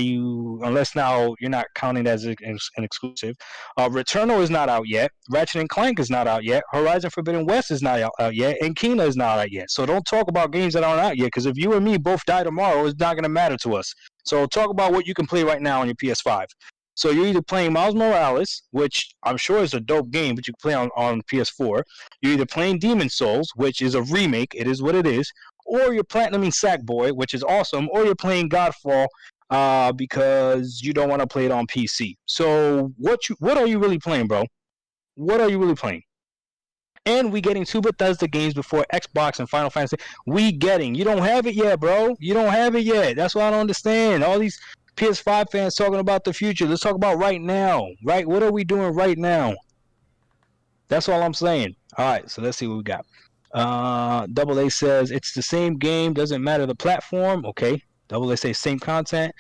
unless now you're not counting that as an exclusive. Returnal is not out yet. Ratchet and Clank is not out yet. Horizon Forbidden West is not out yet, and Kena is not out yet. So don't talk about games that aren't out yet, because if you and me both die tomorrow, it's not going to matter to us. So talk about what you can play right now on your PS5. So you're either playing Miles Morales, which I'm sure is a dope game, but you can play on PS4. You're either playing Demon Souls, which is a remake, it is what it is, or you're platinuming Sackboy, which is awesome, or you're playing Godfall because you don't want to play it on PC. So what are you really playing, bro? What are you really playing? And we getting 2 Bethesda games before Xbox and Final Fantasy. You don't have it yet, bro. You don't have it yet. That's what I don't understand. All these PS5 fans talking about the future. Let's talk about right now. Right? What are we doing right now? That's all I'm saying. All right, so let's see what we got. Double A says it's the same game, doesn't matter the platform. Okay. Double A says same content.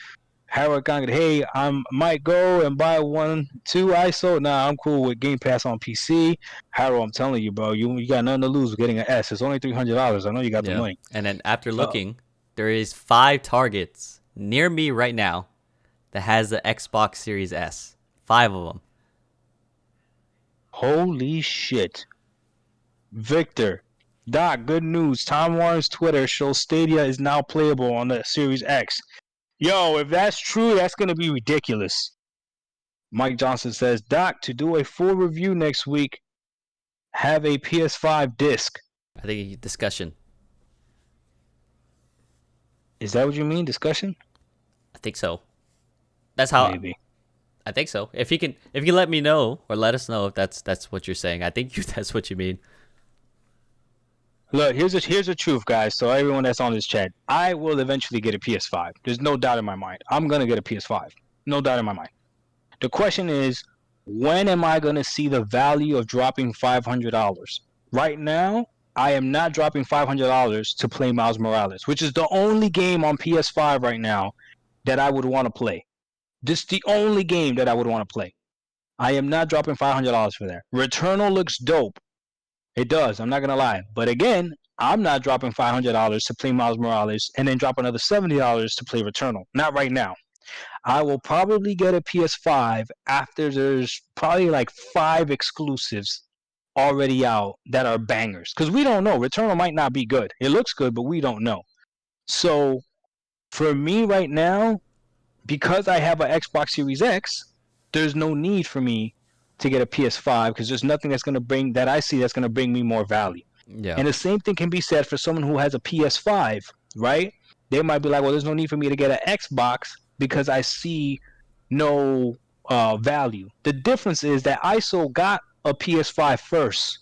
Harold Gonged, hey, I might go and buy 2 ISO. Nah, I'm cool with Game Pass on PC. Harold, I'm telling you, bro, you got nothing to lose with getting an S. It's only $300. I know you got the money. And then after looking, there is 5 targets near me right now that has the Xbox Series S. 5 of them. Holy shit. Victor, Doc, good news. Time Warner's Twitter shows Stadia is now playable on the Series X. Yo, if that's true, that's going to be ridiculous. Mike Johnson says, Doc, to do a full review next week, have a PS5 disc. I think discussion. Is that what you mean, discussion? I think so. That's how. Maybe. I think so. If you can let me know or let us know if that's what you're saying. I think that's what you mean. Look, here's the truth, guys. So everyone that's on this chat, I will eventually get a PS5. There's no doubt in my mind. I'm gonna get a PS5. No doubt in my mind. The question is, when am I gonna see the value of dropping $500? Right now, I am not dropping $500 to play Miles Morales, which is the only game on PS5 right now that I would want to play. This is the only game that I would want to play. I am not dropping $500 for that. Returnal looks dope. It does. I'm not going to lie. But again, I'm not dropping $500 to play Miles Morales and then drop another $70 to play Returnal. Not right now. I will probably get a PS5 after there's probably like 5 exclusives already out that are bangers. Because we don't know. Returnal might not be good. It looks good, but we don't know. So for me right now, because I have an Xbox Series X, there's no need for me to get a PS5 because there's nothing that's going to bring that I see that's going to bring me more value. Yeah. And the same thing can be said for someone who has a PS5, right? They might be like, well, there's no need for me to get an Xbox because I see no value. The difference is that ISO got a PS5 first,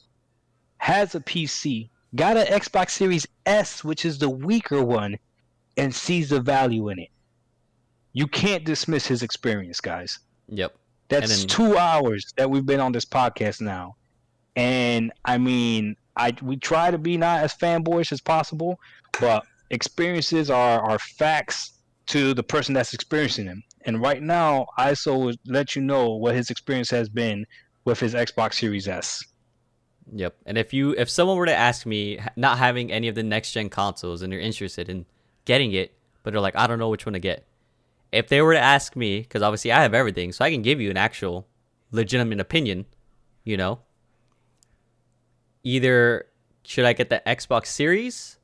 has a PC, got an Xbox Series S, which is the weaker one, and sees the value in it. You can't dismiss his experience, guys. Yep. That's 2 hours that we've been on this podcast now. And I mean, we try to be not as fanboyish as possible, but experiences are facts to the person that's experiencing them. And right now, ISO will let you know what his experience has been with his Xbox Series S. Yep. And if someone were to ask me, not having any of the next gen consoles and they're interested in getting it, but they're like, I don't know which one to get. If they were to ask me, because obviously I have everything, so I can give you an actual legitimate opinion, you know, either should I get the Xbox Series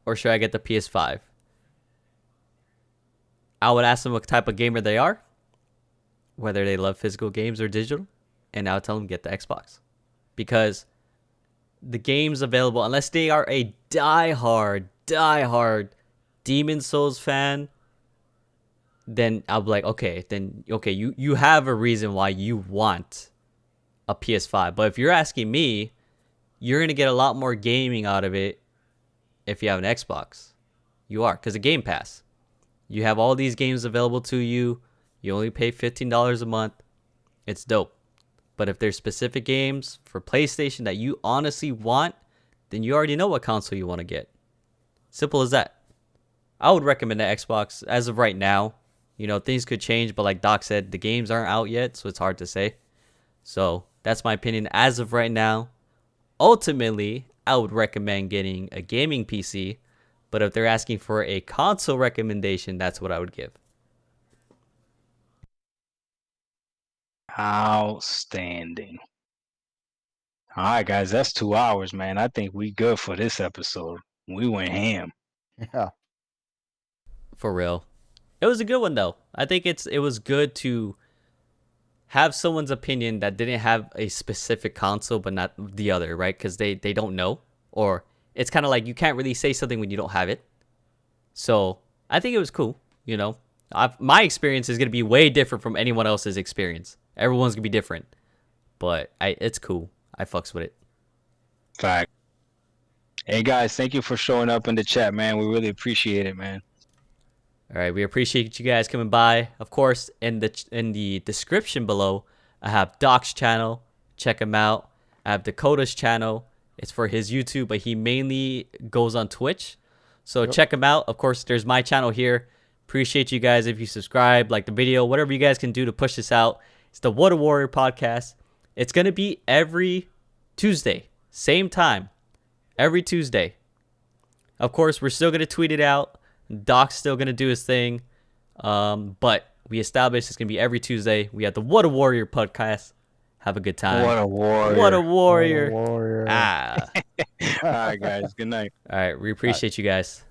or should I get the PS5? I would ask them what type of gamer they are, whether they love physical games or digital, and I would tell them get the Xbox. Because the games available, unless they are a diehard Demon Souls fan, then I'll be like, okay, you have a reason why you want a PS5. But if you're asking me, you're going to get a lot more gaming out of it if you have an Xbox. You are, because of Game Pass. You have all these games available to you. You only pay $15 a month. It's dope. But if there's specific games for PlayStation that you honestly want, then you already know what console you want to get. Simple as that. I would recommend the Xbox as of right now. You know, things could change, but like Doc said, the games aren't out yet, so it's hard to say. So that's my opinion as of right now. Ultimately, I would recommend getting a gaming PC, but if they're asking for a console recommendation, that's what I would give. Outstanding. All right, guys, that's 2 hours, man. I think we good for this episode. We went ham. Yeah. For real. It was a good one though. I think it was good to have someone's opinion that didn't have a specific console but not the other, right? Because they don't know, or it's kind of like you can't really say something when you don't have it. So I think it was cool. You know, my experience is gonna be way different from anyone else's experience. Everyone's gonna be different, but it's cool. I fucks with it. Fact. Hey guys, thank you for showing up in the chat, man. We really appreciate it, man. All right, we appreciate you guys coming by. Of course, in the description below, I have Doc's channel. Check him out. I have Dakota's channel. It's for his YouTube, but he mainly goes on Twitch. So check him out. Of course, there's my channel here. Appreciate you guys if you subscribe, like the video, whatever you guys can do to push this out. It's the What a Warrior podcast. It's going to be every Tuesday, same time, every Tuesday. Of course, we're still going to tweet it out. Doc's still going to do his thing. But we established it's going to be every Tuesday. We have the What a Warrior podcast. Have a good time. What a warrior. What a warrior. Warrior. Ah. All right, guys. Good night. All right. We appreciate you guys.